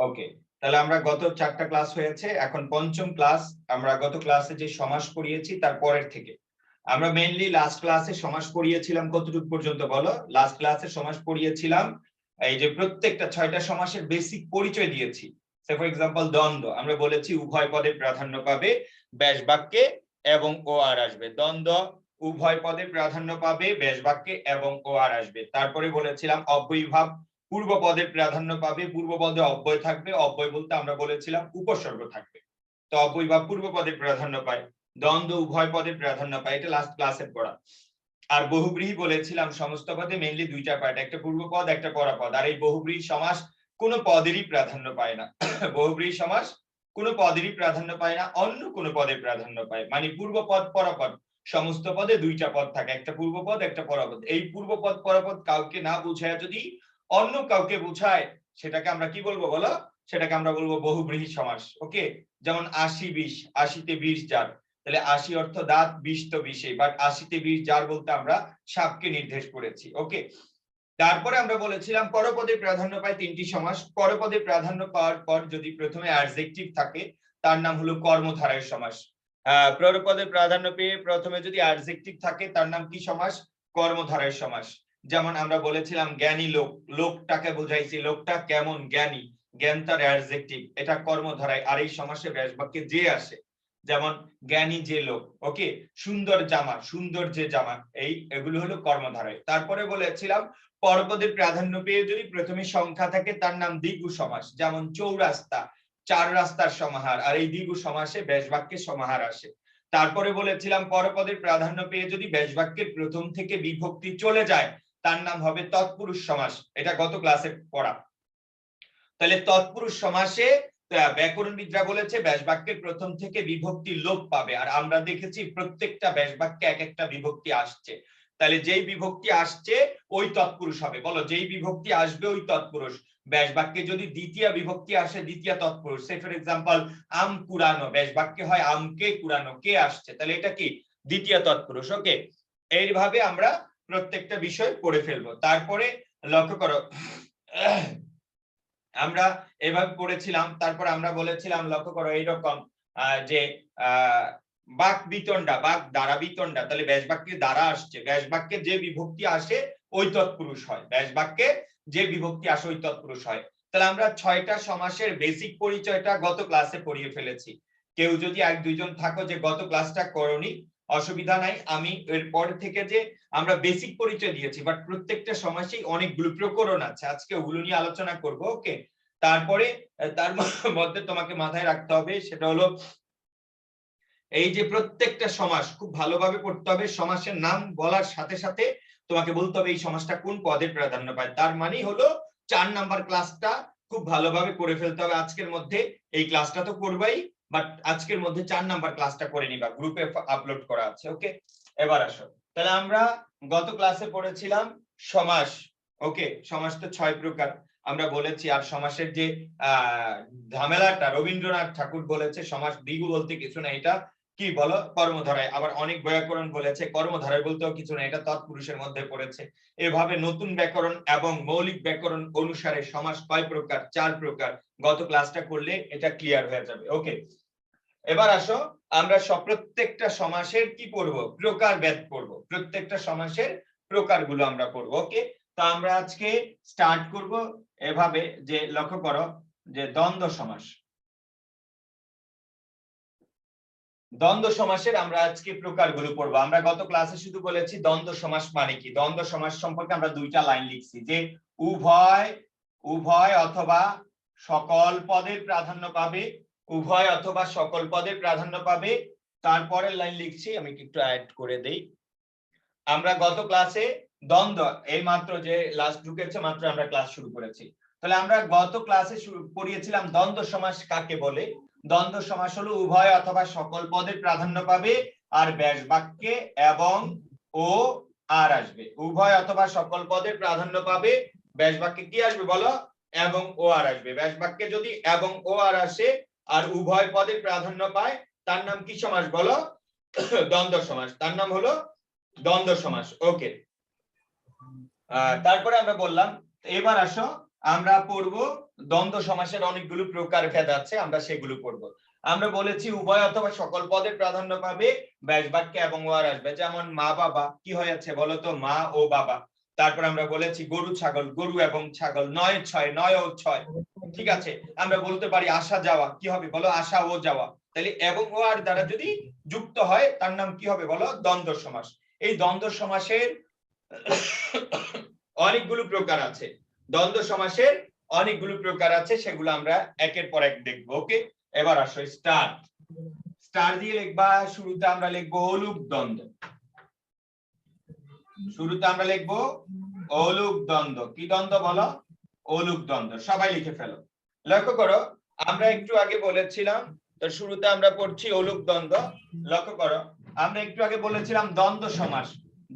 ওকে, তাহলে আমরা গত 4টা ক্লাস হয়েছে, এখন পঞ্চম ক্লাস। আমরা গত ক্লাসে যে সমাস পড়িয়েছি তার পরের থেকে আমরা মেইনলি লাস্ট ক্লাসে সমাস পড়িয়েছিলাম কতটুকু পর্যন্ত বলো? লাস্ট ক্লাসে সমাস পড়িয়েছিলাম এই যে প্রত্যেকটা 6টা সমাসের বেসিক পরিচয় দিয়েছি। সে ফর এক্সাম্পল দ্বন্দ্ব আমরা বলেছি উভয় পদে প্রাধান্য পাবে ব্যাস বাক্যে এবং ও আর আসবে। দ্বন্দ্ব উভয় পদে প্রাধান্য পাবে ব্যাস বাক্যে এবং ও আর আসবে। তারপরে বলেছিলাম অব্যয়ীভাব পূর্ব পদের প্রাধান্য পাবে, পূর্ব পদে অব্যয় থাকবে, অব্যয় বলতে আমরা বলেছিলাম উপসর্গ থাকবে। তো অব্যয়ীভাব পূর্ব পদের প্রাধান্য পায়, দ্বন্দ্ব উভয় পদের প্রাধান্য পায়, এটা লাস্ট ক্লাসের পড়া। আর বহুব্রীহি বলেছিলাম সমস্ত পদে মেইনলি দুইটা পার্ট, একটা পূর্বপদ একটা পরাপদ। আর এই বহুব্রীহি সমাস কোনো পদেরই প্রাধান্য পায় না। বহুব্রীহি সমাস কোনো পদেরই প্রাধান্য পায় না, অন্য কোনো পদের প্রাধান্য পায়। মানে পূর্বপদ পরাপদ সমস্ত পদে দুইটা পদ থাকে, একটা পূর্বপদ একটা পরাপদ। এই পূর্বপদ পরাপদ কাউকে না বুঝায় যদি অন্য কাউকে বুঝায় সেটাকে আমরা কি বলবো বলো? সেটাকে আমরা বলবো বহুব্রীহি সমাস। ওকে, যেমন 80-20, 80-তে 20 যার, তাহলে 80 অর্থ দাঁত, 20 তো 20, বাট 80-তে 20 যার বলতে আমরা সাপকে নির্দেশ করেছি। ওকে, তারপরে আমরা বলেছিলাম পরপদে প্রাধান্য পায় 3টি সমাস। পরপদে প্রাধান্য পাওয়ার পর যদি প্রথমে অ্যাডজেক্টিভ থাকে তার নাম হলো কর্মধারয় সমাস। পরপদে প্রাধান্য পেয়ে প্রথমে যদি অ্যাডজেক্টিভ থাকে তার নাম কি সমাস? কর্মধারয় সমাস। যেমন আমরা বলেছিলাম জ্ঞানী লোক, লোকটাকে বোঝাইছি, লোকটা কেমন জ্ঞানী, জ্ঞান তার অ্যাডজেক্টিভ, এটা কর্মধারয়। আর এই সমাসে ব্যাস বাক্যে যে আসে, যেমন জ্ঞানী যে লোক। ওকে, সুন্দর জামা, সুন্দর যে জামা, এগুলো হলো কর্মধারয়। তারপরে বলেছিলাম পরপদের প্রাধান্য পেয়ে যদি প্রথমে সংখ্যা থাকে তার নাম দ্বিগু সমাস। যেমন চৌরাস্তা, 4 রাস্তার সমাহার, আর এই দ্বিগু সমাসে ব্যাস বাক্যের সমাহার আসে। তারপরে বলেছিলাম পরপদের প্রাধান্য পেয়ে যদি ব্যাস বাক্যের প্রথম থেকে বিভক্তি চলে যায় তার নাম হবে তৎপুরুষ সমাস, এটা গত ক্লাসে পড়া। তাহলে তৎপুরুষ সমাসে ব্যাকরণবিদরা বলেছে ব্যাস বাক্যের প্রথম থেকে বিভক্তি লোপ পাবে, আর আমরা দেখেছি প্রত্যেকটা ব্যাস বাক্যে এক একটা বিভক্তি আসছে। তাহলে যেই বিভক্তি আসছে ওই তৎপুরুষ হবে। বলো, যেই বিভক্তি আসবে ওই তৎপুরুষ। ব্যাস বাক্যে যদি দ্বিতীয় বিভক্তি আসে দ্বিতীয় তৎপুরুষ। সে ফর এক্সাম্পল আম কুড়ানো, ব্যাস বাক্যে হয় আমকে কুড়ানো, কে আসছে, তাহলে এটা কি? দ্বিতীয় তৎপুরুষ। ওকে, এইভাবে আমরা প্রত্যেকটা বিষয় পড়ে ফেলবো। তারপরে লক্ষ্য করো আমরা এভাবে পড়েছিলাম। তারপর আমরা বলেছিলাম লক্ষ্য করো এইরকম যে বাক বিতণ্ডা, বাক দ্বারা বিতণ্ডা, তাহলে ব্যাস বাক্যে দ্বারা আসছে, ব্যাস বাক্যে যে বিভক্তি আসে ওই তৎপুরুষ হয়, ব্যাস বাক্যে যে বিভক্তি আসে ওই তৎপুরুষ হয়। তাহলে আমরা 6টা সমাসের বেসিক পরিচয়টা গত ক্লাসে পড়িয়ে ফেলেছি। কেউ যদি 1-2 জন থাকো যে গত ক্লাসটা করনি, অসুবিধা নাই, আমি এরপর থেকে যে আমরা বেসিক পরিচয় দিয়েছি, বাট প্রত্যেকটা সমাসেই অনেকগুলো প্রকরণ আছে, আজকে ওগুলো নিয়ে আলোচনা করব। ওকে, তারপরে তার মধ্যে তোমাকে মাথায় রাখতে হবে সেটা হলো এই যে প্রত্যেকটা সমাস খুব ভালোভাবে পড়তে হবে। সমাসের নাম বলার সাথে সাথে তোমাকে বলতে হবে এই সমাসটা কোন পদের প্রাধান্য পায়। তার মানে হলো 4 নাম্বার ক্লাসটা খুব ভালোভাবে করে ফেলতে হবে আজকের মধ্যে। এই ক্লাসটা তো করবাই, বাট আজকের মধ্যে 4 নাম্বার ক্লাসটা করে নিবা, গ্রুপে আপলোড করা আছে। ওকে, এবার আসো, তাহলে আমরা গত ক্লাসে পড়েছিলাম সমাস। ওকে, সমাস তো 6 প্রকার আমরা বলেছি। আর সমাসের যে ঝামেলাটা রবীন্দ্রনাথ ঠাকুর বলেছে সমাস দ্বিগু বলতে কিছু না, এটা কি বলো? কর্মধারায়। আবার অনেক ব্যাকরণ বলেছে কর্মধারায় বলতেও কিছু না, এটা তৎপুরুষের মধ্যে পড়েছে। এভাবে নতুন ব্যাকরণ এবং মৌলিক ব্যাকরণ অনুসারে সমাস কয় প্রকার? 4 প্রকার। গত ক্লাসটা করলে এটা ক্লিয়ার হয়ে যাবে। ওকে, এবার আসো আমরা প্রত্যেকটা সমাসের কি পড়ব? প্রকারভেদ পড়ব। প্রত্যেকটা সমাসের প্রকারগুলো আমরা পড়ব। ওকে, তো আমরা আজকে স্টার্ট করব এভাবে যে লক্ষ্য করো যে দ্বন্দ্ব সমাস। দ্বন্দ্ব সমাসের আমরা আজকে প্রকারগুলো পড়বো। আমরা গত ক্লাসে শুধু বলেছি দ্বন্দ্ব সমাস মানে কি। দ্বন্দ্ব সমাস সম্পর্কে আমরা 2টা লাইন লিখছি যে উভয় অথবা সকল পদের প্রাধান্য পাবে, উভয় অথবা সকল পদের প্রাধান্য পাবে। তারপরের লাইন লিখছি, আমি একটু অ্যাড করে দেই। আমরা গত ক্লাসে দ্বন্দ্ব এই মাত্র যে লাস্ট ঢুকেছে মাত্র আমরা ক্লাস শুরু করেছি। তাহলে আমরা গত ক্লাসে পড়িয়েছিলাম দ্বন্দ্ব সমাস কাকে বলে। দ্বন্দ্ব সমাস হলো উভয় অথবা সকল পদের প্রাধান্য পাবে আর ব্যাস বাক্যে এবং ও আর আসবে। উভয় অথবা সকল পদের প্রাধান্য পাবে, ব্যাস বাক্যে কি আসবে বলো? এবং ও আর আসবে। ব্যাস বাক্যে যদি এবং ও আর আসে আর উভয় পদের প্রাধান্য পায় তার নাম কি সমাস বলো? দ্বন্দ্ব সমাস। তার নাম হলো দ্বন্দ্ব সমাস। ওকে, তারপরে আমরা বললাম এবার আসো আমরা পড়বো দ্বন্দ্ব সমাসের অনেকগুলো প্রকার ভেদ আছে, আমরা সেগুলো পড়বো। আমরা বলেছি উভয় অথবা সকল পদের প্রাধান্য পাবে ব্যাস বাক্যে এবং ওয়ার আসবে, যেমন মা বাবা কি হয়েছে বলতো, মা ও বাবা। তারপর আমরা বলেছি গরু ছাগল, গরু এবং ছাগল, 9-6, 9 ও 6। ঠিক আছে, আমরা বলতে পারি আসা যাওয়া কি হবে বলো, আসা ও যাওয়া। তাহলে এবং ওয়ার দ্বারা যদি যুক্ত হয় তার নাম কি হবে বলো, দ্বন্দ্ব সমাস। এই দ্বন্দ্ব সমাসের অনেকগুলো প্রকার আছে, দ্বন্দ্ব সমাসের অনেকগুলো প্রকার আছে, সেগুলো আমরা একের পর এক দেখবো। ওকে, এবার আসো স্টার্ট। স্টার দিয়ে লিখবা, শুরুতে আমরা লিখবো অলুক দ্বন্দ্ব। শুরুতে আমরা লিখবো অলুক দ্বন্দ্ব। কি দ্বন্দ্ব বলো, অলুক দ্বন্দ্ব। সবাই লিখে ফেলো। লক্ষ্য করো, আমরা একটু আগে বলেছিলাম, তো শুরুতে আমরা পড়ছি অলুক দ্বন্দ্ব। লক্ষ্য করো, আমরা একটু আগে বলেছিলাম দ্বন্দ্ব সমাস।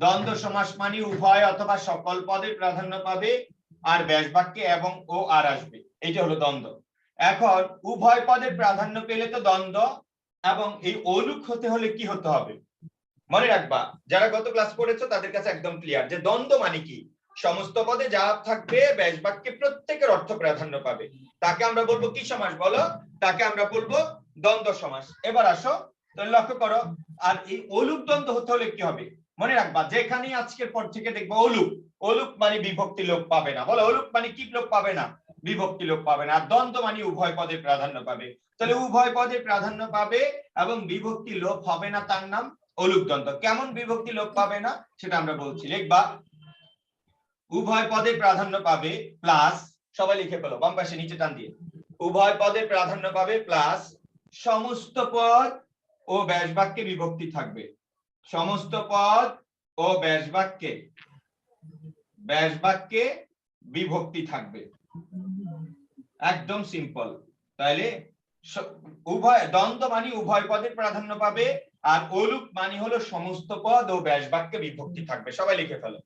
দ্বন্দ্ব সমাস মানে উভয় অথবা সকল পদের প্রাধান্য পাবে আর ব্যাস বাক্যে এবং ও আর আসবে, এইটা হলো দ্বন্দ্ব। এখন উভয় পদের প্রাধান্য পেলে তো দ্বন্দ্ব, এবং এই অলুক হতে হলে কি হতে হবে মনে রাখবা, যারা গত ক্লাস করেছো তাদের কাছে একদম ক্লিয়ার যে দ্বন্দ্ব মানে কি, সমস্ত পদে যা থাকবে ব্যাস বাক্যে প্রত্যেকের অর্থ প্রাধান্য পাবে, তাকে আমরা বলবো কি সমাস বলো, তাকে আমরা বলবো দ্বন্দ্ব সমাস। এবার আসো, লক্ষ্য করো, আর এই অলুক দ্বন্দ্ব হতে হলে কি হবে মনে রাখবা, যেখানে আজকের পর থেকে দেখবো অলুক, অলুক মানে বিভক্তি লোপ পাবে না। বলো অলুক মানে কি লোপ পাবে না, বিভক্তি লোপ পাবে না। আর দ্বন্দ্ব মানে উভয় পদের প্রাধান্য পাবে। তাহলে উভয় পদের প্রাধান্য পাবে এবং বিভক্তি লোপ হবে না, তার নাম অলুক দ্বন্দ্ব। কেমন বিভক্তি লোপ পাবে না সেটা আমরা বলছি, লিখবা উভয় পদে প্রাধান্য পাবে প্লাস, সবাই লিখে ফেলো বাম পাশে নিচে টান দিয়ে, উভয় পদে প্রাধান্য পাবে প্লাস সমস্ত পদ ও ব্যাস বাক্যে বিভক্তি থাকবে। সমস্ত পদ ও ব্যাস বাক্যে বিভক্তি থাকবে, একদম সিম্পল। তাহলে উভয় দ্বন্দ্ব মানে উভয় পদের প্রাধান্য পাবে, আর অলুক মানে হলো সমস্ত পদ ও ব্যাস বাক্যে বিভক্তি থাকবে। সবাই লিখে ফেলো,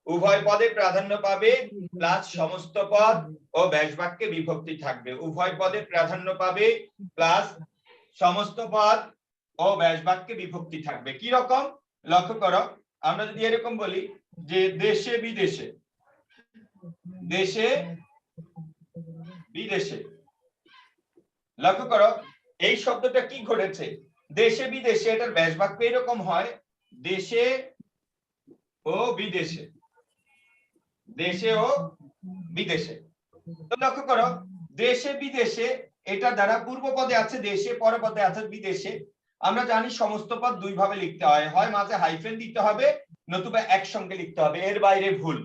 উভয় পদে প্রাধান্য পাবে প্লাস সমস্ত পদ ও ব্যাস বাক্যে বিভক্তি থাকবে। উভয় পদে প্রাধান্য পাবে প্লাস সমস্ত পদ ও ব্যাস বাক্যে বিভক্তি থাকবে। কি রকম লক্ষ্য করো, আমরা যদি এরকম বলি যে দেশে বিদেশে, দেশে বিদেশে, লক্ষ্য করো এই শব্দটা কি ঘটেছে, দেশে বিদেশে, এটার ব্যাস বাক্য এরকম হয় দেশে ও বিদেশে, দেশে ও বিদেশে। তো লক্ষ্য করো দেশে বিদেশে, এটা দ্বারা পূর্ব পদে আছে দেশে, পর পদে আছে বিদেশে। আমরা জানি সমস্ত পদ দুই ভাবে লিখতে হয়, হয় মাঝে হাইফেন দিতে হবে নতুবা একসঙ্গে লিখতে হবে, এর বাইরে ভুল।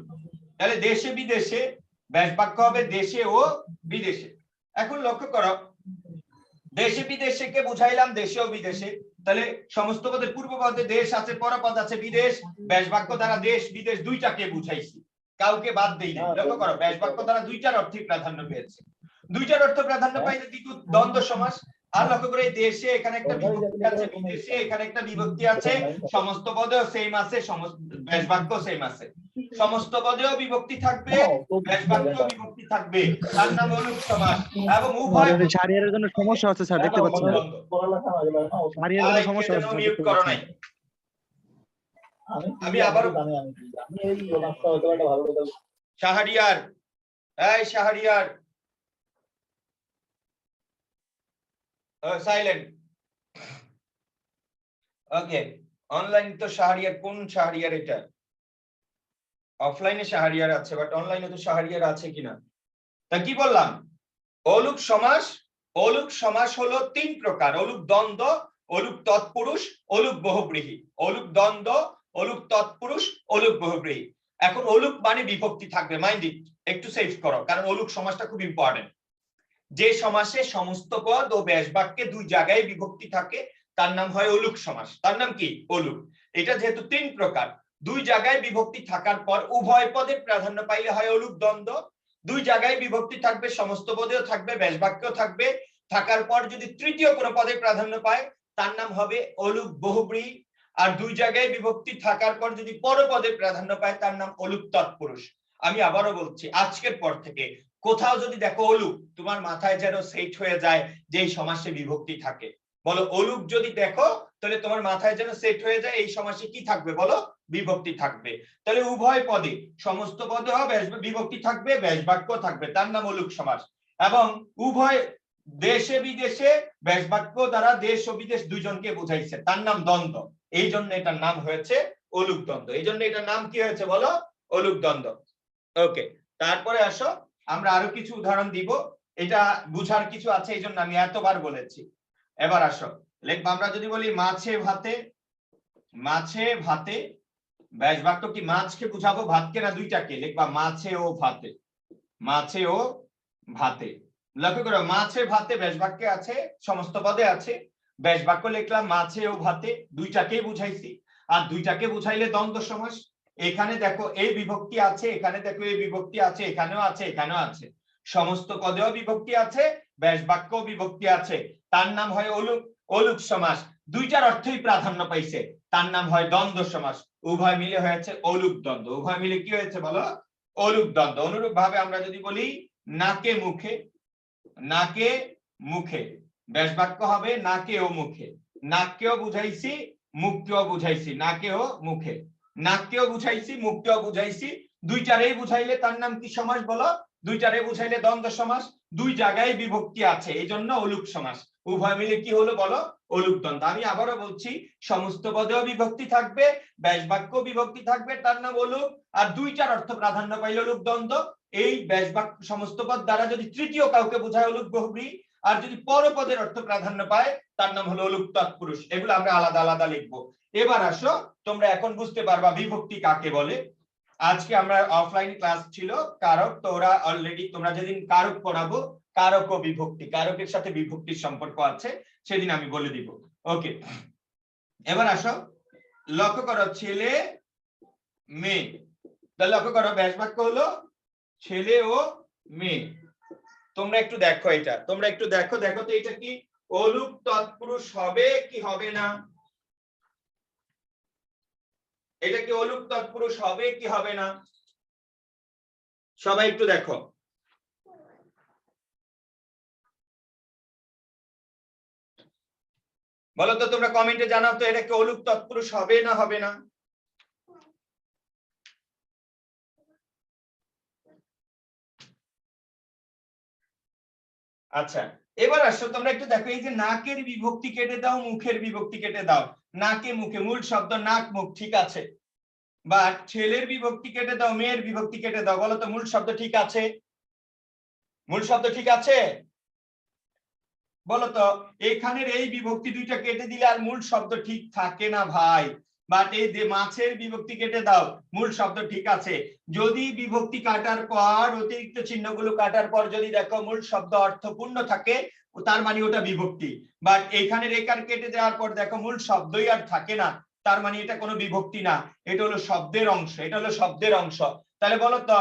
তাহলে দেশে বিদেশে ব্যাস বাক্য হবে দেশে ও বিদেশে। এখন লক্ষ্য করো দেশে বিদেশে কে বুঝাইলাম দেশে ও বিদেশে, তাহলে সমস্ত পদের পূর্ব পদে দেশ আছে, পরপদ আছে বিদেশ, ব্যাস বাক্য দ্বারা দেশ বিদেশ দুইটাকে বুঝাইছি, কাউকে বাদ দেই না। লক্ষ্য করো ব্যাস বাক্য দ্বারা দুইটার অর্থে প্রাধান্য পেয়েছে, দুইটার অর্থ প্রাধান্য পাইলে কিন্তু দ্বন্দ্ব সমাস। আর লক্ষ্য করে দেশে এখানে একটা বিভক্তি আছে, বিদেশে এখানে একটা বিভক্তি আছে, সমস্ত পদেও সেম আছে, সমস্ত ব্যাস বাক্য সেম আছে, সমস্ত পদেও বিভক্তি থাকবে, ব্যাস বাক্যেও বিভক্তি থাকবে, তার নাম অলুক সমাস। এবং উভয় শাহরিয়ারের জন্য সমস্যা হচ্ছে স্যার, দেখতে পাচ্ছি না। শাহরিয়ারের জন্য সমস্যা হচ্ছে, মিউট করো নাই। আমি আবার শাহরিয়ার, এই শাহরিয়ার সাইলেন্ট। ওকে, অনলাইন তো শাহরিয়ার, কোন শাহরিয়ার এটা? অফলাইনে শাহরিয়ার আছে, বাট অনলাইনে তো শাহরিয়ার আছে কিনা? তা কি বললাম, অলুক সমাস, অলুক সমাস হলো তিন প্রকার, অলুক দ্বন্দ্ব, অলুক তৎপুরুষ, অলুক বহুব্রীহি। অলুক দ্বন্দ্ব, অলুক তৎপুরুষ, অলুক বহুব্রীহি। এখন অলুক মানে বিভক্তি থাকবে, মাইন্ড ইট, একটু সেভ করো, কারণ অলুক সমাসটা খুব ইম্পর্টেন্ট। যে সমাসে সমস্ত পদ ও ব্যাস বাক্যে দুই জায়গায় বিভক্তি থাকে তার নাম হয় অলুক সমাস। তার নাম কি? অলুক। এটা যেহেতু তিন প্রকার, দুই জায়গায় বিভক্তি থাকার পর উভয় পদের প্রাধান্য পাইলে হয় অলুক দ্বন্দ্ব, দুই জায়গায় বিভক্তি থাকবে, সমস্ত পদেও থাকবে, ব্যাস বাক্যও থাকবে, থাকার পর যদি তৃতীয় কোনো পদে প্রাধান্য পায় তার নাম হবে অলুক বহুব্রীহি। আর দুই জায়গায় বিভক্তি থাকার পর যদি পরপদে প্রাধান্য পায় তার নাম অলুক তৎপুরুষ। আমি আবারও বলছি, আজকের পর থেকে কোথাও যদি দেখো অলুক, তোমার মাথায় যেন সেট হয়ে যায় যে এই সমাসে বিভক্তি থাকে। বলো অলুক যদি দেখো তাহলে তোমার মাথায় যেন সেট হয়ে যায় এই সমাসে কি থাকবে বলো, বিভক্তি থাকবে। তাহলে উভয় পদে সমস্ত পদেও বিভক্তি থাকবে, ব্যাস বাক্য থাকবে, তার নাম অলুক সমাস। এবং উভয় দেশে বিদেশে ব্যাস বাক্য দ্বারা দেশ ও বিদেশ দুইজনকে বুঝাইছে, তার নাম দ্বন্দ্ব। এই জন্য এটার নাম হয়েছে অলুক দ্বন্দ্ব। এই জন্য এটার নাম কি হয়েছে বলো? অলুক দ্বন্দ্ব। ওকে, তারপরে আসো আমরা আরো কিছু উদাহরণ দিব, এটা বুঝার কিছু আছে এই জন্য আমি এতবার বলেছি। এবার আসো লিখবো, আমরা যদি বলি মাছে ভাতে, মাছে ভাতে ব্যাস বাক্য কি মাছকে বুঝাবো ভাতকে না দুইটাকে? লিখবা মাছে ও ভাতে, মাছে ও ভাতে। লক্ষ্য করো মাছে ভাতে ব্যাস বাক্যে আছে, সমস্ত পদে আছে, ব্যাস বাক্য লিখলাম মাছে ও ভাতে, দুইটাকেই বুঝাইছি। আর দুইটাকে বুঝাইলে দ্বন্দ্ব সমাস। এখানে দেখো এই বিভক্তি আছে, এখানে দেখো এই বিভক্তি আছে, এখানেও আছে, এখানেও আছে, সমস্ত পদেও বিভক্তি আছে, ব্যাস বাক্যও বিভক্তি আছে, তার নাম হয় অলুক, অলুক সমাস। দুইটার অর্থই প্রাধান্য পাইছে, তার নাম হয় দ্বন্দ্ব সমাস। উভয় মিলে হয়েছে অলুক দ্বন্দ্ব। উভয় মিলে কি হয়েছে বলো? অলুক দ্বন্দ্ব। অনুরূপ ভাবে আমরা যদি বলি নাকে মুখে, নাকে মুখে ব্যাস বাক্য হবে নাকে ও মুখে। নাককেও বুঝাইছি, মুখকেও বুঝাইছি, নাকে ও মুখে, নাককেও বুঝাইছি, মুখকেও বুঝাইছি, দুইটারেই বুঝাইলে তার নাম কি সমাস বলো? দুইটারে বুঝাইলে দ্বন্দ্ব সমাস। দুই জায়গায় বিভক্তি আছে, এই জন্য অলুক সমাস। উভয় মিলে কি হলো বলো? অলুক দ্বন্দ্ব। আমি আবারও বলছি, সমস্ত পদেও বিভক্তি থাকবে, ব্যাস বাক্য বিভক্তি থাকবে, তার নাম অলুক। আর দুইটার অর্থ প্রাধান্য পাইলে অলুক দ্বন্দ্ব। এই ব্যাস বাক্য সমস্ত পদ দ্বারা যদি তৃতীয় কাউকে বোঝায় অলুক বহুব্রী, আর যদি পরপদের অর্থ প্রাধান্য পায় তার নাম হলো অলুক তৎপুরুষ। এগুলো আমরা আলাদা আলাদা লিখবো। এবার আসো তোমরা এখন বুঝতে পারবা বিভক্তি কাকে বলে। আজকে আমরা অফলাইন ক্লাস ছিল কারক, তো ওরা অলরেডি তোমরা যেদিন কারক পড়াবো, কারক ও বিভক্তি, কারকের সাথে বিভক্তির সম্পর্ক আছে, সেদিন আমি বলে দিব। ওকে, এবার আসো লক্ষ্য করো ছেলে মেয়ে, তাহলে লক্ষ্য করো ব্যাস বাক্য হলো ছেলে ও মেয়ে। তোমরা একটু দেখো, এটা তোমরা একটু দেখো, দেখো তো এটা কি অলুক তৎপুরুষ হবে কি হবে না? এটা কি অলুক তৎপুরুষ হবে কি হবে না? সবাই একটু দেখো। বলো তো তোমরা কমেন্টে জানাও তো এটা কি অলুক তৎপুরুষ হবে না হবে না? আচ্ছা, এবার আসো তোমরা একটু দেখো, এই যে নাকের বিভক্তি কেটে দাও, মুখের বিভক্তি কেটে দাও, নাকে মুখে, মূল শব্দ নাক মুখ, ঠিক আছে। বা ছেলের বিভক্তি কেটে দাও, মেয়ের বিভক্তি কেটে দাও, বলো তো মূল শব্দ ঠিক আছে? মূল শব্দ ঠিক আছে? বলো তো এখানের এই বিভক্তি দুইটা কেটে দিলে আর মূল শব্দ ঠিক থাকে না ভাই। বাট এই যে মাছের বিভক্তি কেটে দাও, মূল শব্দ ঠিক আছে। যদি বিভক্তি কাটার পর অতিরিক্ত চিহ্নগুলো কাটার পর যদি দেখো মূল শব্দ অর্থপূর্ণ থাকে, তার মানে ওটা বিভক্তি। বাট এখানে রেখার কেটে দেওয়ার পর দেখো মূল শব্দই আর থাকে না, তার মানে এটা কোনো বিভক্তি না, এটা হলো শব্দের অংশ, এটা হলো শব্দের অংশ। তাহলে বলো তো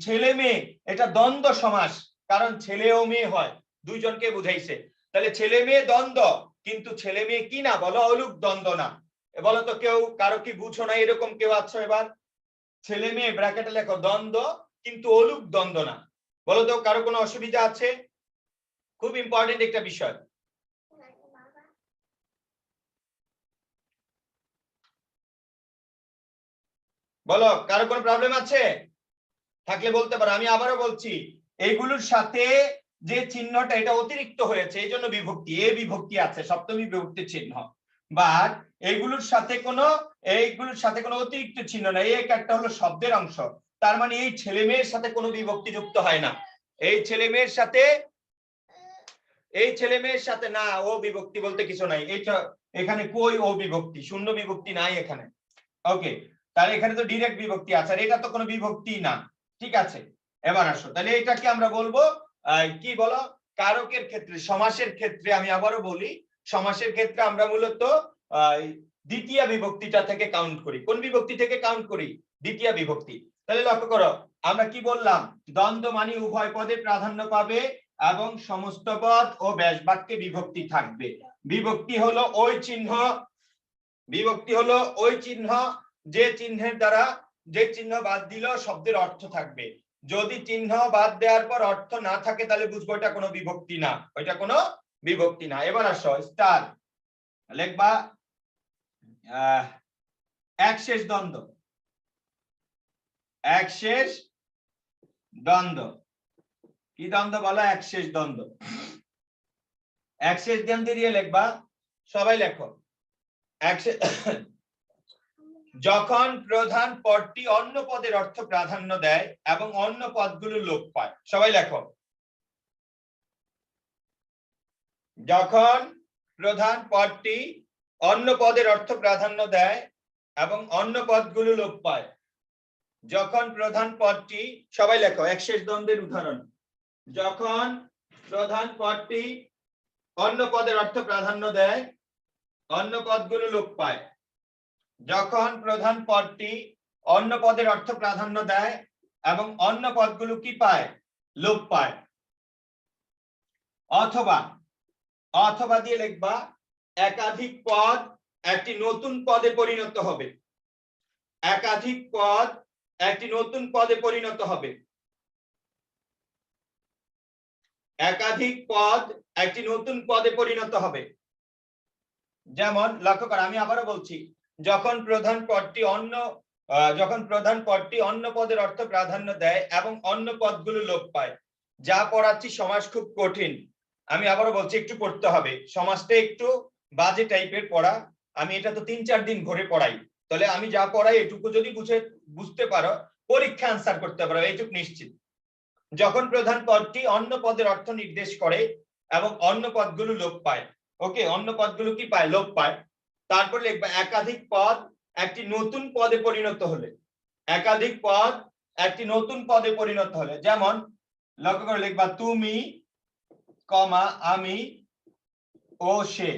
ছেলে মেয়ে এটা দ্বন্দ্ব সমাস, কারণ ছেলে ও মেয়ে হয়, দুইজনকে বুঝাইছে। তাহলে ছেলে মেয়ে দ্বন্দ্ব, কিন্তু ছেলে মেয়ে কি না বলো? অলুক দ্বন্দ্ব না। বলো তো কেউ কারো কি বুঝো না এরকম কেউ আছো? এবার ছেলে মেয়ে ব্র্যাকেটে লেখো দ্বন্দ্ব, কিন্তু অলুক দ্বন্দ্ব না। বলো তো কারো কোনো অসুবিধা আছে? খুব ইম্পর্টেন্ট একটা বিষয়। বলো কারো কোনো প্রবলেম আছে? থাকলে বলতে পারো। আমি আবারও বলছি, এইগুলোর সাথে যে চিহ্নটা এটা অতিরিক্ত হয়েছে, এই জন্য বিভক্তি, এ বিভক্তি আছে, সপ্তমী বিভক্তির চিহ্ন। বাট এইগুলোর সাথে কোনো অতিরিক্ত চিহ্ন নাই, এই একটা হলো শব্দের অংশ। তার মানে এই ছেলে মেয়ের সাথে কোনো বিভক্তি যুক্ত হয় না। এই ছেলে মেয়ের সাথে না ও বিভক্তি বলতে কিছু নাই। এইটা এখানে কই ও বিভক্তি, শূন্য বিভক্তি নাই এখানে। ওকে, তাহলে এখানে তো ডিরেক্ট বিভক্তি আছে, আর এটা তো কোনো বিভক্তি না, ঠিক আছে। এবার আসো তাহলে এটাকে আমরা বলবো কি বলো? কারকের ক্ষেত্রে, সমাসের ক্ষেত্রে আমি আবারও বলি, সমাসের ক্ষেত্রে আমরা মূলত দ্বিতীয় বিভক্তিটা থেকে কাউন্ট করি। কোন বিভক্তি থেকে কাউন্ট করি? দ্বিতীয় বিভক্তি। তাহলে লক্ষ্য করো আমরা কি বললাম? দ্বন্দ্ব মানে উভয় পদে প্রাধান্য পাবে এবং সমস্ত পদ ও ব্যাস বাক্যে বিভক্তি থাকবে। বিভক্তি হলো ওই চিহ্ন, বিভক্তি হলো ওই চিহ্ন যে চিহ্নের দ্বারা, যে চিহ্ন বাদ দিলেও শব্দের অর্থ থাকবে। যদি চিহ্ন বাদ দেওয়ার পর অর্থ না থাকে তাহলে বুঝবো এটা কোনো বিভক্তি না, ওইটা কোনো বিভক্তি না। এবার আসো স্টার লিখবা, একশেষ দ্বন্দ্ব, একশেষ দ্বন্দ্ব। কি দ্বন্দ্ব বলো? একশেষ দ্বন্দ্ব। একশেষ দ্বন্দ্ব দিয়ে লিখবা, সবাই লেখো। যখন প্রধান পদটি অন্য পদের অর্থ প্রাধান্য দেয় এবং অন্য পদগুলো লোপ পায়। সবাই লেখো। যখন প্রধান পদটি অন্য পদের অর্থ প্রাধান্য দেয় এবং অন্য পদগুলো লোপ পায়। যখন প্রধান পদটি, সবাই লেখো একশেষ দ্বন্দ্বের উদাহরণ। যখন প্রধান পদটি অন্য পদের অর্থ প্রাধান্য দেয়, অন্য পদগুলো লোপ পায়। যখন প্রধান পদটি অন্য পদের অর্থ প্রাধান্য দেয় এবং অন্য পদগুলো কি পায়? লোপ পায়। অথবা, অথবা দিয়ে লিখবা একাধিক পদ একটি নতুন পদে পরিণত হবে। একাধিক পদ একটি নতুন পদে পরিণত হবে। একাধিক পদ একটি নতুন পদে পরিণত হবে। যেমন লক্ষ্য কর, আমি আবারও বলছি, যখন প্রধান পদটি অন্য পদের অর্থ প্রাধান্য দেয় এবং অন্য পদগুলো লোপ পায়। যা পড়াচ্ছি সমাজ খুব কঠিন, আমি আবারও বলছি একটু পড়তে হবে। সমাজটা একটু বাজে টাইপের পড়া, আমি এটা তো 3-4 দিন ঘরে পড়াই। তাহলে আমি যা পড়াই এটুকু যদি বুঝতে পারো, পরীক্ষা আনসার করতে পারো, এইটুকু নিশ্চিত। যখন প্রধান পদটি অন্য পদের অর্থ নির্দেশ করে এবং অন্য পদগুলো লোপ পায়। ওকে, অন্য পদগুলো কি পায়? লোপ পায়। তারপর লিখবা একাধিক পদ একটি নতুন পদে পরিণত হলে। একাধিক পদ একটি নতুন পদে পরিণত হলে, যেমন লক্ষ্য করে লিখবা তুমি, কমা আমি ও সে।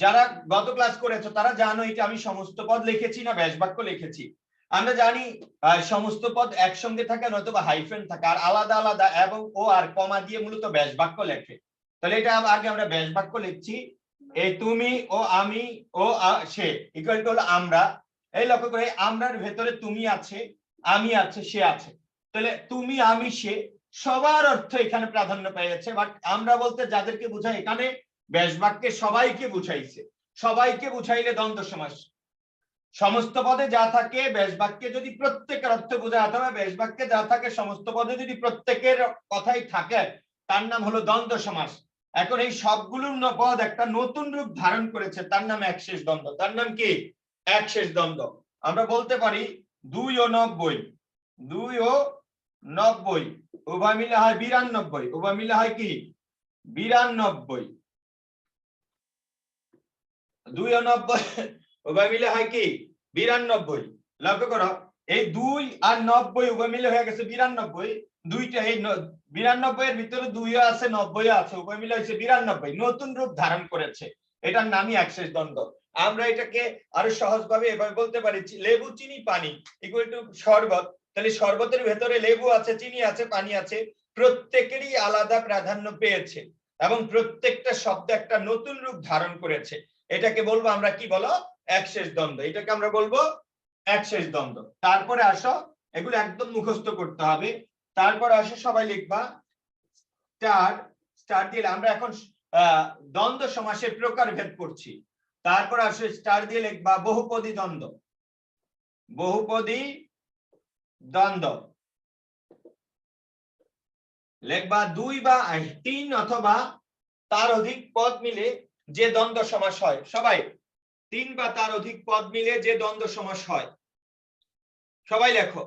যারা গত ক্লাস করেছো তারা জানো এটা আমি সমস্ত পদ লিখেছি না ব্যাস বাক্য লিখেছি। আমরা জানি সমস্ত পদ একসঙ্গে থাকে নয়তো বা হাইফেন থাকে, আর আলাদা আলাদা এবং ও আর কমা দিয়ে মূলত ব্যাস বাক্য লেখে। তাহলে এটা আগে আমরা ব্যাস বাক্য লিখছি। এই তুমি ও আমি ও সে ইকুয়াল টু হলো আমরা। এই লক্ষ্য করে আমরার ভেতরে তুমি আছে, আমি আছে, সে আছে। তাহলে তুমি আমি সে সবার অর্থ এখানে প্রাধান্য পেয়েছে। বাট আমরা বলতে যাদেরকে বোঝাই এখানে ব্যাস বাক্যে সবাইকে বুঝাইছে। সবাইকে বুঝাইলে দ্বন্দ্ব সমাস। সমস্ত পদে যা থাকে ব্যাস বাক্যে যদি প্রত্যেকের অর্থ বোঝায়, অথবা ব্যাস বাক্যে যা থাকে সমস্ত পদে যদি প্রত্যেকের কথাই থাকে, তার নাম হলো দ্বন্দ্ব সমাস। এখন এই সবগুলোর পদ একটা নতুন রূপ ধারণ করেছে, তার নাম একশেষ দ্বন্দ্ব। তার নাম কি? একশেষ দ্বন্দ্ব। আমরা বলতে পারি 2 ও 90, 2 ও 90 উভয় মিলে হয় 92। উভয় মিলে হয় কি? 92। 2 ও 90 উভয় মিলে হয় কি? 92। লক্ষ্য করো, এই 2 আর 90 উভয় মিলে হয়ে গেছে 92। দুইটা এই 92 এর ভিতরে 2 ও আছে 90 আছে, উভয় মিলে হয়েছে 92। নতুন রূপ ধারণ করেছে, এটার নামই একশেষ দ্বন্দ্ব। আমরা এটাকে আরো সহজভাবে এভাবে বলতে পারি, লেবু, চিনি, পানি ইকুয়াল টু শরবত। তাহলে শরবতের ভেতরে লেবু আছে, চিনি আছে, পানি আছে, প্রত্যেকেরই আলাদা প্রাধান্য পেয়েছে এবং প্রত্যেকটা শব্দ একটা নতুন রূপ ধারণ করেছে। এটাকে বলবো আমরা কি? বলো, একশেষ দ্বন্দ্ব। এটাকে আমরা বলবো একশেষ দ্বন্দ্ব। তারপরে আসো, এগুলো একদম মুখস্থ করতে হবে। তারপরে আসো সবাই লিখবা স্টার। স্টার দিয়ে আমরা এখন দ্বন্দ্ব সমাসের প্রকারভেদ করছি। তারপর আসো স্টার দিয়ে লিখবা বহুপদী দ্বন্দ্ব। বহুপদী দ্বন্দ্ব লিখবা 2 বা 3 অথবা তার অধিক পদ মিলে যে দ্বন্দ্ব সমাস হয়। সবাই 3 বা তার অধিক পদ মিলে যে দ্বন্দ্ব সমাস হয়। সবাই লেখো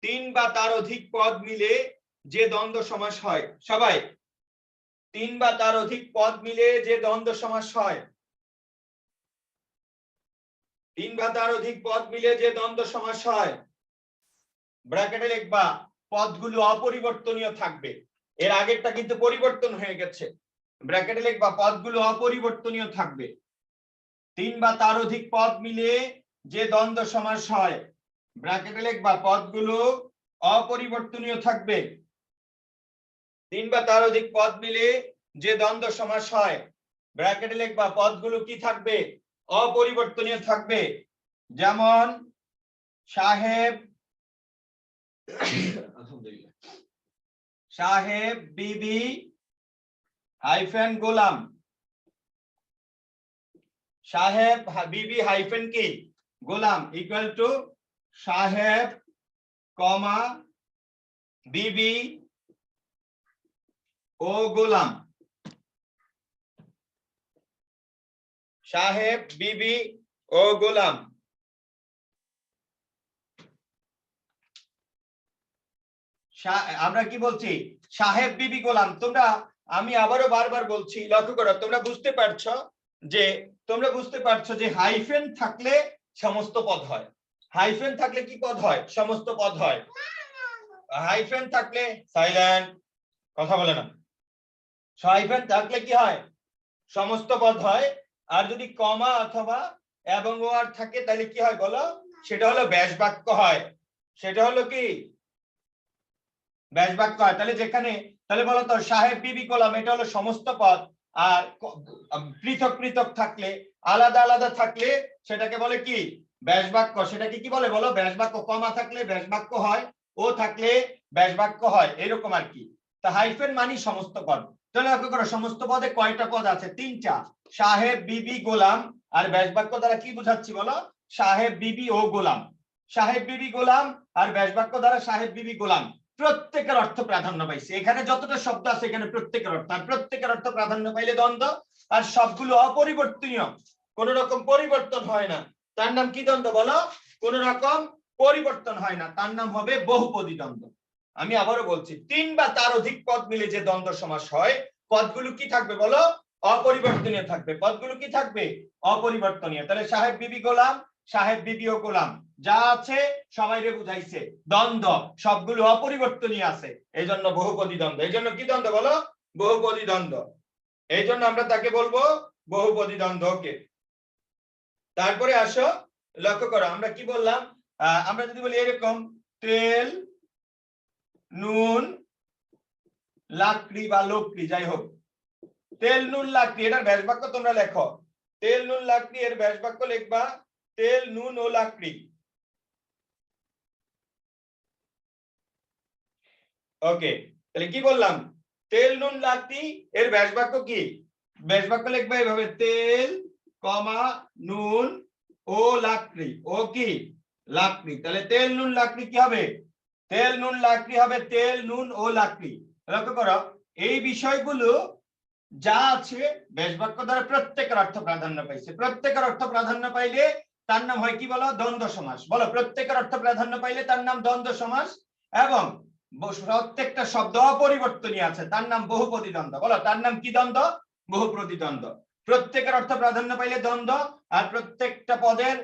3 বা তার অধিক পদ মিলে যে দ্বন্দ্ব সমাস হয়। সবাই 3 বা তার অধিক পদ মিলে যে দ্বন্দ্ব সমাস হয়। 3 বা তার অধিক পদ মিলে যে দ্বন্দ্ব সমাস হয়। ব্র্যাকেটে লিখবা পদগুলো অপরিবর্তনীয় থাকবে। এর আগেরটা কিন্তু পরিবর্তন হয়ে গেছে। ব্র্যাকেটে লিখবা পদগুলো অপরিবর্তনীয় থাকবে। 3 বা তার অধিক পদ মিলে যে দ্বন্দ্ব সমাস হয়। ব্র্যাকেটে লিখবা পদগুলো অপরিবর্তনীয় থাকবে। 3 বা তার অধিক পদ মিলে যে দ্বন্দ্ব সমাস হয়। ব্র্যাকেটে লিখবা পদগুলো কি থাকবে? অপরিবর্তনীয় থাকবে। যেমন সাহেব, সাহেব, বিবি হাইফেন গোলাম। সাহেব, বিবি হাইফেন কি? গোলাম ইকুয়াল টু সাহেব কমা বিবি ও গোলাম। সাহেব বিবি ও গোলাম। আমরা কি বলছি? সাহেব বিবি গোলাম। তোমরা, আমি আবারও বারবার বলছি, লক্ষ্য করো, তোমরা বুঝতে পারছো যে হাইফেন থাকলে সমস্ত পদ হয়। হাইফেন থাকলে কি পদ হয়? সমস্ত পদ হয়। হাইফেন থাকলে, সাইলেন্ট, কথা বলে না। হাইফেন থাকলে কি হয়? সমস্ত পদ হয়। আর যদি কমা অথবা এবং ও আর থাকে তাহলে কি হয় বলো? সেটা হলো ব্যাস বাক্য হয়। সেটা হলো কি? ব্যাস বাক্য হয়। তাহলে যেখানে, তাহলে বলো তো সাহেব বিবি গোলাম এটা হলো সমস্ত পদ। আর পৃথক পৃথক থাকলে, আলাদা আলাদা থাকলে সেটাকে বলে কি? ব্যাস বাক্য। সেটাকে কি বলে বলো? ব্যাস বাক্য। কমা থাকলে ব্যাস বাক্য হয়, ও থাকলে ব্যাস বাক্য হয়, এরকম আর কি। তা হাইফেন মানে সমস্ত পদ। তাহলে লক্ষ্য করো সমস্ত পদে কয়টা পদ আছে? 3টা। সাহেব বিবি গোলাম। আর ব্যাস বাক্য দ্বারা কি বুঝাচ্ছি বলো? সাহেব বিবি ও গোলাম। সাহেব বিবি গোলাম আর ব্যাস বাক্য দ্বারা সাহেব বিবি গোলাম। প্রত্যেকের অর্থ প্রাধান্য পাইছে। এখানে যতটা শব্দ আছে এখানে প্রত্যেকের অর্থ, আর প্রত্যেকের অর্থ প্রাধান্য পাইলে দ্বন্দ্ব। আর সবগুলো অপরিবর্তনীয়, কোন রকম পরিবর্তন হয় না, তার নাম কি দ্বন্দ্ব বলো? কোন রকম পরিবর্তন হয় না, তার নাম হবে বহুপদী দ্বন্দ্ব। আমি আবারও বলছি, 3 বা তার অধিক পদ মিলে যে দ্বন্দ্ব সমাস হয়, পদগুলো কি থাকবে বলো? অপরিবর্তনীয় থাকবে। পদগুলো কি থাকবে? অপরিবর্তনীয়। তাহলে সাহেব বিবি গোলাম, সাহেব বিবি ও গোলাম যা আছে সবাইরে বুঝাইছে। দ্বন্দ্ব সবগুলো অপরিবর্তনীয় আছে, এই জন্য বহুপদী দ্বন্দ্ব। এই জন্য কি দ্বন্দ্ব বলো? বহুপদী দ্বন্দ্ব। এই জন্য আমরা তাকে বলবো বহুপদী দ্বন্দ্ব। ওকে, তারপরে আসো, লক্ষ্য করো আমরা কি বললাম। আমরা যদি বলি এরকম, তেল নুন লাকড়ি বা লকড়ি, যাই হোক, তেল নুন লাকড়ি, এটার ব্যাস বাক্য তোমরা লেখো। তেল নুন লাকড়ি এর ব্যাস বাক্য লিখবা তেল নুন ও লাকড়ি। ওকে, তাহলে কি বললাম? তেল নুন লাকড়ি এর ব্যাস বাক্য কি? ব্যাস বাক্য লিখবা এইভাবে, তেল কমা নুন ও লাকড়ি। ও কি? লাকড়ি। তাহলে তেল নুন লাকড়ি কি হবে? তেল নুন লাকড়ি হবে তেল নুন ও লাকড়ি। লক্ষ্য করো এই বিষয়গুলো যা আছে ব্যাস বাক্য দ্বারা প্রত্যেকের অর্থ প্রাধান্য পাইছে। প্রত্যেকের অর্থ প্রাধান্য পাইলে তার নাম হয় কি বলো? দ্বন্দ্ব সমাস। বলো, প্রত্যেকের অর্থ প্রাধান্য পাইলে তার নাম দ্বন্দ্ব সমাস। এবং প্রত্যেকটা শব্দ অপরিবর্তনীয় আছে, তার নাম বহুপদী দ্বন্দ্ব। বলো, তার নাম কি দ্বন্দ্ব? বহুপদী দ্বন্দ্ব। প্রত্যেকের অর্থ প্রাধান্য পাইলে দ্বন্দ্ব, আর প্রত্যেকটা পদের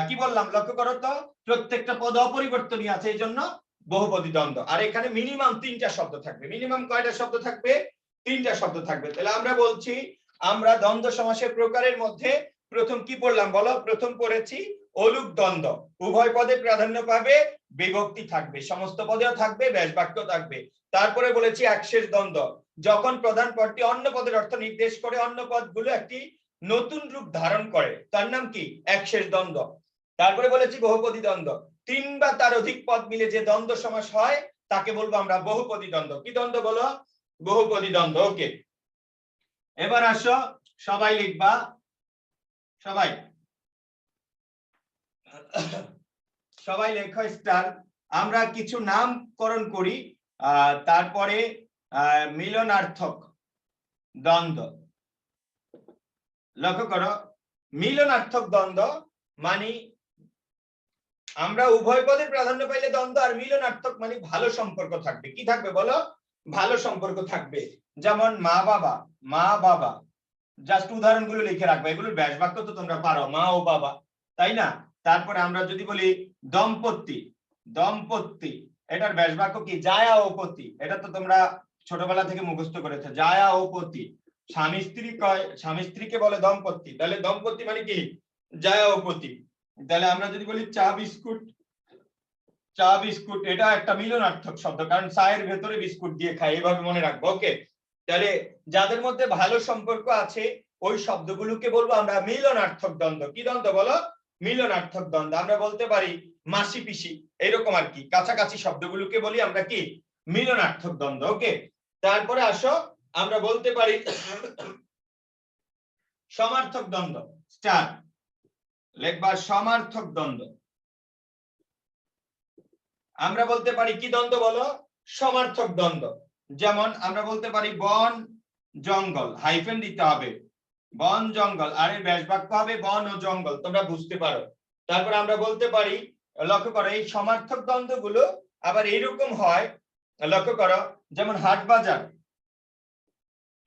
কি বললাম লক্ষ্য করো তো, প্রত্যেকটা পদ অপরিবর্তনীয় আছে, এই জন্য বহুপদী দ্বন্দ্ব। আর এখানে মিনিমাম 3টা শব্দ থাকবে। মিনিমাম কয়টা শব্দ থাকবে? 3টা শব্দ থাকবে। তাহলে আমরা বলছি, আমরা দ্বন্দ্ব সমাসের প্রকারের মধ্যে প্রথম কি পড়লাম বলো? প্রথম পড়েছি অলুক দ্বন্দ্ব। উভয় পদে প্রাধান্য পাবে, বিভক্তি থাকবে, সমস্ত পদেও থাকবে, ব্যাস বাক্য থাকবে। তারপরে বলেছি একশেষ দ্বন্দ্ব, যখন প্রধান পদটি অন্য পদের অর্থ নির্দেশ করে, অন্য পদগুলো একটি নতুন রূপ ধারণ করে, তার নাম কি? একশেষ দ্বন্দ্ব। তারপরে বলেছি বহুপদী দ্বন্দ্ব, 3 বা তার অধিক পদ মিলে যে দ্বন্দ্ব সমাস হয় তাকে বলবো আমরা বহুপদী দ্বন্দ্ব। কি দ্বন্দ্ব বলো? বহুপদী দ্বন্দ্ব। ওকে, এবার আসো সবাই লিখবা, সবাই সবাই লেখো স্টার। আমরা কিছু নামকরণ করি, তারপরে মিলনার্থক দ্বন্দ্ব। লক্ষ্য করো, মিলনার্থক দ্বন্দ্ব মানে আমরা উভয় পদের প্রাধান্য পাইলে দ্বন্দ্ব, আর মিলনার্থক মানে ভালো সম্পর্ক থাকবে। কি থাকবে বলো? ভালো সম্পর্ক থাকবে। যেমন মা বাবা, মা বাবা, জাস্ট উদাহরণগুলো লিখে রাখবে, এগুলোর ব্যাস বাক্য তো তোমরা পারো, মা ও বাবা, তাই না? তারপরে আমরা যদি বলি দম্পতি, দম্পতি এটার ব্যাস বাক্য কি? জায়া ও পতি। এটা তো তোমরা ছোটবেলা থেকে মুখস্থ করেছো, জায়া ও পতি। স্বামী স্ত্রী কয়, স্বামী স্ত্রীকে বলে দম্পতি, তাহলে দম্পতি মানে কি? জায়া ও পতি। তাহলে আমরা যদি বলি চা বিস্কুট, চা বিস্কুট, এটা একটা মিলনার্থক শব্দ, কারণ চায়ের ভেতরে বিস্কুট দিয়ে খাই, এভাবে মনে রাখবো। ওকে, তাহলে যাদের মধ্যে ভালো সম্পর্ক আছে ওই শব্দগুলোকে বলবো আমরা মিলনার্থক দ্বন্দ্ব। কি দ্বন্দ্ব বলো? মিলনার্থক দ্বন্দ্ব। আমরা বলতে পারি মাসি পিসি, এরকম আর কি, কাছাকাছি শব্দগুলোকে বলি আমরা কি? মিলনার্থক দ্বন্দ্ব। ওকে, তারপরে আসো আমরা বলতে পারি সমার্থক দ্বন্দ্ব। স্টার। লিখবা সমার্থক দ্বন্দ্ব। আমরা বলতে পারি কি দ্বন্দ্ব বলো? সমার্থক দ্বন্দ্ব। যেমন আমরা বলতে পারি বন জঙ্গল, হাইফেন দিতে হবে, বন জঙ্গল, আর এর ব্যাস বাক্য হবে বন ও জঙ্গল, তোমরা বুঝতে পারো। তারপর আমরা বলতে পারি, লক্ষ্য করো এই সমার্থক দ্বন্দ্বগুলো আবার এইরকম হয়, লক্ষ্য করো, যেমন হাট বাজার,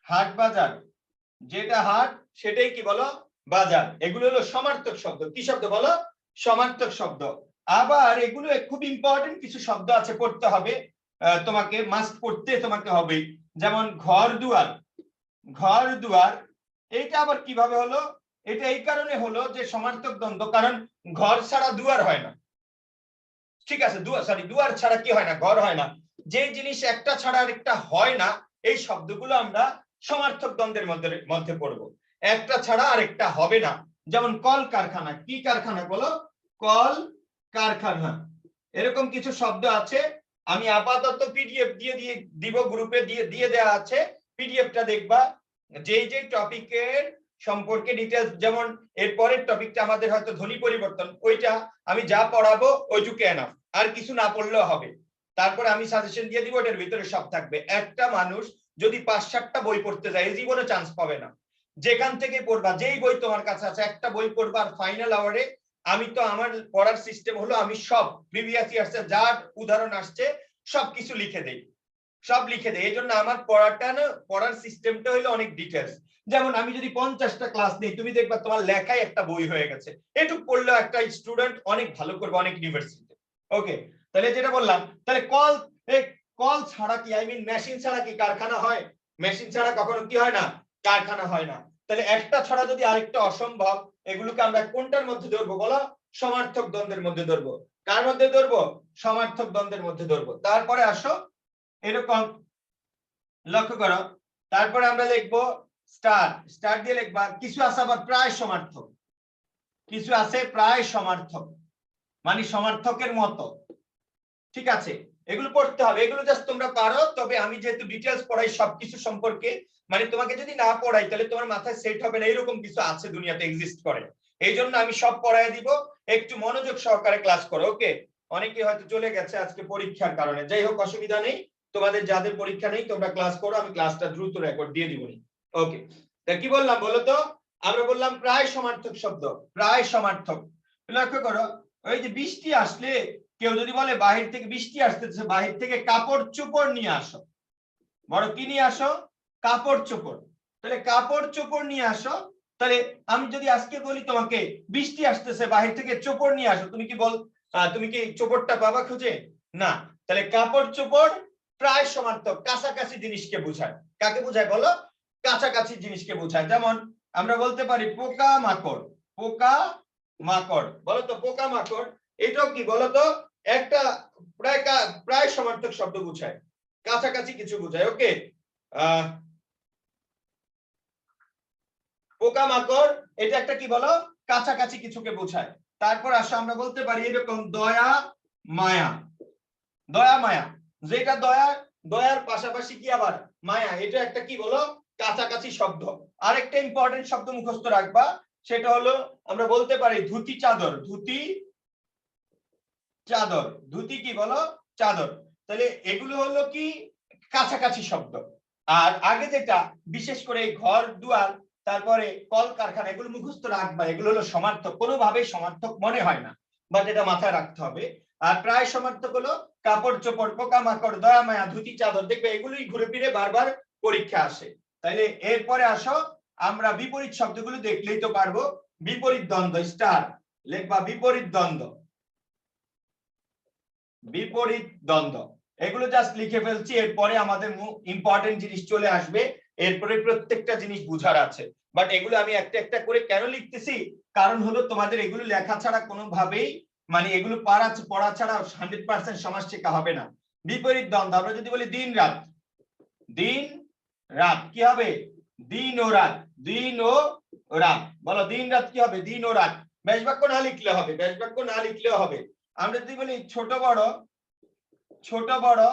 হাট বাজার, যেটা হাট সেটাই কি বলো? বাজার। এগুলো হলো সমার্থক শব্দ। কি শব্দ বলো? সমার্থক শব্দ। আবার এগুলো খুব ইম্পর্টেন্ট কিছু শব্দ আছে, পড়তে হবে, তোমাকে মাস্ট পড়তে তোমাকে হবে। যেমন ঘর দুয়ার, ঘর দুয়ার, এইটা আবার কিভাবে হলো? এটা এই কারণে হলো যে সমার্থক দ্বন্দ্ব, কারণ ঘর ছাড়া দুয়ার হয় না। ঠিক আছে, দুয়ার ছাড়া কি হয় না? ঘর হয় না। যে জিনিস একটা ছাড়া আরেকটা হয় না, এই শব্দগুলো আমরা সমার্থক দ্বন্দ্বের মধ্যে পড়বো। একটা ছাড়া আরেকটা হবে না। যেমন কল কারখানা, কি কারখানা বলো? কল কারখানা। এরকম কিছু শব্দ আছে, আমি আপাতত পিডিএফ দিয়ে দিব, গ্রুপে দিয়ে দেওয়া আছে, পিডিএফটা দেখবা। যেই যে টপিকের সম্পর্কে ডিটেলস, যেমন এর পরের টপিকটা আমাদের হয়তো ধ্বনি পরিবর্তন, ওইটা আমি যা পড়াবো ওইটুকু এনাফ, আর কিছু না পড়লেও হবে। তারপরে আমি সাজেশন দিয়ে দিব, এটার ভিতরে সব থাকবে। একটা মানুষ যদি 5-7টা বই পড়তে যায়, জীবনে চান্স পাবে না। যেখান থেকে পড়বা, যেই বই তোমার কাছে আছে, একটা বই পড়বা, আর ফাইনাল আওয়ারে আমি তো, আমার পড়ার সিস্টেম হলো আমি সব প্রিভিয়াস ইয়ার্সে যার উদাহরণ আসছে সবকিছু লিখে দেই, সব লিখে দেয়। এই জন্য আমার পড়ার সিস্টেমটা হলো অনেক ডিটেলস। যেমন আমি যদি 50টা ক্লাস নেই, তুমি দেখবা তোমার লেখাই একটা বই হয়ে গেছে। এটুকু পড়লেও একটা স্টুডেন্ট অনেক ভালো করবে অনেক ইউনিভার্সিটিতে। ওকে, তাহলে যেটা বললাম, তাহলে কল ছাড়া কি, আই মিন মেশিন ছাড়া কি কারখানা হয়? মেশিন ছাড়া কখনো কি হয় না? কারখানা হয় না। তাহলে একটা ছাড়া যদি আরেকটা অসম্ভব, এগুলোকে আমরা কোনটার মধ্যে ধরবো বলো? সমার্থক দ্বন্দ্বের মধ্যে ধরবো। কার মধ্যে ধরবো? সমার্থক দ্বন্দ্বের মধ্যে ধরবো। তারপরে আসো এরকম, লক্ষ্য করো, তারপরে আমরা লিখবো স্টার দিয়ে লিখবা কিছু আছে আবার প্রায় সমার্থক, কিছু আছে প্রায় সমার্থক, মানে সমার্থকের মতো। ঠিক আছে, এগুলো পড়তে হবে, এগুলো জাস্ট তোমরা পারো। তবে আমি যেহেতু ডিটেলস পড়াই সবকিছু সম্পর্কে, মানে তোমাকে যদি না পড়াই তাহলে তোমার মাথায় সেট হবে না, এরকম কিছু আছে দুনিয়াতে এক্সিস্ট করে। এই জন্য আমি সব পড়াই দিব, একটু মনোযোগ সহকারে ক্লাস করো। ওকে, অনেকে হয়তো চলে গেছে আজকে পরীক্ষার কারণে, যাই হোক অসুবিধা নেই, তোমাদের যাদের পরীক্ষা নেই তোমরা ক্লাস করো, আমি ক্লাসটা দ্রুত রেকর্ড দিয়ে দিবনি। ওকে, তা কি বললাম বলো তো? আমরা বললাম প্রায় সমার্থক শব্দ, প্রায় সমার্থক। লক্ষ্য করো, ওই যে বৃষ্টি আসলে কেউ যদি বলে বাহির থেকে বৃষ্টি আসতেছে, বাহির থেকে কাপড় চোপড় নিয়ে আসো, বড় কি নিয়ে আসো? কাপড় চোপড়। তাহলে কাপড় চোপড় নিয়ে আসো, তাহলে আমি যদি আজকে বলি তোমাকে বৃষ্টি আসতেছে বাহির থেকে চোপড় নিয়ে আসো, তুমি কি তুমি কি চোপড়টা পাবা খুঁজে? না। তাহলে কাপড় চোপড় প্রায় সমার্থক, কাছাকাছি জিনিসকে বোঝায়। কাকে বোঝায় বলো? কাছাকাছি জিনিসকে বোঝায়। যেমন আমরা বলতে পারি পোকা মাকড়, পোকা মাকড়, বলো তো পোকা মাকড়, এটাও কি বলো তো? একটা প্রায় সমার্থক শব্দ বোঝায়, কাছাকাছি কিছু বোঝায়। ওকে, পোকামাকড় এটা একটা কি বলো? কাছাকাছি কিছুকে বোঝায়। তারপর আসো আমরা বলতে পারি এরকম দয়া মায়া, দয়া মায়া, যেটা দয়ার পাশাপাশি কি আবার মায়া, এটা একটা কি বলো? কাছাকাছি শব্দ। আরেকটা ইম্পর্টেন্ট শব্দ মুখস্থ রাখবা, সেটা হলো আমরা বলতে পারি ধুতি চাদর, ধুতি চাদর, ধুতি কি বলো? চাদর। তাহলে এগুলো হলো কি কাছাকাছি শব্দ। আর আগে যেটা বিশেষ করে ঘর দুয়ার, তারপরে কল কারখানা, এগুলো মুখস্থ রাখবা, এগুলো হলো সমার্থক, কোনোভাবেই সমার্থক মনে হয় না, বাট এটা মাথায় রাখতে হবে। আর প্রায় সমার্থক হলো কাপড় চোপড়, পোকা মাকড়, দয়া মায়া, ধুতি চাদর, দেখবে এগুলোই ঘুরে ফিরে বারবার পরীক্ষা আসে। তাইলে এরপরে আসো আমরা বিপরীত শব্দগুলো দেখলেই তো পারবো। বিপরীত দ্বন্দ্ব, স্টার লিখবা বিপরীত দ্বন্দ্ব, বিপরীত দ্বন্দ্ব, এগুলো জাস্ট লিখে ফেলছি। এরপরে আমাদের ইম্পর্টেন্ট জিনিস চলে আসবে, এরপরে প্রত্যেকটা জিনিস বুঝার আছে। বাট এগুলো আমি একটা একটা করে কেন লিখতেছি, কারণ হলো তোমাদের এগুলো লেখা ছাড়া কোনোভাবেই, মানে এগুলো পড়া ছাড়া 100% সমাজ শেখা হবে না। বিপরীত দ্বন্দ্ব, আমরা যদি বলি দিন রাত, দিন রাত কি হবে? দিন ও রাত, দিন ও রাত, বলো দিন রাত কি হবে? দিন ও রাত। ব্যাস বাক্য না লিখলে হবে, ব্যাস বাক্য না লিখলেও হবে। আমরা যদি বলি ছোট বড়, ছোট বড়,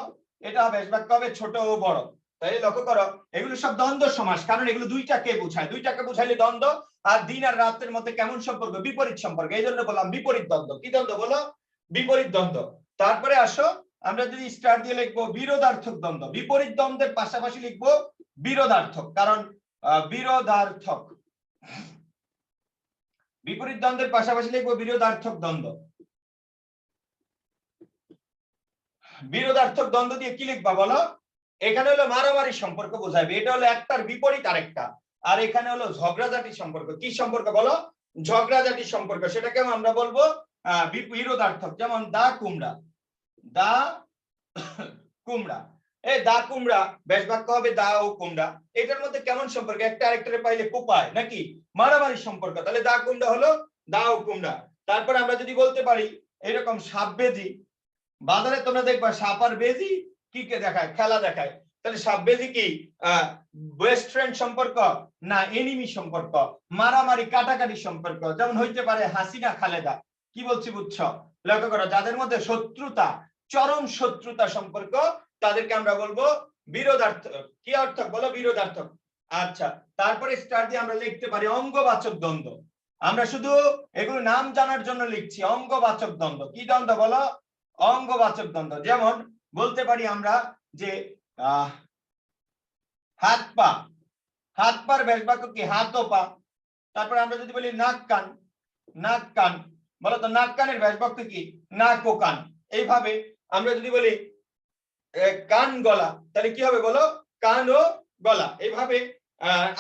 এটা ব্যাস বাক্য হবে ছোট ও বড়। তাই লক্ষ্য করো এগুলো সব দ্বন্দ্ব সমাস, কারণ এগুলো দুইটাকে বোঝায়, দুইটাকে বুঝাইলে দ্বন্দ্ব। আর দিন আর রাতের মধ্যে কেমন সম্পর্ক? বিপরীত সম্পর্ক, এই জন্য বললাম বিপরীত দ্বন্দ্ব। কি দ্বন্দ্ব বলো? বিপরীত দ্বন্দ্ব। তারপরে আসো আমরা যদি স্টার দিয়ে লিখবো বিরোধার্থক দ্বন্দ্ব। বিপরীত দ্বন্দ্বের পাশাপাশি লিখবো বিরোধার্থক, কারণ বিরোধার্থক, বিপরীত দ্বন্দ্বের পাশাপাশি লিখবো বিরোধার্থক দ্বন্দ্ব। বিরোধার্থক দ্বন্দ্ব দিয়ে কি লিখবা বলো? এখানে হলো মারামারি সম্পর্ক বোঝাবে, এটা হলো একটার বিপরীত আরেকটা। আর এখানে হলো ঝগড়াঝাটি সম্পর্ক। কি সম্পর্ক বলো? ঝগড়াঝাটি সম্পর্ক। সেটাকে আমরা বলবো বিরোধার্থক। যেমন দা কুমড়া, দা কুমড়া, এই দা কুমড়া বেশ বাক্য হবে দা ও কুমড়া। এটার মধ্যে কেমন সম্পর্ক? একটা আরেকটারে পাইলে কোপায় নাকি? মারামারি সম্পর্ক। তাহলে দা কুমড়া হলো দা ও কুমড়া। তারপর আমরা যদি বলতে পারি এরকম সাপ বেজি, বাজারে তোমরা দেখবা সাপ আর বেজি কি কে দেখায়? খেলা দেখায়। তাহলে সাপ বেজি কি বেস্ট ফ্রেন্ড সম্পর্ক না এনিমি সম্পর্ক? মারামারি কাটাকাটি সম্পর্ক। যেমন হইতে পারে হাসিনা খালেদা। কি বলছি বুঝছো? লক্ষ্য করো, যাদের মধ্যে শত্রুতা, চরম শত্রুতা সম্পর্ক, তাদেরকে আমরা বলবো বিরোধার্থক। কি অর্থক বলো? বিরোধার্থক। আচ্ছা, তারপরে স্টার দিয়ে আমরা লিখতে পারি অঙ্গবাচক দ্বন্দ্ব। আমরা শুধু এগুলো নাম জানার জন্য লিখছি। অঙ্গবাচক দ্বন্দ্ব। কি দ্বন্দ্ব বলো? অঙ্গবাচক দ্বন্দ্ব। যেমন বলতে পারি আমরা যে হাত পা, হাত পার ব্যাস বাক্য কি? হাত ও পা। তারপর আমরা যদি বলি নাক কান, নাক কান, বলো তো নাক কানের ব্যাস বাক্য কি? নাক ও কান। এইভাবে আমরা যদি বলি কান গলা, তাহলে কি হবে বলো? কান ও গলা। এইভাবে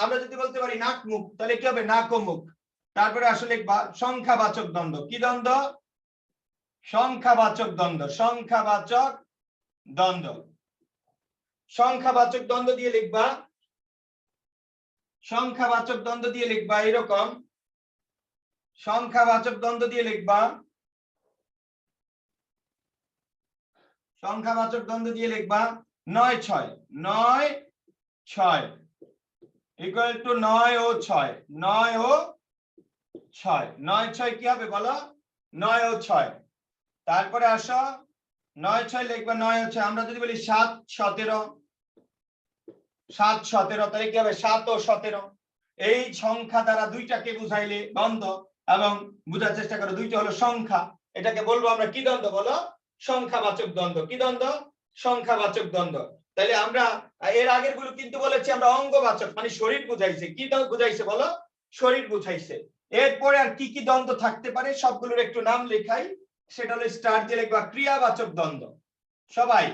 আমরা যদি বলতে পারি নাক মুখ, তাহলে কি হবে? নাক ও মুখ। তারপরে আসলে সংখ্যাবাচক দ্বন্দ্ব। কি দ্বন্দ্ব? সংখ্যাবাচক দ্বন্দ্ব। সংখ্যাবাচক দ্বন্দ্ব। সংখ্যাবাচক দ্বন্দ্ব দিয়ে লিখবা, সংখ্যাবাচক দ্বন্দ্ব দিয়ে লিখবা এরকম, সংখ্যাবাচক দ্বন্দ্ব দিয়ে লিখবা, সংখ্যাবাচক দ্বন্দ্ব দিয়ে লিখবা 9 6, 9 6 ইকুয়াল টু 9 ও 6, 9 ও 6, 9 6 কি হবে বলো? 9 ও 6। তারপরে আসো 9 6 লিখবা 9 ও 6। আমরা যদি বলি 7 17, 7 17, তাহলে কি হবে? 7 ও 17। এই সংখ্যা দ্বারা দুইটাকে বুঝাইলে দ্বন্দ্ব, এবং বুঝার চেষ্টা করো দুইটা হলো সংখ্যা। এটাকে বলবো আমরা কি দ্বন্দ্ব বলো? সংখ্যাবাচক দ্বন্দ্ব। কি দ্বন্দ্ব? সংখ্যাবাচক দ্বন্দ্ব। তাহলে আমরা এর আগের গুলো কিন্তু বলেছি আমরা অঙ্গবাচক, মানে শরীর বুঝাইছে। কি বুঝাইছে বলো? শরীর বুঝাইছে। এরপরে আর কি কি দ্বন্দ্ব থাকতে পারে সবগুলোর একটু নাম লেখাই। সেটা হলো স্টার দিয়ে লিখবা ক্রিয়াবাচক দ্বন্দ্ব। সবাই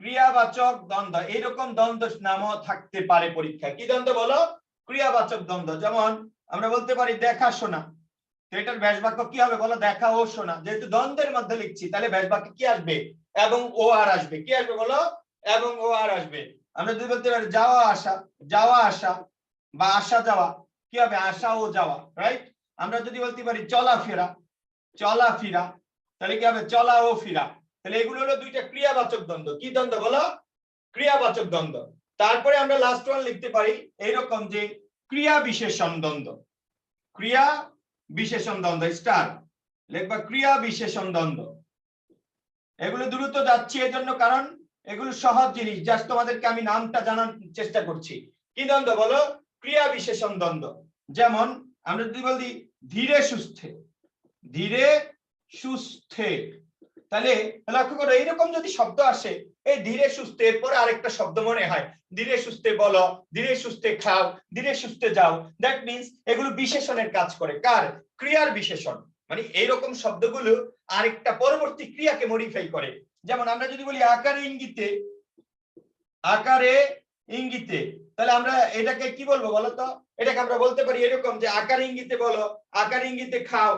ক্রিয়াবাচক দ্বন্দ্ব, এরকম দ্বন্দ্ব নামও থাকতে পারে পরীক্ষায়। কি দ্বন্দ্ব বলো? ক্রিয়াবাচক দ্বন্দ্ব। যেমন আমরা বলতে পারি দেখা শোনা, তো এটার ব্যাস বাক্য কি হবে বলো? দেখা ও শোনা। যেহেতু দ্বন্দ্বের মধ্যে লিখছি, তাহলে ব্যাস বাক্য কি আসবে? এবং ও আর আসবে। কি আসবে বলো? এবং ও আর আসবে। আমরা যদি বলতে পারি যাওয়া আসা, যাওয়া আসা বা আসা যাওয়া, কি হবে? আসা ও যাওয়া, রাইট? আমরা যদি বলতে পারি চলাফেরা, চলাফেরা, তাহলে কি হবে? চলা ও ফিরা। তাহলে এগুলো হলো দুইটা ক্রিয়াবাচক দ্বন্দ্ব। কি দ্বন্দ্ব বলো? ক্রিয়াবাচক দ্বন্দ্ব। তারপরে আমরা লাস্ট ওয়ান লিখতে পারি এইরকম যে ক্রিয়া বিশেষণ দ্বন্দ্ব। ক্রিয়া বিশেষণ দ্বন্দ্ব। স্টার লিখবা ক্রিয়া বিশেষণ দ্বন্দ্ব। এগুলো দ্রুত যাচ্ছি এজন্য, কারণ এগুলো সহজ জিনিস, জাস্ট তোমাদেরকে আমি নামটা জানার চেষ্টা করছি। কি দ্বন্দ্ব বলো? ক্রিয়া বিশেষণ দ্বন্দ্ব। যেমন আমরা যদি বলি ধীরে সুস্থে, ধীরে সুস্থে, তাহলে লক্ষ্য করো এইরকম যদি শব্দ আসে, এই ধীরে সুস্থে এরপরে আরেকটা শব্দ মনে হয় ধীরে সুস্থে বলো, ধীরে সুস্থে খাও, ধীরে সুস্থে যাও। দ্যাট মিন্স এগুলো বিশেষণের কাজ করে। কার? ক্রিয়ার বিশেষণ। মানে এইরকম শব্দগুলো আরেকটা পরবর্তী ক্রিয়াকে মডিফাই করে। যেমন আমরা যদি বলি আকারে ইঙ্গিতে, আকারে ইঙ্গিতে, তাহলে আমরা এটাকে কি বলবো বলো তো? এটাকে আমরা বলতে পারি এরকম যে আকার ইঙ্গিতে বলো, আকার ইঙ্গিতে খাও।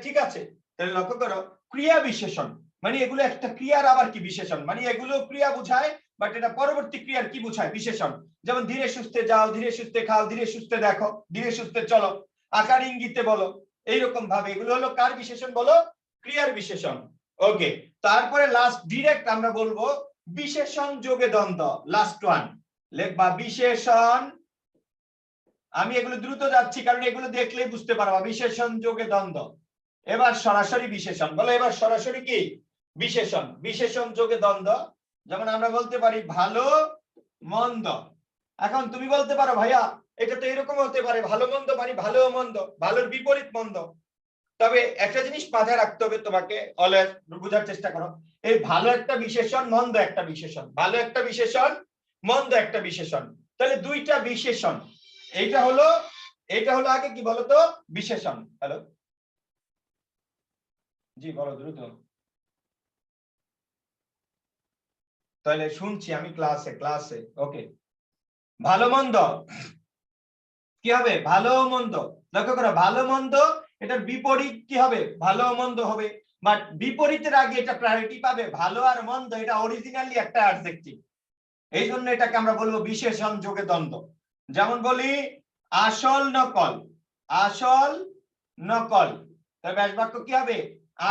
ঠিক আছে? তাহলে লক্ষ্য করো ক্রিয়া বিশেষণ মানে এগুলো একটা ক্রিয়ার আবার কি বিশেষণ, মানে এগুলো ক্রিয়া বোঝায়, বাট এটা পরবর্তী ক্রিয়ার কি বোঝায়? বিশেষণ। যেমন ধীরে সুস্থে যাও, ধীরে সুস্থে খাও, ধীরে সুস্থে দেখো, ধীরে সুস্থে চলো, আকার ইঙ্গিতে বলো। এইরকম ভাবে এগুলো হলো কার বিশেষণ বলো? ক্রিয়ার বিশেষণ। ওকে, তারপরে লাস্ট ডিরেক্ট আমরা বলবো বিশেষণ যোগে দ্বন্দ্ব। লাস্ট ওয়ান লিখবা বিশেষণ। আমি এগুলো দ্রুত যাচ্ছি কারণ এগুলো দেখলেই বুঝতে পারবা। বিশেষণ যোগে দ্বন্দ্ব। এবার সরাসরি বিশেষণ বলো। এবার সরাসরি কি? বিশেষণ। বিশেষণ যোগে দ্বন্দ্ব। যেমন আমরা বলতে পারি ভালো মন্দ। এখন তুমি বলতে পারো ভাইয়া এটা তো এরকম হতে পারে ভালো মন্দ মানে ভালো মন্দ, ভালোর বিপরীত মন্দ। তবে একটা জিনিস মাথায় রাখতে হবে তোমাকে, অলওয়েজ বোঝার চেষ্টা করো, এই ভালো একটা বিশেষণ, মন্দ একটা বিশেষণ, ভালো একটা বিশেষণ, মন্দ একটা বিশেষণ। তাহলে দুইটা বিশেষণ, এইটা হলো আগে কি বলতো বিশেষণ। হ্যালো, জি বলো দ্রুত। তাহলে শুনছি আমি ক্লাসে। ওকে, ভালো মন্দ কি হবে, ভালো মন্দ। লক্ষ্য করো ভালো মন্দ এটার বিপরীত কি হবে, ভালো মন্দ হবে। বাট বিপরীতের আগে এটা প্রায়োরিটি পাবে, ভালো আর মন্দ এটা অরিজিনালি একটা অ্যাডজেক্টিভ, এই জন্য এটাকে আমরা বলবো বিশেষণ যোগে দ্বন্দ্ব। যেমন বলি আসল নকল, আসল নকল, তাহলে ব্যাস বাক্য কি হবে,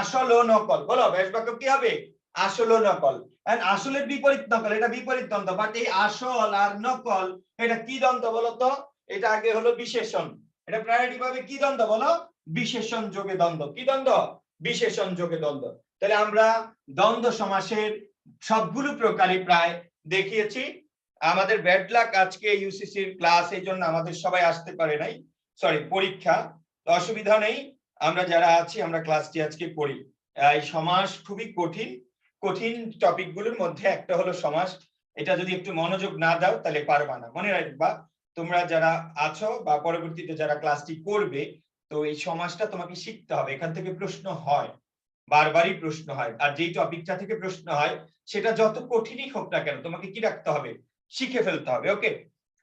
আসল ও নকল। বলো ব্যাস বাক্য কি হবে, আসল ও নকল। আসলের বিপরীত নকল, এটা বিপরীত দ্বন্দ্ব। বাট এই আসল আর নকল এটা কি দ্বন্দ্ব বলো তো, এটা আগে হলো বিশেষণ, এটা প্রায়োরিটি পাবে কি দ্বন্দ্ব বলো, বিশেষণ যোগে দ্বন্দ্ব। কি দ্বন্দ্ব, বিশেষণ যোগে দ্বন্দ্ব। তাহলে আমরা দ্বন্দ্ব সমাসের সবগুলো প্রকারই প্রায় দেখিয়েছি। আমাদের ব্যাড লাক আজকে ইউসিসির ক্লাস, এই জন্য আমাদের সবাই আসতে পারে নাই, সরি পরীক্ষা, অসুবিধা নেই। আমরা যারা আছি আমরা ক্লাসটি আজকে করি। এই সমাস খুবই কঠিন টপিক গুলোর মধ্যে একটা হলো সমাস। এটা যদি একটু মনোযোগ না দাও তাহলে পারবা না। মনে রাখবা তোমরা যারা আছো বা পরবর্তীতে যারা ক্লাসটি করবে, তো এই সমাসটা তোমাকে শিখতে হবে। এখান থেকে প্রশ্ন হয়, বারবারই প্রশ্ন হয়, আর যেই টপিকটা থেকে প্রশ্ন হয় সেটা যত কঠিনই হোক না কেন তোমাকে কি রাখতে হবে, শিখে ফেলতে হবে। ওকে,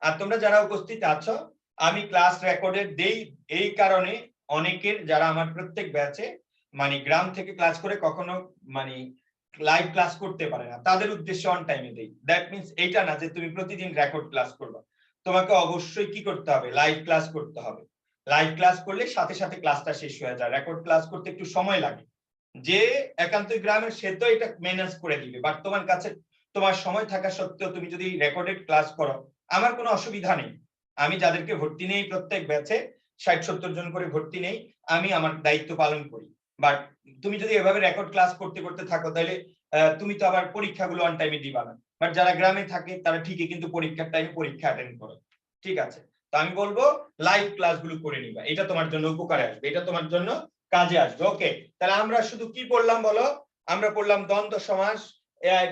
আর তোমরা যারা উপস্থিত আছো আমি ক্লাস রেকর্ডের দেই এই কারণে, অনেকের যারা আমার প্রত্যেক ব্যাচে মানে গ্রাম থেকে ক্লাস করে কখনো মানে লাইভ ক্লাস করতে পারে না, তাদের উদ্দেশ্যে অন টাইমে দেই। দ্যাট মিন্স এইটা না যে তুমি প্রতিদিন রেকর্ড ক্লাস করবে, তোমাকে অবশ্যই কি করতে হবে, লাইভ ক্লাস করতে হবে। লাইভ ক্লাস করলে সাথে সাথে ক্লাসটা শেষ হয়ে যায়, রেকর্ড ক্লাস করতে একটু সময় লাগে। যে একান্তই গ্রামের সে তো এটা ম্যানেজ করে দিবে, বাট তোমার কাছে তোমার সময় থাকা সত্ত্বেও তুমি যদি রেকর্ডেড ক্লাস করো আমার কোনো অসুবিধা নেই। আমি যাদেরকে ভর্তি নেই প্রত্যেক ব্যাচে 60-70 জন করে ভর্তি নেই, আমি আমার দায়িত্ব পালন করি। বাট তুমি যদি এভাবে রেকর্ড ক্লাস করতে করতে থাকো তাহলে তুমি তো আবার পরীক্ষাগুলো অন টাইমে দিবা না। বাট যারা গ্রামে থাকে তারা ঠিকই কিন্তু পরীক্ষার টাইমে পরীক্ষা অ্যাটেন্ড করে। ঠিক আছে, তো আমি বলবো লাইভ ক্লাসগুলো করে নিবা, এটা তোমার জন্য উপকারে আসবে, এটা তোমার জন্য কাজে আসবে। ওকে, তাহলে আমরা শুধু কি পড়লাম বলো, আমরা পড়লাম দ্বন্দ্ব সমাস।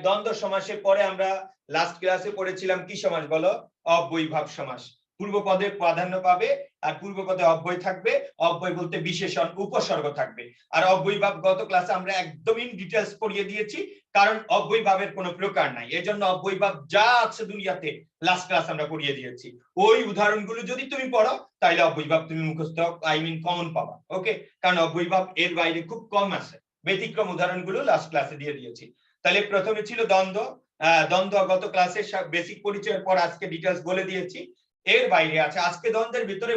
দ্বন্দ্ব সমাসের পরে আমরা লাস্ট ক্লাসে পড়েছিলাম কি সমাস বলো, অব্যয়ীভাব সমাস। পূর্ব পদে প্রাধান্য পাবে আর পূর্ব পদে অব্যয় থাকবে, অব্যয় বলতে বিশেষণ উপসর্গ থাকবে। আর অব্যয়ীভাব গত ক্লাসে আমরা একদমই ডিটেইলস পড়িয়ে দিয়েছি, কারণ অব্যয়ীভাবের কোনো প্রকার নাই, এজন্য অব্যয়ীভাব যা আছে দুনিয়াতে লাস্ট ক্লাস আমরা পড়িয়ে দিয়েছি। ওই উদাহরণগুলো যদি তুমি পড়ো তাহলে অব্যয়ীভাব তুমি মুখস্থ কমন পাবা। ওকে, কারণ অব্যয়ীভাব এর বাইরে খুব কম আছে, ব্যতিক্রম উদাহরণগুলো লাস্ট ক্লাসে দিয়ে দিয়েছি। তাহলে প্রথমে ছিল দ্বন্দ্ব। দ্বন্দ্ব গত ক্লাসে বেসিক পরিচয়ের পর আজকে ডিটেইলস বলে দিয়েছি। এর বাইরে আছে আজকে দ্বন্দ্বের ভিতরে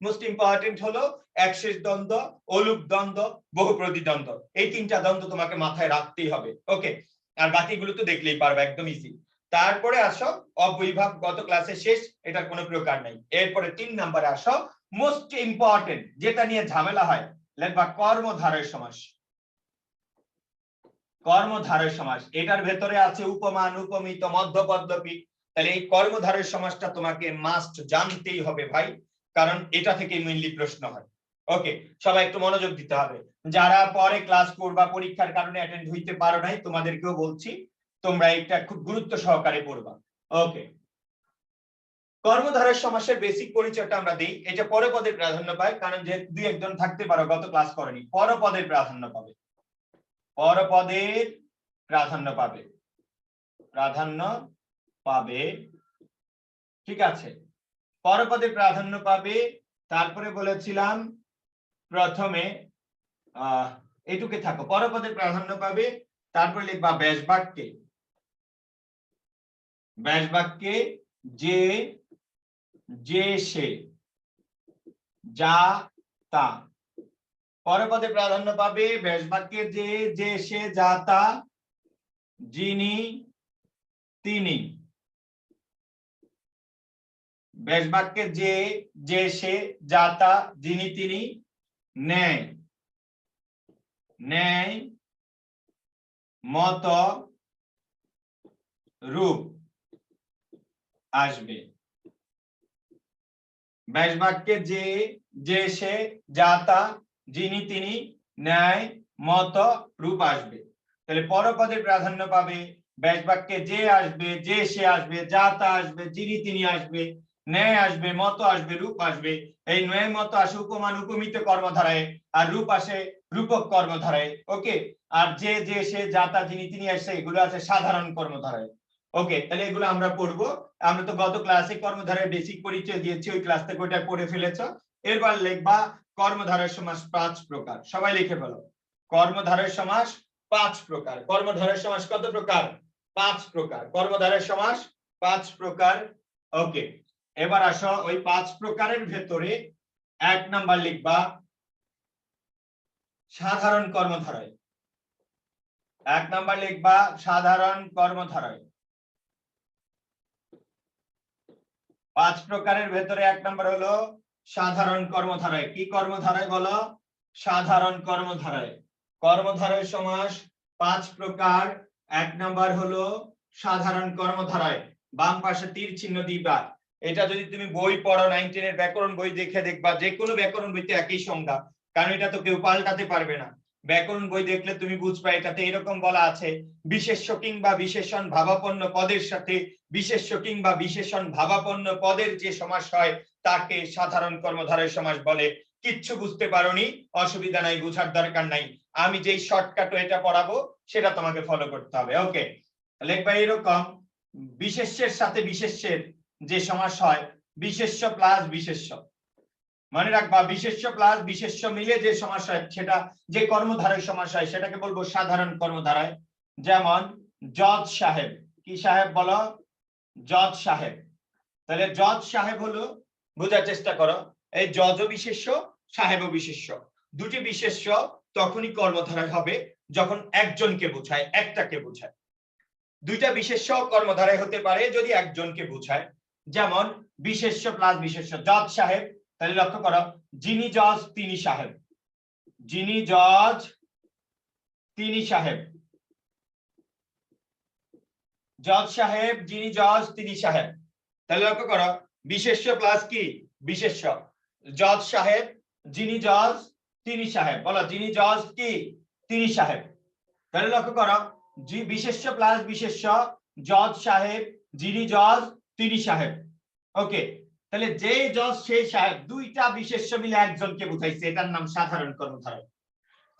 মোস্ট ইম্পর্টেন্ট হলো একশেষ দ্বন্দ্ব, অলুক দ্বন্দ্ব, বহুপ্রতি দ্বন্দ্ব। এই তিনটা দ্বন্দ্ব তোমাকে মাথায় রাখতেই হবে। ওকে, আর বাকিগুলো তো দেখলেই পারবে, একদম ইজি। তারপরে আসো অব্যয়ীভাব গত ক্লাসে শেষ, এটার কোনো প্রকার নাই। এরপরে 3 নম্বরে আসো মোস্ট ইম্পর্টেন্ট, যেটা নিয়ে ঝামেলা হয়, লেখবা কর্মধারয় সমাস। কর্মধারয় সমাস, এটার ভেতরে আছে উপমান, উপমিত, মধ্যপদ, লোপী। তাহলে এই কর্মধারয় সমাসটা তোমাকে মাস্ট জানতেই হবে ভাই, কারণ এটা থেকে মেইনলি প্রশ্ন হয়। ওকে, সবাই একটু মনোযোগ দিতে হবে। যারা পরে ক্লাস করবা পরীক্ষার কারণে অ্যাটেন্ড হইতে পারো নাই, তোমাদেরকেও বলছি তোমরা এটা খুব গুরুত্ব সহকারে পড়বা। ওকে, কর্মধারয় সমাসের বেসিক পরিচয়টা আমরা দেই। এটা পরপদের প্রাধান্য পায়, কারণ যে দুই একজন থাকতে পারো গত ক্লাস করেনি, পরপদের প্রাধান্য পাবে, পরপদের প্রাধান্য পাবে, প্রাধান্য পাবে। ঠিক আছে, পরপদে প্রাধান্য পাবে। তারপরে বলেছিলাম প্রথমে এটুকে থাকো, পরপদে প্রাধান্য পাবে। তারপরে লিখবা ব্যাস বাক্যে, ব্যাস বাক্যে যে, যে সে, যা তা। পরপদে প্রাধান্য পাবে ব্যাস বাক্যে যে, যে সে, যা তা, যিনি তিনি। ব্যাস বাক্যে যে, যে সে, যা তা, যিনি তিনি, ন্যায়, ন্যায়, মত, রূপ। আসবে। ব্যাস বাক্যে যে, যে সে, যা তা, যিনি তিনি, ন্যায়, মত, রূপ আসবে। তাহলে পরপদে প্রাধান্য পাবে, ব্যাস বাক্যে যে আসবে, যে সে আসবে, যা তা আসবে, যিনি তিনি আসবে, ন্যায় আসবে, মত আসবে, রূপ আসবে। এই ন্যায় মত আসে উপমান উপমিত কর্মধারায়, আর রূপ আসে রূপক কর্মধারায়। ওকে, আর যে, যে সে, যা তা, যিনি তিনি আসে এগুলো আছে সাধারণ কর্মধারায়। ওকে, তাহলে এগুলো আমরা পড়বো। আমরা তো গত ক্লাসে কর্মধারায় বেসিক পরিচয় দিয়েছি, ওই ক্লাস থেকে ওটা পড়ে ফেলেছো। এরপর লিখবা কর্মধারয় সমাস 5 প্রকার। সবাই লিখে ফেলো, কর্মধারয় সমাস 5 প্রকার। কর্মধারয় সমাস কত প্রকার? 5 প্রকার। কর্মধারয় সমাস 5 প্রকার। ওকে, এবার আসো ওই 5 প্রকারের ভেতরে 1 নাম্বার লিখবা সাধারণ কর্মধারয়। 1 নাম্বার লিখবা সাধারণ কর্মধারয়। 5 প্রকারের ভেতরে 1 নাম্বার হলো সাধারণ কর্মধারয়। কি কর্মধারয় বলো? সাধারণ কর্মধারয়। কর্মধারয় সমাস 5 প্রকার। 1 নাম্বার হলো সাধারণ কর্মধারয়। বাম পাশে তীর চিহ্ন দিবা। এটা যদি তুমি বই পড়ো 9 10 এর ব্যাকরণ বই দেখে দেখবা, যে কোনো ব্যাকরণ বইতে একই সংজ্ঞা, কারণ এটা তো কেউ পাল্টাতে পারবে না। ব্যাকরণ বই দেখলে তুমি বুঝবা এটাতে এরকম বলা আছে, বিশেষ্য কিংবা বিশেষণ ভাবাপন্ন পদের সাথে বিশেষ্য কিংবা বিশেষণ ভাবাপন্ন পদের যে সমাস হয় তাকে সাধারণ কর্মধারয় সমাস বলে। কিচ্ছু বুঝতে পারোনি, অসুবিধা নাই, বুঝার দরকার নাই। আমি যেই শর্টকাট এটা পড়াবো সেটা তোমাকে ফলো করতে হবে। ওকে, লিখবা এরকম, বিশেষ্যের সাথে বিশেষ্যের যে সমাস হয়, বিশেষ্য প্লাস বিশেষ্য। মনে রাখবা, বিশেষ্য প্লাস বিশেষ্য মিলে যে সমাস হয় সেটা, যে কর্মধারয় সমাস হয় সেটাকে বলবো সাধারণ কর্মধারয়। যেমন জজ সাহেব। কি সাহেব বলো? জজ সাহেব। তাহলে জজ সাহেব হলো, বোঝার চেষ্টা করো, এই জজ বিশেষ্য, সাহেব বিশেষ্য, দুটি বিশেষ্য তখনই কর্মধারয় হবে যখন একজনকে বোঝায়, একটাকে বোঝায়। দুইটা বিশেষ্য কর্মধারয় হতে পারে যদি একজনকে বোঝায়। যেমন বিশেষ্য প্লাস বিশেষ্য, জজ সাহেব। তাহলে লক্ষ্য করো, যিনি জজ তিনি সাহেব, যিনি জজ তিনি সাহেব, জজ সাহেব, যিনি জজ তিনি সাহেব। তাহলে লক্ষ্য করো, বিশেষ্য প্লাস কি বিশেষ্য, জজ সাহেব, যিনি জজ তিনি সাহেব। বলো, যিনি জজ কি তিনি সাহেব। তাহলে লক্ষ্য করো, বিশেষ্য প্লাস বিশেষ্য, জজ সাহেব, যিনি জজ তিনি সাহেব। ওকে, তাহলে যে জজ সেই সাহেব, দুইটা বিশেষ্য মিলে একজনকে বুঝাইছে, এটার নাম সাধারণ কর্মধারয়।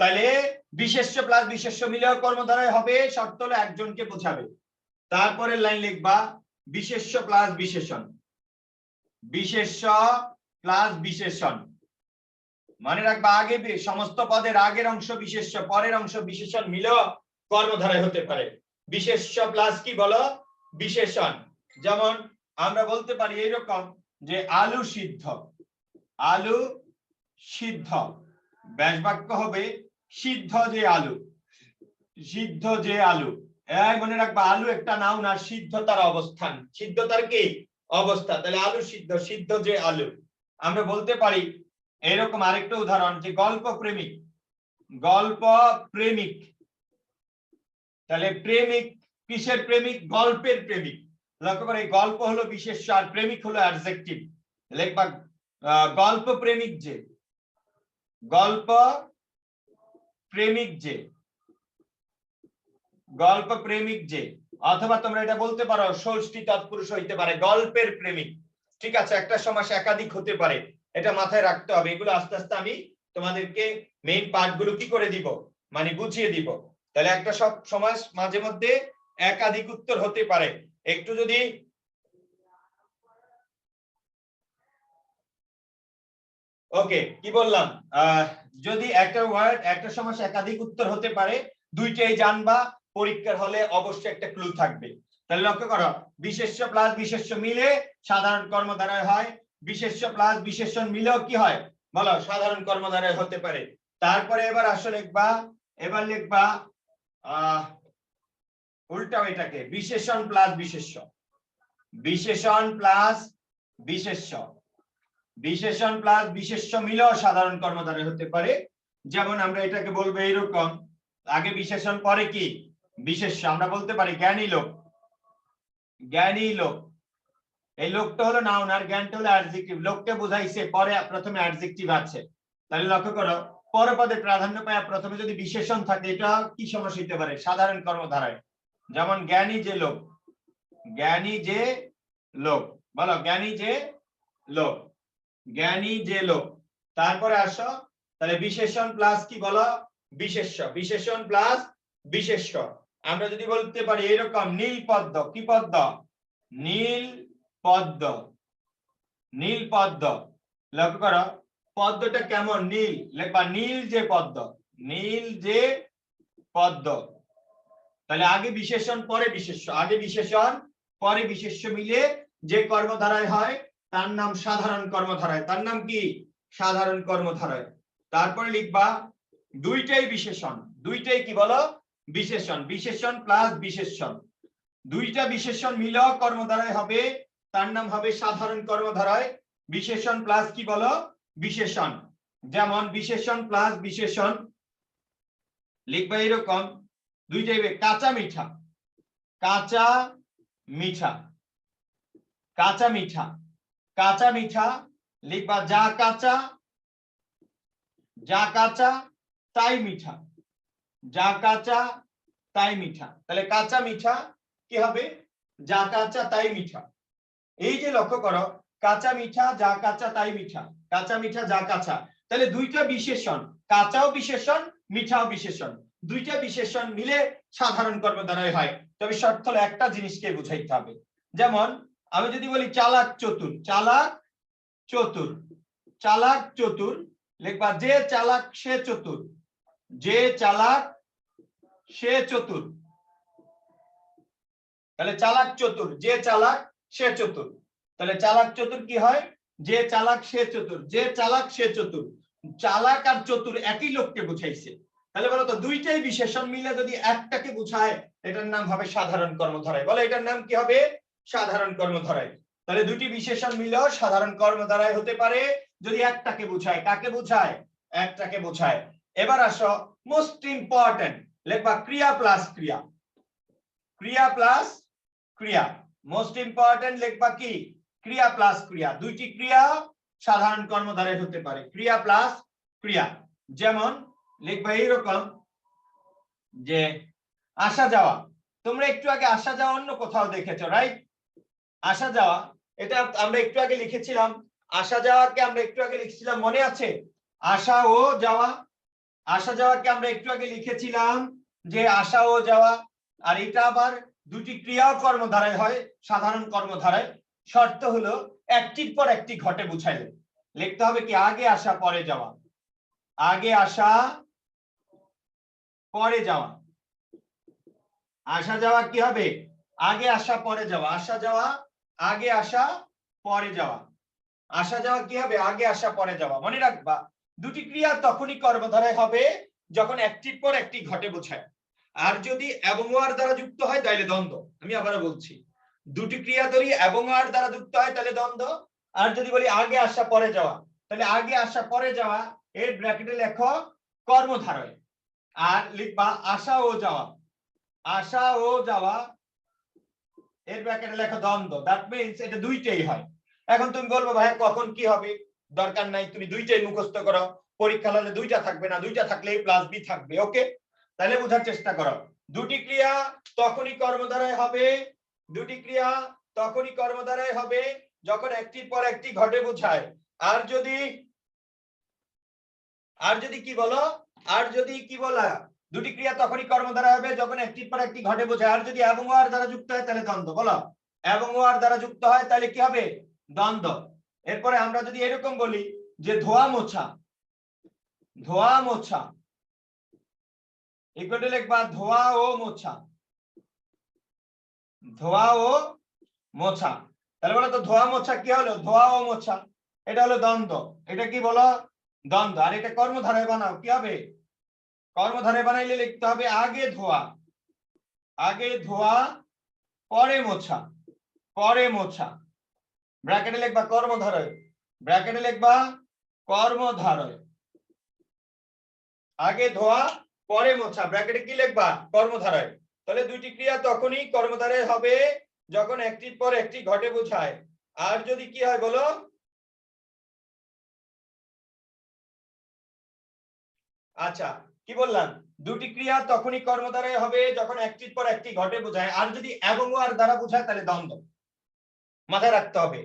তাহলে বিশেষ্য প্লাস বিশেষ্য মিলেও কর্মধারয় হবে, শর্ত হলো একজনকে বোঝাবে। তারপরে লাইন লিখবা বিশেষ্য প্লাস বিশেষণ, বিশেষ্য প্লাস বিশেষণ। মনে রাখবা, আগে সমস্ত পদের আগের অংশ বিশেষ্য, পরের অংশ বিশেষণ মিলেও কর্মধারয় হতে পারে। বিশেষ্য প্লাস কি বলো? বিশেষণ। যেমন আমরা বলতে পারি এইরকম যে আলু সিদ্ধ, আলু সিদ্ধ। ব্যাস বাক্য হবে সিদ্ধ যে আলু, সিদ্ধ যে আলু। মনে রাখবা, আলু একটা নাউন আর সিদ্ধ তার অবস্থান, সিদ্ধ তার কি অবস্থা। তাহলে আলু সিদ্ধ, সিদ্ধ যে আলু। আমরা বলতে পারি এরকম আরেকটা উদাহরণ, যে গল্প প্রেমিক, গল্প প্রেমিক। তাহলে প্রেমিক কিসের প্রেমিক? গল্পের প্রেমিক। লক্ষ্য করে, গল্প হলো বিশেষ্য আর প্রেমিক হলো অ্যাডজেক্টিভ। লিখবা গল্প প্রেমিক যে, গল্প প্রেমিক যে, গল্প প্রেমিক যে। অথবা তোমরা এটা বলতে পারো ষষ্ঠী তৎপুরুষ হইতে পারে, গল্পের প্রেমিক। ঠিক আছে, একটা সমাস একাধিক হতে পারে, এটা মাথায় রাখতে হবে। এগুলো আস্তে আস্তে আমি তোমাদেরকে মেইন পার্ট গুলো কি করে দিব, মানে বুঝিয়ে দিব। তাহলে একটা সব সমাস মাঝে মধ্যে একাধিক উত্তর হতে পারে। একটু যদি ওকে, কি বললাম, যদি একটা ওয়ার্ড একটা সমাস একাধিক উত্তর হতে পারে, দুইটাই জানবা, পরীক্ষার হলে অবশ্যই একটা ক্লু থাকবে। তাহলে লক্ষ্য করো, বিশেষ্য প্লাস বিশেষ্য মিলে সাধারণ কর্মধারয় হয়, বিশেষ্য প্লাস বিশেষণ মিলেও কি হয় বলো, সাধারণ কর্মধারয় হতে পারে। তারপরে এবার আসলে লিখবা, এবার লিখবা উল্টাও এটাকে, বিশেষণ প্লাস বিশেষ্য, বিশেষণ প্লাস বিশেষ্য, বিশেষণ প্লাস বিশেষ্য মিলেও সাধারণ কর্মধারয় হতে পারে। যেমন আমরা এটাকে বলবো এইরকম, আগে বিশেষণ পরে কি বিশেষ্য। আমরা বলতে পারি জ্ঞানী লোক, জ্ঞানী লোক। এই লোকটা হলো নাউন আর জ্ঞানটা হলো অ্যাডজেক্টিভ। লোককে বোঝাইছে, পরে প্রথমে অ্যাডজেক্টিভ আছে। তাহলে লক্ষ্য করো, পরপদে প্রাধান্য পায় প্রথমে যদি বিশেষণ থাকে, এটা কি সমস্যা হতে পারে? সাধারণ কর্মধারায়। যেমন জ্ঞানী যে লোক, জ্ঞানী যে লোক, বলো জ্ঞানী যে লোক, জ্ঞানী যে লোক। তারপরে আসো, তাহলে বিশেষণ প্লাস কি বলো? বিশেষ্য। বিশেষণ প্লাস বিশেষ্য। আমরা যদি বলতে পারি এরকম, নীল পদ্ম, কি পদ্ম? নীল পদ্ম, নীল পদ্ম। লক্ষ্য করো পদ্মটা কেমন? নীল, লেখবা নীল যে পদ্ম, নীল যে পদ্ম। তাহলে আগে বিশেষণ পরে বিশেষ্য, আগে বিশেষণ পরে বিশেষ্য মিলে যে কর্মধারায় হয় তার নাম সাধারণ কর্মধারায়। তার নাম কি? সাধারণ কর্মধারায়। তারপরে লিখবা দুইটাই বিশেষণ, দুইটাই কি বলো? বিশেষণ। বিশেষণ প্লাস বিশেষণ, দুইটা বিশেষণ মিলেও কর্মধারায় হবে, তার নাম হবে সাধারণ কর্মধারায়। বিশেষণ প্লাস কি বলো? বিশেষণ। যেমন বিশেষণ প্লাস বিশেষণ লিখবা এরকম, দুইটাই কাঁচা মিঠা, কাঁচা মিঠা, কাঁচা মিঠা, কাঁচা মিঠা। লিখবা যা কাঁচা, যা কাঁচা তাই মিঠা, যা কাঁচা তাই মিঠা। তাহলে কাঁচা মিঠা কি হবে? যা কাঁচা তাই মিঠা। এই যে লক্ষ্য করো, কাঁচা মিঠা, যা কাঁচা তাই মিঠা, কাঁচা মিঠা যা কাঁচা। তাহলে দুইটা বিশেষণ, কাঁচাও বিশেষণ মিঠাও বিশেষণ, দুইটা বিশেষণ মিলে সাধারণ কর্মধারায় হয়। তবে শর্ত হলো একটা জিনিসকে বুঝাইতে হবে। যেমন আমি যদি বলি চালাক চতুর, চালাক চতুর, চালাক চতুর। লিখবা যে চালাক সে চতুর, যে চালাক সে চতুর। তাহলে চালাক চতুর, যে চালাক সে চতুর। তাহলে চালাক চতুর কি হয়? যে চালাক সে চতুর, যে চালাক সে চতুর। চালাক আর চতুর একই লোককে বুঝাইছে। তাহলে বলো তো দুইটাই বিশেষণ মিলে যদি একটাকে বুঝায়, এটার নাম হবে সাধারণ কর্মধারায়। বলো এটার নাম কি হবে? সাধারণ কর্মধারায়। তাহলে দুটি বিশেষণ মিলেও সাধারণ কর্মধারায় হতে পারে যদি একটাকে বুঝায়। কাকে বুঝায়? একটাকে বুঝায়। এবার আসো মোস্ট ইম্পর্টেন্ট, লিখবা ক্রিয়া প্লাস ক্রিয়া, ক্রিয়া প্লাস ক্রিয়া। মোস্ট ইম্পর্টেন্ট লিখবা কি? ক্রিয়া প্লাস ক্রিয়া। দুইটি ক্রিয়া সাধারণ কর্মধারায় হতে পারে, ক্রিয়া প্লাস ক্রিয়া। যেমন লিখবা এইরকম যে আসা যাওয়া। তোমরা একটু আগে আসা যাওয়া অন্য কোথাও দেখেছো, রাইট? আসা যাওয়া এটা আমরা একটু আগে লিখেছিলাম, আসা যাওয়াকে আমরা একটু আগে লিখেছিলাম, মনে আছে? আসা ও যাওয়া, আসা যাওয়াকে আমরা একটু আগে লিখেছিলাম যে আসা ও যাওয়া। আর এটা আবার দুটি ক্রিয়া কর্মধারায় হয়, সাধারণ কর্মধারায়। শর্ত হলো একটির পর একটি ঘটে বুঝাইলে লিখতে হবে কি? আগে আসা পরে যাওয়া, আগে আসা পরে যাওয়া। আসা যাওয়া কি হবে? আগে আসা পরে যাওয়া, আসা যাওয়া আগে আসা পরে যাওয়া। আসা যাওয়া কি হবে? আগে আসা পরে যাওয়া। মনে রাখবা দুটি ক্রিয়া তখনই কর্মধারায় হবে যখন একটির পর একটি ঘটে বোঝায়। আর যদি এবং আর দ্বারা যুক্ত হয় তাহলে দ্বন্দ্ব। আমি আবারও বলছি, দুটি ক্রিয়া ধরি এবং আর দ্বারা যুক্ত হয় তাহলে দ্বন্দ্ব। আর যদি বলি আগে আসা পরে যাওয়া, তাহলে আগে আসা পরে যাওয়া এর ব্র্যাকেটে লেখো কর্মধারয়। আর লিখবা আসা ও যাওয়া, আসা ও যাওয়া এর ব্র্যাকেটে লেখো দ্বন্দ্ব। দ্যাট মিন্স এটা দুইটাই হয়। এখন তুমি বলবো ভাই কখন কি হবে? দরকার নাই, তুমি দুইটাই মুখস্থ করো। পরীক্ষা হলে দুইটা থাকবে না, দুইটা থাকলে a প্লাস b থাকবে। ওকে, তাহলে বোঝার চেষ্টা করো। দুটি ক্রিয়া তখনই কর্মধারায় হবে, দুটি ক্রিয়া তখনই কর্মধারায় হবে যখন একটির পর একটি ঘটে বোঝায়। আর যদি কি বলো? আর যদি কি বলা? দুটি ক্রিয়া তখনই কর্মধারায় হবে যখন একটির পর একটি ঘটে বোঝায়। আর যদি এবং আর দ্বারা যুক্ত হয় তাহলে দ্বন্দ্ব। বলো এবং আর দ্বারা যুক্ত হয় তাহলে কি হবে? দ্বন্দ্ব। এরপরে আমরা যদি এরকম বলি যে ধোয়া মোছা, ধোয়া মোছা ইকুয়াল টু লিখবা ধোয়া ও মোছা, ধোয়া ও মোছা। তাহলে বলো তো ধোয়া মোছা কি হলো? ধোয়া ও মোছা এটা হলো দ্বন্দ্ব। এটা কি বলো? দ্বন্দ্ব। আর এটা কর্মধারায় বানাও, কি হবে? কর্মধারায় বানাইলে লিখতে হবে আগে ধোয়া, আগে ধোয়া পরে মোছা, পরে মোছা। ব্র্যাকেটে লিখবা কর্মধারয়, ব্র্যাকেটে লিখবা কর্মধারয়। আগে ধোয়া পরে মোছা, ব্র্যাকেটে কি লিখবা? কর্মধারয়। তাহলে দুইটি ক্রিয়া তখনই কর্মধারয় হবে যখন একটির পর একটি ঘটে বোঝায়। আর যদি কি হয় বলো, আচ্ছা কি বললাম, দুটি ক্রিয়া তখনই কর্মধারয় হবে যখন একটির পর একটি ঘটে বোঝায়, আর যদি এবং ও আর দ্বারা বোঝায় তাহলে দ্বন্দ্ব। মাথায় রাখতে হবে,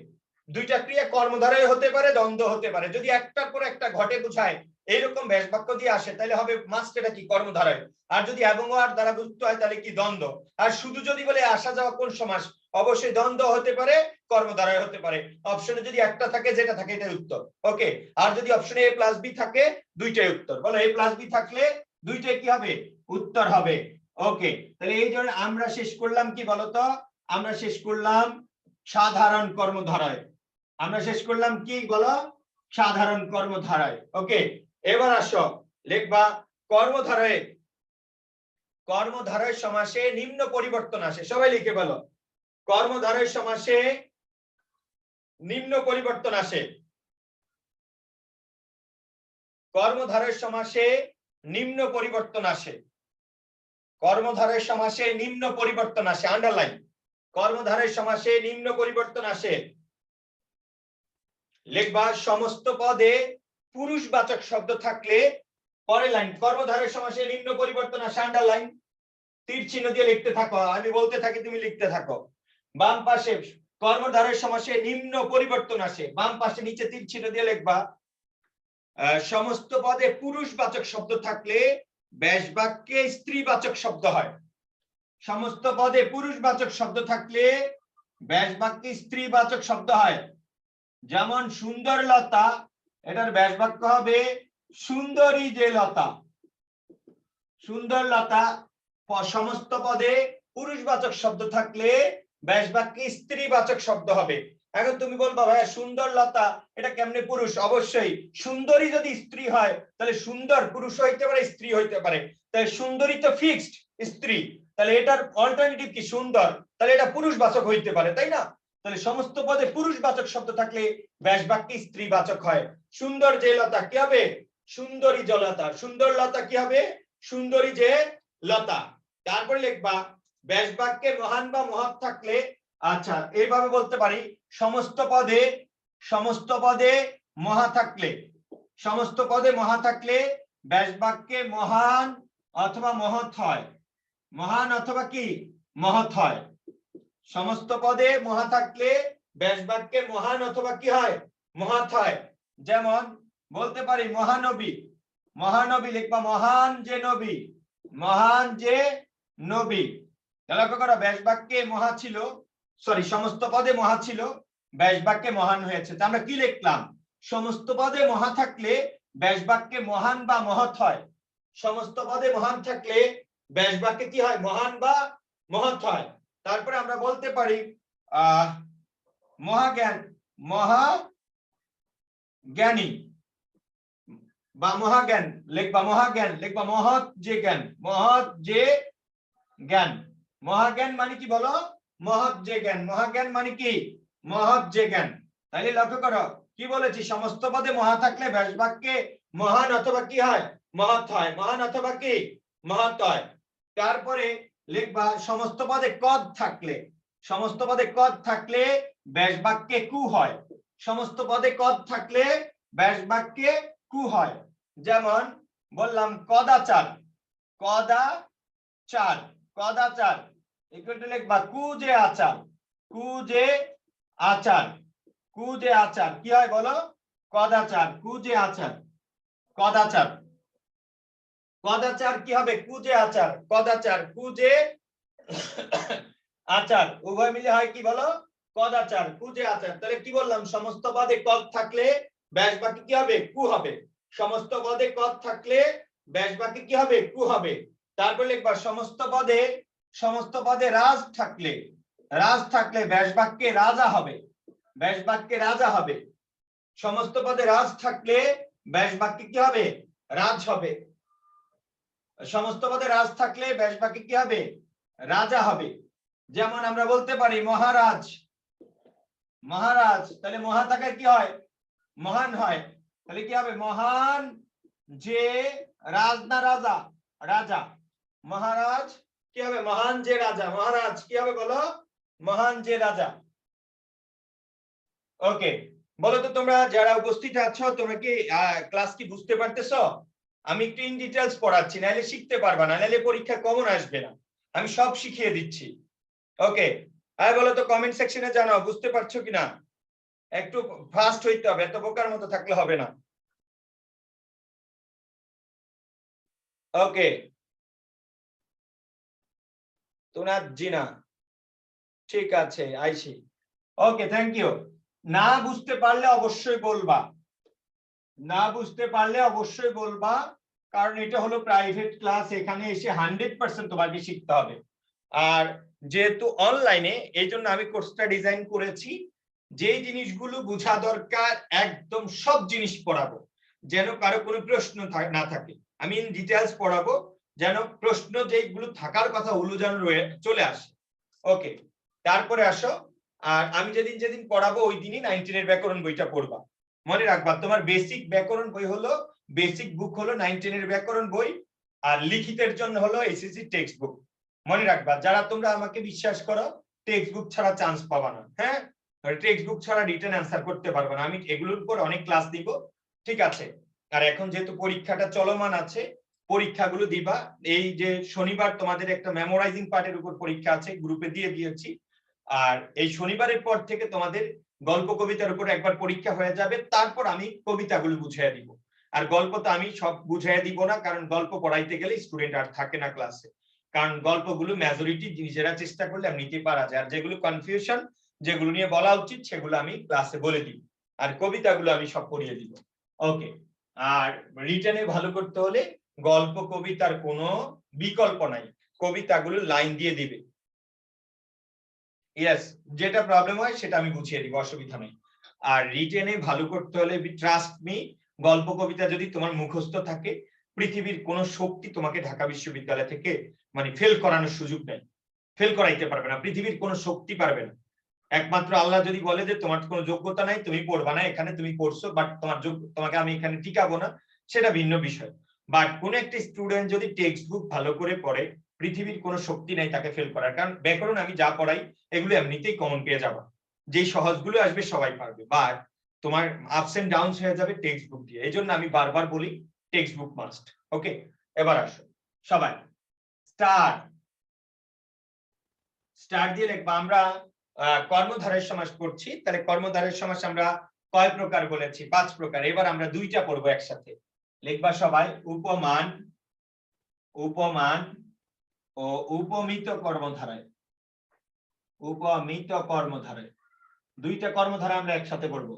দুইটা ক্রিয়া কর্মধারয় হতে পারে, দ্বন্দ্ব হতে পারে। যদি একটার পর একটা ঘটে বোঝায় এইরকম ব্যাস বাক্য দিয়ে আসে তাহলে হবে মাস্ট এটা কি কর্মধারয়। আর যদি এবং ও আর দ্বারা যুক্ত হয় তাহলে কি দ্বন্দ্ব। আর শুধু যদি বলে আসা যাওয়া কোন সমাস, অবশ্যই দ্বন্দ্ব হতে পারে, কর্মধারয় হতে পারে। অপশনে যদি একটা থাকে, যেটা থাকে এটাই উত্তর। ওকে, আর যদি অপশনে a প্লাস বি থাকে, দুইটাই উত্তর। বলো a প্লাস বি থাকলে দুইটাই কি হবে, উত্তর হবে। ওকে, তাহলে এই জন্য আমরা শেষ করলাম কি বলতো, আমরা শেষ করলাম সাধারণ কর্মধারয়। আমরা শেষ করলাম কি বলো, সাধারণ কর্মধারয়। ওকে, এবার আসো লিখবা কর্মধারয়। কর্মধারয় সমাসে নিম্ন পরিবর্তন আসে, সবাই লিখে বলো কর্মধারয় সমাসে নিম্ন পরিবর্তন আসে। কর্মধারয় সমাসে নিম্ন পরিবর্তন আসে। কর্মধারয় সমাসে নিম্ন পরিবর্তন আসে, আন্ডারলাইন। কর্মধারয় সমাসে নিম্ন পরিবর্তন আসে। লিখবা সমস্ত পদে পুরুষবাচক শব্দ থাকলে, পরের লাইন কর্মধারয় সমাসে নিম্ন পরিবর্তন আসে, আন্ডারলাইন। তীর চিহ্ন দিয়ে লিখতে থাকো, আমি বলতে থাকি তুমি লিখতে থাকো। বাম পাশে কর্মধারয় সমাসে নিম্ন পরিবর্তন আসে, বাম পাশে নিচে তীর চিহ্ন দিয়ে লিখবা সমস্ত পদে পুরুষবাচক শব্দ থাকলে ব্যাস বাক্যে স্ত্রীবাচক শব্দ হয়। সমস্ত পদে পুরুষবাচক শব্দ থাকলে ব্যাস বাক্যে স্ত্রীবাচক শব্দ হয়। যেমন সুন্দরলতা, এটার ব্যাস বাক্য হবে সুন্দরী যে লতা। সুন্দরলতা সমস্ত পদে পুরুষবাচক শব্দ থাকলে ব্যাস বাক্যে স্ত্রীবাচক শব্দ হবে। এখন তুমি বলবা ভাইয়া সুন্দরলতা এটা কেমনে পুরুষ? অবশ্যই সুন্দরী যদি স্ত্রী হয় তাহলে সুন্দর পুরুষ হইতে পারে, স্ত্রী হইতে পারে। তাই সুন্দরী তো ফিক্সড স্ত্রী, তাহলে এটার অল্টারনেটিভ কি সুন্দর, তাহলে এটা পুরুষবাচক হইতে পারে, তাই না? তাহলে সমস্ত পদে পুরুষবাচক শব্দ থাকলে ব্যাস বাক্যে স্ত্রীবাচক হয়। সুন্দর যে লতা কি হবে, সুন্দরী জলতা। সুন্দরলতা কি হবে, সুন্দরী যে লতা। তারপরে লিখবা ব্যাস বাক্যে মহান বা মহৎ থাকলে, আচ্ছা এইভাবে বলতে পারি সমস্ত পদে মহা থাকলে, সমস্ত পদে মহা থাকলে ব্যাস বাক্যে মহান অথবা মহৎ হয়। মহান অথবা কি মহৎ হয়। সমস্ত পদে মহা থাকলে ব্যাস বাক্যে মহান অথবা কি হয়, মহৎ হয়। যেমন বলতে পারি মহানবী। মহানবী লিখবা মহান যে নবী, মহান যে নবী। লক্ষ্য করো ব্যাস বাক্যে মহা ছিল, সরি সমস্ত পদে মহা ছিল, ব্যাস বাক্যে মহান হয়েছে। তো আমরা কি লিখলাম, সমস্ত পদে মহা থাকলে ব্যাস বাক্যে মহান বা মহৎ হয়। সমস্ত পদে মহান থাকলে ব্যাস বাক্যে কি হয়, মহান বা মহৎ হয়। তারপরে আমরা বলতে পারি মহাজ্ঞান, মহাজ্ঞানী বা মহাজ্ঞান লিখবা মহাজ্ঞান লিখবা মহৎ যে জ্ঞান, মহৎ যে জ্ঞান। মহাজ্ঞান মানে কি বলো, মহৎ যে জ্ঞান। মহাজ্ঞান মানে কি, মহৎ যে জ্ঞান। তাহলে লক্ষ্য করো কি বলেছি, সমস্ত পদে মহা থাকলে ব্যাস বাক্যে মহান অথবা কি হয়, মহৎ হয়। মহান অথবা কি মহৎ হয়। তারপরে লিখবা সমস্ত পদে কদ থাকলে, সমস্ত পদে কদ থাকলে ব্যাস বাক্যে কু হয়। সমস্ত পদে কদ থাকলে ব্যাস বাক্যে কু হয়। যেমন বললাম কদাচার, কদাচার, কদাচার ইকুয়াল টু লিখবা কু যে আচার, কু যে আচার, কু যে আচার কি হয় বলো, কদাচার, কু যে আচার, কদাচার। কদাচার কি হবে, কু যে আচার, কদাচার, কু যে আচার, উভয় মিলে হয় কি বলো, কদাচার, কু যে আচার। তাহলে কি বললাম, সমস্ত পদে কদ থাকলে ব্যাস বাক্যে কি হবে, কু হবে। সমস্ত পদে কদ থাকলে ব্যাস বাক্যে কি হবে, কু হবে। তারপর লিখবা সমস্ত পদে রাজ থাকলে, রাজ থাকলে ব্যাস বাক্যে রাজা হবে, ব্যাস বাক্যে রাজা হবে। সমস্ত পদে রাজ থাকলে ব্যাস বাক্যে কি হবে, রাজ হবে। সমস্ত পদে রাজ থাকলে ব্যাস বাক্যে কি হবে, রাজা হবে। যেমন আমরা বলতে পারি মহারাজ, মহারাজ তাহলে মহা থাকায় কি হয়, মহান হয়। তাহলে কি হবে, মহান যে রাজ না রাজা, রাজা। মহারাজ কি হবে, মহান যে রাজা। মহারাজ কি হবে বলো, মহান যে রাজা। ওকে, বলো তো তোমরা যারা উপস্থিত আছো তোমরা কি ক্লাস কি বুঝতে পারতেছো? আমি একটু ইন ডিটেইলস পড়াচ্ছি, নাহলে শিখতে পারবা না, নাহলে পরীক্ষা কমন আসবে না। আমি সব শিখিয়ে দিচ্ছি। ওকে, আর বলো তো কমেন্ট সেকশনে জানাও বুঝতে পারছো কিনা। একটু ফাস্ট হইতে হবে, এত বোকার মতো থাকলে হবে না। ওকে, তোনা জিনা, ঠিক আছে আইসি। ওকে, থ্যাংক ইউ। না বুঝতে পারলে অবশ্যই বলবা, না বুঝতে পারলে অবশ্যই বলবা, কারণ এটা হলো প্রাইভেট ক্লাস, এখানে এসে 100% তোমাকে শিখতে হবে। আর যেহেতু অনলাইনে, এই জন্য আমি কোর্সটা ডিজাইন করেছি যে জিনিসগুলো বোঝা দরকার একদম সব জিনিস পড়াবো, যেন কারো কোনো প্রশ্ন না থাকে। আমি ইন ডিটেইলস পড়াবো, যেন প্রশ্ন যেগুলো থাকার কথা ওগুলো যেন চলে আসে। ওকে, তারপরে আসো। আর আমি যেদিন যেদিন পড়াবো ওই দিনই 19 এর ব্যাকরণ বইটা পড়বা। মনে রাখবা তোমার বেসিক ব্যাকরণ বই হলো, বেসিক বুক হলো 19 এর ব্যাকরণ বই, আর লিখিতের জন্য হলো এসএসসি টেক্সট বুক। মনে রাখবা, যারা তোমরা আমাকে বিশ্বাস করো, টেক্সট বুক ছাড়া চান্স পাবা না। হ্যাঁ, টেক্সট বুক ছাড়া রিটেন অ্যান্সার করতে পারবে না। আমি এগুলোর উপর অনেক ক্লাস দিব, ঠিক আছে? আর এখন যেহেতু পরীক্ষাটা চলমান আছে, পরীক্ষাগুলো দিবা। এই যে শনিবার তোমাদের একটা মেমোরাইজিং পার্টের উপর পরীক্ষা আছে, গ্রুপে দিয়ে দিয়েছি। আর এই শনিবারের পর থেকে তোমাদের গল্প কবিতার উপর একবার পরীক্ষা হয়ে যাবে, তারপর আমি কবিতাগুলো বুঝিয়ে দিব। আর গল্প তো আমি সব বুঝিয়ে দিব না, কারণ গল্প পড়াইতে গেলে স্টুডেন্ট আর থাকে না ক্লাসে। কারণ গল্পগুলো মেজরিটি নিজেরা চেষ্টা করলে নিতে পারা যায়, আর যেগুলো কনফিউশন, যেগুলো নিয়ে বলা উচিত সেগুলো আমি ক্লাসে বলে দিব, আর কবিতাগুলো আমি সব পড়িয়ে দিব। ওকে, আর রিটেনে ভালো করতে হলে গল্প কবিতার কোনো বিকল্প নাই, কবিতাগুলো লাইন দিয়ে দিবে। ইয়েস, যেটা প্রবলেম হয় সেটা আমি বুঝিয়ে দিব, অসুবিধা নেই। আর রিটেনে ভালো করতে হলে ট্রাস্ট মি, গল্প কবিতা যদি তোমার মুখস্থ থাকে, পৃথিবীর কোন শক্তি তোমাকে ঢাকা বিশ্ববিদ্যালয় থেকে মানে ফেল করানোর সুযোগ নেই, ফেল করাইতে পারবে না, পৃথিবীর কোন শক্তি পারবে না। একমাত্র আল্লাহ যদি বলে যে তোমার কোনো যোগ্যতা নাই, তুমি পড়বা না, এখানে তুমি পড়ছো বাট তোমার তোমাকে আমি এখানে টিকাবো না, সেটা ভিন্ন বিষয়। বাট কোন একটা স্টুডেন্ট যদি টেক্সট বুক ভালো করে পড়ে, পৃথিবীর কোনো শক্তি নাই তাকে ফেল করার। কারণ ব্যাকরণ আমি যা পড়াই এগুলো এমনিতেই কমন পেয়ে যাবা, যেই সহজগুলো আসবে সবাই পারবে, বাট তোমার আপস এন্ড ডাউনস হয়ে যাবে টেক্সট বুক দিয়ে। এই জন্য আমি বারবার বলি টেক্সট বুক মাস্ট। ওকে, এবার আসো সবাই, স্টার্ট। স্টার্ট দিয়ে লিখবা। আমরা কর্মধারয় সমাস পড়ছি, তাহলে কর্মধারয় সমাস আমরা কয় প্রকার বলেছি? 5 প্রকার। এবার আমরা দুইটা পড়বো একসাথে। লিখবা সবাই, উপমান, উপমান ও উপমিত কর্মধারয়। উপমিত কর্মধারয়, দুইটা কর্মধারা আমরা একসাথে পড়বো,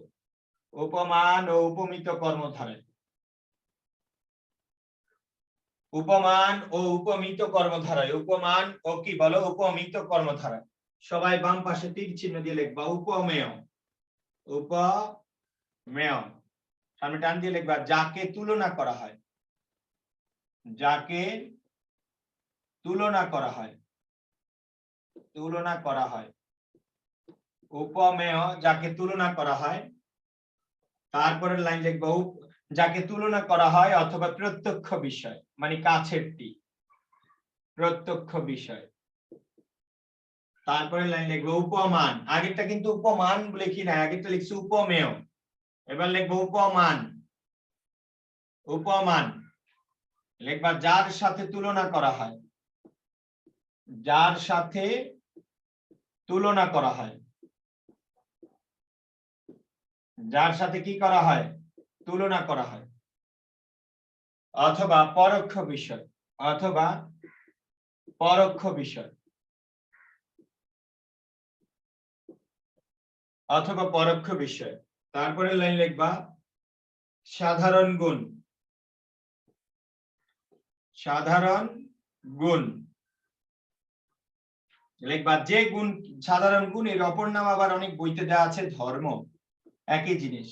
উপমান ও উপমিত কর্মধারয়। উপমান ও উপমিত কর্মধারয়, উপমান ও কি বলো? উপমিত কর্মধারয়। সবাই বাম পাশে তীর চিহ্ন দিয়ে লিখবা উপমেয়। উপমেয়, সামনে টান দিয়ে লিখবা যাকে তুলনা করা হয়, যাকে তুলনা করা হয়, তুলনা করা হয়। উপমেয়, যাকে তুলনা করা হয়। তারপরের লাইন লিখবা যাকে তুলনা করা হয় অথবা প্রত্যক্ষ বিষয়, মানে কাছেরটি, প্রত্যক্ষ বিষয়। তারপরে লাইন লিখবো উপমান, আগেরটা কিন্তু উপমান লিখি না, আগেরটা লিখছি উপমেয়, এবার লিখবো উপমান। উপমান লিখবা যার সাথে তুলনা করা হয়, যার সাথে তুলনা করা হয়, যার সাথে কি করা হয়? তুলনা করা হয়। অথবা পরোক্ষ বিষয়, অথবা পরোক্ষ বিষয়, অথবা পরোক্ষ বিষয়। তারপরে লাইন লিখবা সাধারণ গুণ, সাধারণ গুণ। লিখবা যে গুণ, সাধারণ গুণ, এর অপর নাম আবার অনেক বইতে দেওয়া আছে ধর্ম, একই জিনিস।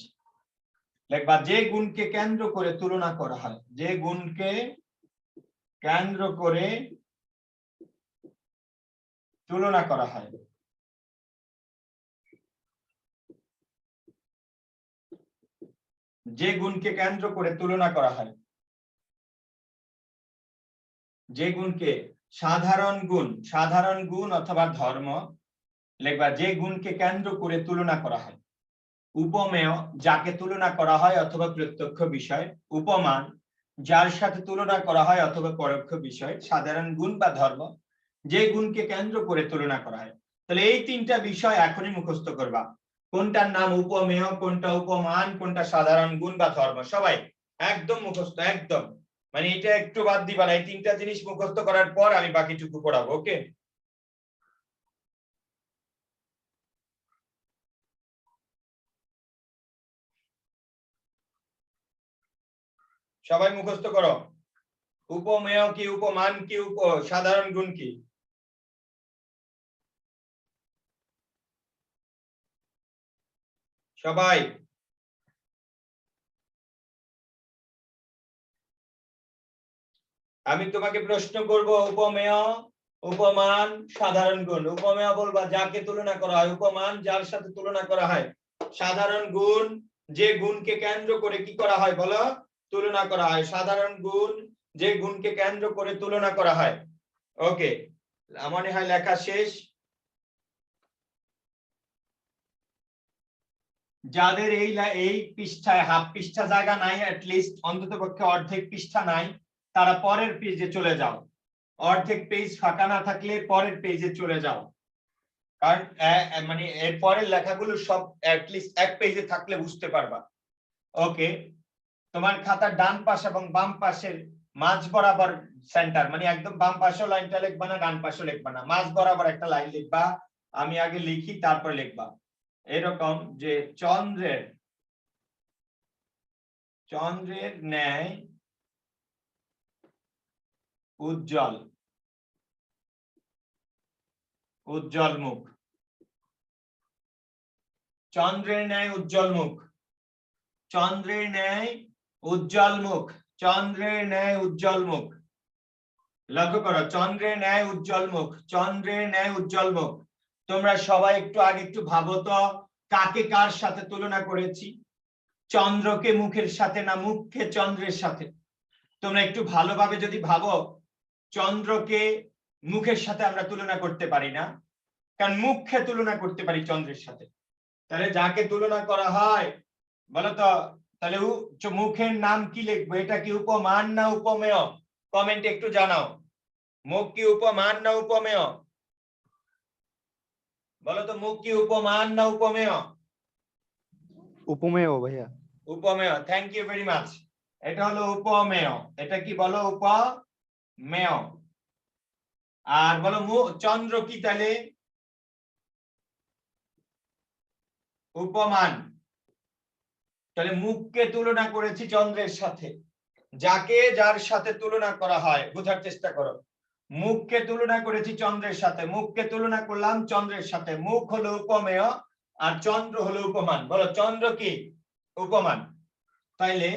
লিখবা যে গুণকে কেন্দ্র করে তুলনা করা হয়, যে গুণকে কেন্দ্র করে তুলনা করা হয়। যে গুণকে কেন্দ্র করে তুলনা করা হয়, যে গুণকে, সাধারণ গুণ, সাধারণ গুণ অথবা ধর্ম। লিখবা যে গুণকে কেন্দ্র করে তুলনা করা হয়। উপমেয় যাকে তুলনা করা হয় অথবা প্রত্যক্ষ বিষয়, উপমান যার সাথে তুলনা করা হয় অথবা পরোক্ষ বিষয়, সাধারণ গুণ বা ধর্ম যে গুণকে কেন্দ্র করে তুলনা করা হয়। তাহলে এই তিনটা বিষয় এখনই মুখস্থ করবা, কোনটার নাম উপমেয়, কোনটা উপমান, কোনটা সাধারণ গুণ বা ধর্ম। সবাই একদম মুখস্থ, একদম, মানে এটা একটু বাদ দিবা না। এই তিনটা জিনিস মুখস্থ করার পর আমি বাকিটুকু পড়াবো। ওকে, সবাই মুখস্থ করো। উপমেয় কি, উপমান কি, সাধারণ গুণ কি? সবাই আমি তোমাকে প্রশ্ন করব, উপমেয়, উপমান, সাধারণ গুণ। উপমেয় বলবা যাকে তুলনা করা হয়, উপমান যার সাথে তুলনা করা হয়, সাধারণ গুণ যে গুণকে কেন্দ্র করে কি করা হয় বলো, তুলনা করা হয়। সাধারণ গুণ যে গুণকে কেন্দ্র করে তুলনা করা হয়। ওকে, মনে হয় লেখা শেষ। যাদের এই পৃষ্ঠায় হাফ পৃষ্ঠা জায়গা নাই, অ্যাটলিস্ট অন্ততপক্ষে অর্ধেক পৃষ্ঠা নাই, তারা পরের পেজে চলে যাও। অর্ধেক পেজ ফাঁকা না থাকলে পরের পেজে চলে যাও, কারণ মানে এর পরের লেখাগুলো সব অ্যাটলিস্ট এক পেজে থাকলে বুঝতে পারবা। ওকে, তোমার খাতার ডান পাশ এবং বাম পাশের মাঝ বরাবর সেন্টার, মানে একদম বাম পাশেও লাইনটা লিখবা না, ডান পাশেও লিখবা না, মাঝ বরাবর একটা লাইন লিখবা। আমি আগে লিখি তারপর লিখবা। এরকম যে চন্দ্রের ন্যায় উজ্জ্বল উজ্জ্বল মুখ, চন্দ্রের ন্যায় উজ্জ্বল মুখ, চন্দ্রের ন্যায় উজ্জ্বল মুখ, চন্দ্রের ন্যায় উজ্জ্বল মুখ। লক্ষ্য করো, চন্দ্রের ন্যায় উজ্জ্বল মুখ, চন্দ্রের ন্যায় উজ্জ্বল মুখ। তোমরা সবাই একটু আগে একটু ভাবো তো, কাকে কার সাথে তুলনা করেছি? চন্দ্রকে মুখের সাথে না মুখকে চন্দ্রের সাথে? তোমরা একটু ভালোভাবে যদি ভাবো, চন্দ্রকে মুখের সাথে আমরা তুলনা করতে পারি না, কারণ মুখকে তুলনা করতে পারি চন্দ্রের সাথে। তাহলে যাকে তুলনা করা হয় বলতো, তাহলে মুখের নাম কি লিখবো? এটা কি উপমান না উপমেয়? কমেন্টে একটু জানাও, মুখ কি উপমান না উপমেয়? বলতো, মুখ কি উপমান না উপমেয়? উপমেয় ভাইয়া। উপমেয়, থ্যাংক ইউ ভেরি মাচ। এটা হলো উপমেয়। এটা কি বলো? উপমেয়। আর বলো চন্দ্র কি তাহলে? উপমান। তাহলে মুখকে তুলনা করেছি চন্দ্রের সাথে। যাকে যার সাথে তুলনা করা হয় বোঝার চেষ্টা করো। মুখকে তুলনা করেছি চন্দ্রের সাথে, মুখকে তুলনা করলাম চন্দ্রের সাথে। মুখ হলো উপমেয় আর চন্দ্র হলো উপমান। বলো, চন্দ্র কি? উপমান। তাইলে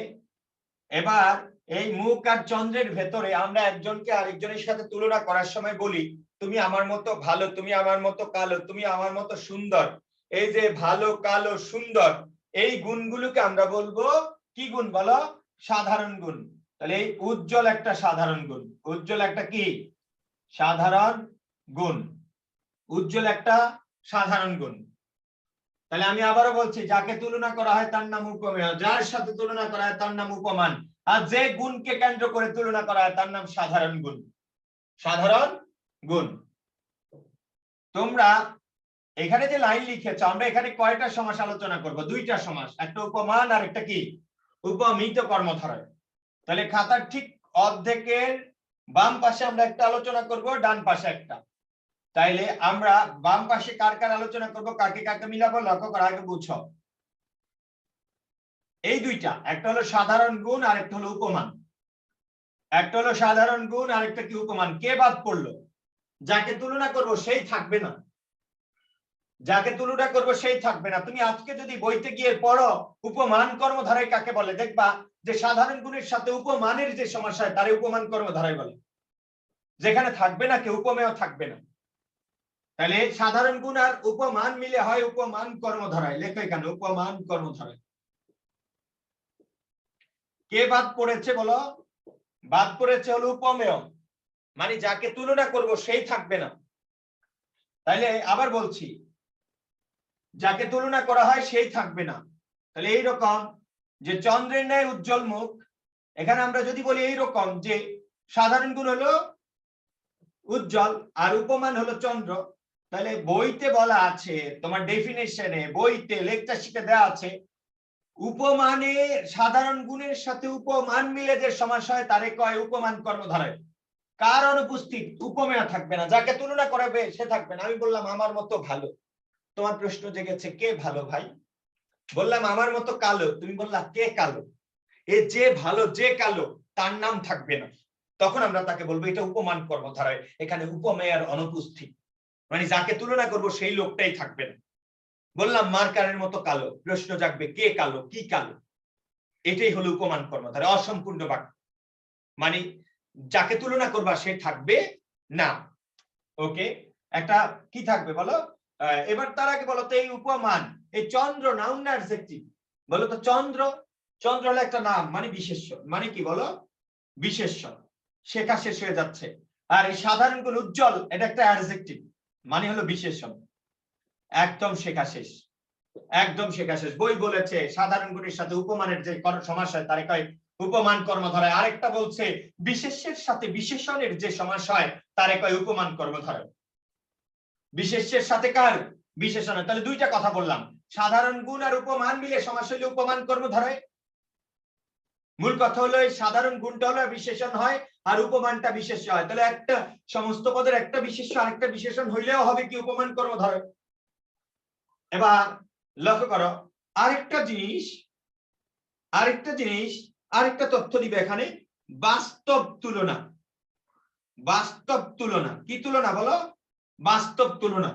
এবার এই মুখ আর চন্দ্রের ভেতরে আমরা একজনকে আরেকজনের সাথে তুলনা করার সময় বলি, তুমি আমার মতো ভালো, তুমি আমার মতো কালো, তুমি আমার মতো সুন্দর। এই যে ভালো, কালো, সুন্দর, এই গুণগুলোকে আমরা বলবো কি গুণ বলো? সাধারণ গুণ। তাহলে এই উজ্জ্বল একটা সাধারণ গুণ। উজ্জ্বল একটা কি? সাধারণ গুণ। উজ্জ্বল একটা সাধারণ গুণ। তাহলে আমি আবারও বলছি, যাকে তুলনা করা হয় তার নাম উপমেয়, যার সাথে তুলনা করা হয় তার নাম উপমান, আর যে গুণকে কেন্দ্র করে তুলনা করা হয় তার নাম সাধারণ গুণ। সাধারণ গুণ। তোমরা এখানে যে লাইন লিখেছ, আমরা এখানে কয়টা সমাস আলোচনা করব? দুইটা সমাস, একটা উপমান আর একটা কি? উপমিত কর্মধারয়। তাহলে খাতার ঠিক অর্ধেকের বাম পাশে আমরা একটা আলোচনা করব, ডান পাশে একটা। তাইলে আমরা বাম পাশে কার কার আলোচনা করব, কাকে কাকে মিলাবো, লক্ষ্য করা, আগে বুঝো। এই দুইটা, একটা হলো সাধারণ গুণ আর একটা হলো উপমান। একটা হলো সাধারণ গুণ আর একটা কি? উপমান। কে বাদ পড়লো? যাকে তুলনা করব সেই থাকবে না, যাকে তুলনা করব সেই থাকবে না। তুমি আজকে যদি বইতে গিয়ে পড়ো উপমান কর্মধারয় কাকে বলে, দেখবা যে সাধারণ গুণের সাথে উপমানের যে সমস্যা হয় তারে উপমান কর্মধারয় বলে। যেখানে থাকবে না কেউ, উপমেয় থাকবে না। তাহলে সাধারণ গুণ আর উপমান মিলে হয় উপমান কর্মধারয়। লেখো এখানে উপমান কর্মধারয়। কে বাদ পড়েছে বলো? বাদ পড়েছে হলো উপমেয়, মানে যাকে তুলনা করব সেই থাকবে না। তাইলে আবার বলছি, যাকে তুলনা করা হয় সেই থাকবে না। তাহলে এইরকম যে চন্দ্রের ন্যায় উজ্জ্বল মুখ, এখানে আমরা যদি বলি এইরকম যে সাধারণ গুণ হলো উজ্জ্বল আর উপমান হলো চন্দ্র, তাহলে বইতে বলা আছে, তোমার ডেফিনেশনে বইতে লেকচার শিটে দেওয়া আছে, উপমানে সাধারণ গুণের সাথে উপমান মিলে যে সমাস হয় তারে কয় উপমান কর্মধারয়। কার অনুপস্থিত উপমেয় থাকবে না, যাকে তুলনা করাবে সে থাকবে না। আমি বললাম আমার মতো ভালো, তোমার প্রশ্ন জেগেছে কে ভালো ভাই? বললাম আমার মতো কালো, তুমি বললা কে কালো? এ যে ভালো যে কালো তার নাম থাকবে না, তখন আমরা তাকে বলবো এটা উপমান কর্মধারয়, এখানে উপমেয়ের অনুপস্থিত, মানে যাকে তুলনা করব সেই লোকটাই থাকবে না। বললাম মার্কারের মতো কালো, প্রশ্ন জাগবে কে কালো, কি কালো? এটাই হলো উপমান কর্মধারয়, অসম্পূর্ণ বাক্য, মানে যাকে তুলনা করবা সে থাকবে না। ওকে, একটা কি থাকবে বলো? এবার তার আগে বলো তো এই উপমান, এই চন্দ্র নাউন না অ্যাডজেক্টিভ? বলো তো চন্দ্র, চন্দ্র হলো একটা নাম মানে বিশেষ্য, মানে কি বলো? বিশেষ্য। শেখা শেষ হয়ে যাচ্ছে। আর এই সাধারণ গুণ উজ্জ্বল এটা একটা অ্যাডজেক্টিভ মানে হলো বিশেষণ। একদম শেখা শেষ, একদম শেখা শেষ। বই বলেছে সাধারণ গুণের সাথে উপমানের যে সমাস হয় তারে কয় উপমান কর্মধারয়। আরেকটা বলছে বিশেষ্যের সাথে বিশেষণের যে সমাস হয় তারে কয় উপমান কর্মধারয়। বিশেষ্যের সাথে কার? বিশেষণের। তাহলে দুইটা কথা বললাম, সাধারণ গুণ আর উপমান মিলে সমাস হইলে উপমান কর্মধারয়। মূল কথা হলো এই সাধারণ গুণটা হলো বিশেষণ হয় আর উপমানটা বিশেষ্য হয়। তাহলে একটা সমস্ত পদের একটা বিশেষ্য আরেকটা বিশেষণ হইলেও হবে কি উপমান কর্মধারয়। এবার লক্ষ্য করো আরেকটা জিনিস, আরেকটা তথ্য দিবে এখানে, বাস্তব তুলনা। বাস্তব তুলনা কি তুলনা বলো? বাস্তব তুলনা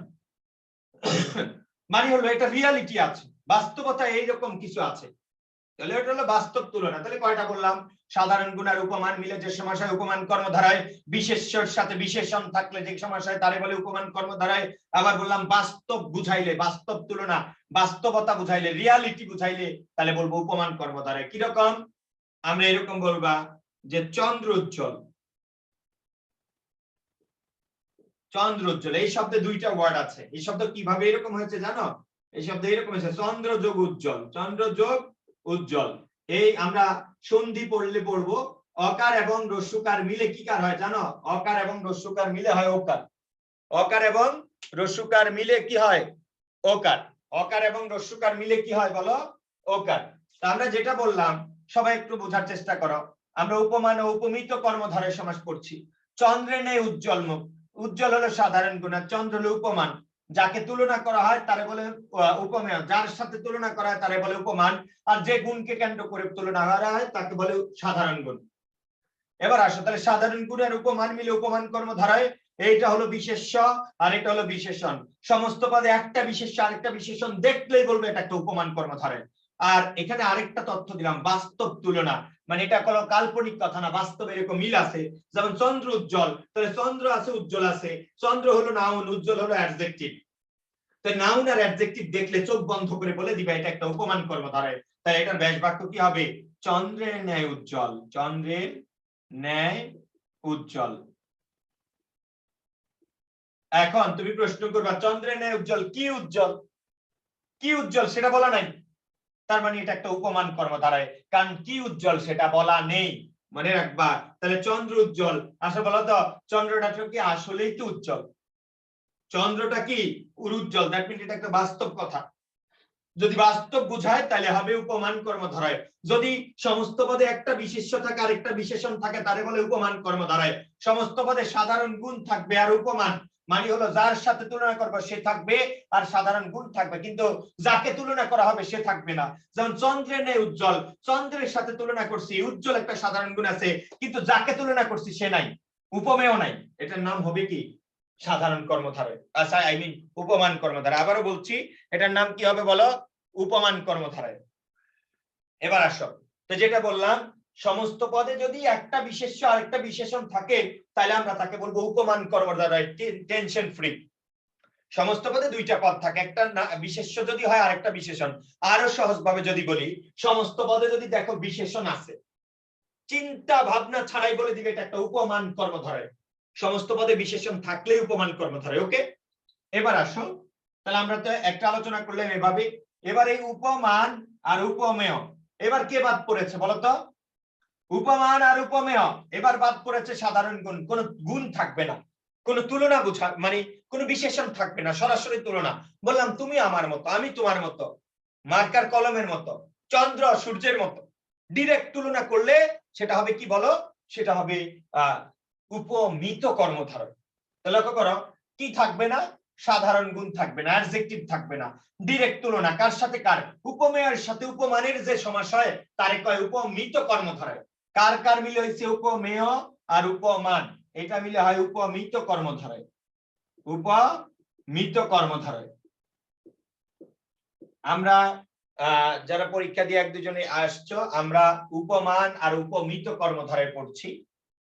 মানে হলো এটা রিয়ালিটি আছে, বাস্তবতা এইরকম কিছু আছে, তাহলে এটা হলো বাস্তব তুলনা। তাহলে কয়টা বললাম? সাধারণ গুণ আর উপমান মিলে যে সমাস হয় উপমান কর্মধারয়, বিশেষ্যের সাথে বিশেষণ থাকলে যে সমাস হয় তারে বলে উপমান কর্মধারয়। আবার বললাম বাস্তব বুঝাইলে, বাস্তব তুলনা, বাস্তবতা বুঝাইলে, রিয়ালিটি বুঝাইলে তাহলে বলবো উপমান কর্মধারয়। কিরকম? আমরা এরকম বলবা যে চন্দ্র উজ্জ্বল, চন্দ্র উজ্জ্বল, এই শব্দে দুইটা ওয়ার্ড আছে। এই শব্দ কিভাবে এরকম হয়েছে জানো? এই শব্দ এরকম হয়েছে চন্দ্র যোগ উজ্জ্বল, চন্দ্র যোগ উজ্জ্বল। এই আমরা সন্ধি পড়লে পড়বো অকার এবং রস্যকার মিলে কি কার হয় জানো? অকার এবং রস্যকার মিলে হয় ওকার। অকার এবং রস্যকার মিলে কি হয়? ওকার। অকার এবং রস্যকার মিলে কি হয় বলো? ওকার। তা আমরা যেটা বললাম সবাই একটু বোঝার চেষ্টা করো, আমরা উপমান ও উপমিত কর্মধারয় সমাস করছি। চন্দ্রের ন্যায় উজ্জ্বল মুখ, উজ্জ্বল হলো সাধারণ গুণ, চন্দ্র হলো উপমান। যাকে তুলনা করা হয় তারে বলে উপমেয়, যার সাথে তুলনা করা হয় তারে বলে উপমান, আর যে গুণকে কেন্দ্র করে তুলনা করা হয় তাকে বলে সাধারণ গুণ। এবার আসো তাহলে সাধারণ গুণ আর উপমান মিলে উপমান কর্মধারয়, এইটা হলো বিশেষ্য আর এটা হলো বিশেষণ। সমস্ত পদে একটা বিশেষ্য আরেকটা বিশেষণ দেখলেই বলবো এটা একটা উপমান কর্মধারয়। আর এখানে আরেকটা তথ্য দিলাম বাস্তব তুলনা, মানে এটা কোনো কাল্পনিক কথা না, বাস্তবে এরকম মিল আছে। যেমন চন্দ্র উজ্জ্বল, তাহলে চন্দ্র আছে উজ্জ্বল আছে, চন্দ্র হলো নাউন, উজ্জ্বল হলো অ্যাডজেক্টিভ। তো নাউন আর অ্যাডজেক্টিভ দেখলে চোখ বন্ধ করে বলে দিবা এটা একটা উপমান কর্মধারয়। তাই এটার ব্যাস বাক্য কি হবে? চন্দ্রের ন্যায় উজ্জ্বল, চন্দ্রের ন্যায় উজ্জ্বল। এখন তুমি প্রশ্ন করবা চন্দ্রের ন্যায় উজ্জ্বল কি উজ্জ্বল? কি উজ্জ্বল সেটা বলা নাই, তার মানে এটা একটা উপমান কর্মধারয়, কারণ কি উজ্জ্বল সেটা বলা নেই, মনে রাখবা। তাহলে চন্দ্র উজ্জ্বল, আসলে বলো তো চন্দ্রটা কি আসলেই তো উজ্জ্বল? চন্দ্রটা কি উজ্জ্বল? দ্যাট মিন্স এটা একটা বাস্তব কথা। যদি বাস্তব বুঝায় তাহলে হবে উপমান কর্মধারয়। যদি সমস্ত পদে একটা বিশেষ্য থাকে আর একটা বিশেষণ থাকে তারে বলে উপমান কর্মধারয়। সমস্ত পদে সাধারণ গুণ থাকবে আর উপমান মানে হলো যার সাথে তুলনা করবে সে থাকবে আর সাধারণ গুণ থাকবে, কিন্তু যাকে তুলনা করা হবে সে থাকবে না। যেমন চন্দ্রের ন্যায় উজ্জ্বল, চন্দ্রের সাথে তুলনা করছি, উজ্জ্বল একটা সাধারণ গুণ আছে, কিন্তু যাকে তুলনা করছি সে নাই, উপমেয় নাই, এটার নাম হবে কি? সাধারণ কর্মধারয়, আচ্ছা আই মিন উপমান কর্মধারয়। আবারও বলছি এটার নাম কি হবে বলো? উপমান কর্মধারয়। এবার আসো, তো যেটা বললাম সমস্ত পদে যদি একটা বিশেষ্য আর একটা বিশেষণ থাকে তাহলে আমরা তাকে বলবো উপমান কর্মধারয়, টেনশন ফ্রি। সমস্ত পদে দুইটা পদ থাকে, একটা বিশেষ্য যদি হয় আর একটা বিশেষণ। আরো সহজ ভাবে যদি বলি, সমস্ত পদে যদি দেখো বিশেষণ আছে, চিন্তা ভাবনা ছাড়াই বলে দিবে এটা একটা উপমান কর্মধারয়। সমস্ত পদে বিশেষণ থাকলেই উপমান কর্মধারয়। ওকে, এবার আসো তাহলে আমরা তো একটা আলোচনা করলাম এভাবে। এবার এই উপমান আর উপমেয়, এবার কে বাদ পড়েছে বলতো? উপমান আর উপমেয় এবার বাদ পড়েছে সাধারণ গুণ। কোন গুণ থাকবে না, কোন তুলনা বুঝা মানে কোন বিশেষণ থাকবে না, সরাসরি তুলনা। বললাম তুমি আমার মতো, আমি তোমার মতো, মার্কার কলমের মতো, চন্দ্র সূর্যের মতো। ডিরেক্ট তুলনা করলে সেটা হবে কি বলো? সেটা হবে উপমিত কর্মধারয়। লক্ষ্য করো, কি থাকবে না? সাধারণ গুণ থাকবে না, অ্যাডজেক্টিভ থাকবে না। ডিরেক্ট তুলনা কার সাথে কার? উপমেয়ের সাথে উপমানের যে সমাস হয় তারে কয় উপমিত কর্মধারয়। কার কার মিলে হয়েছে? উপমেয় আর উপমান, এটা মিলে হয় উপমিত কর্মধারয়। উপমিত কর্মধারয়। আমরা যারা পরীক্ষা দিয়ে এক দুজনে আসছো, আমরা উপমান আর উপমিত কর্মধারয় পড়ছি।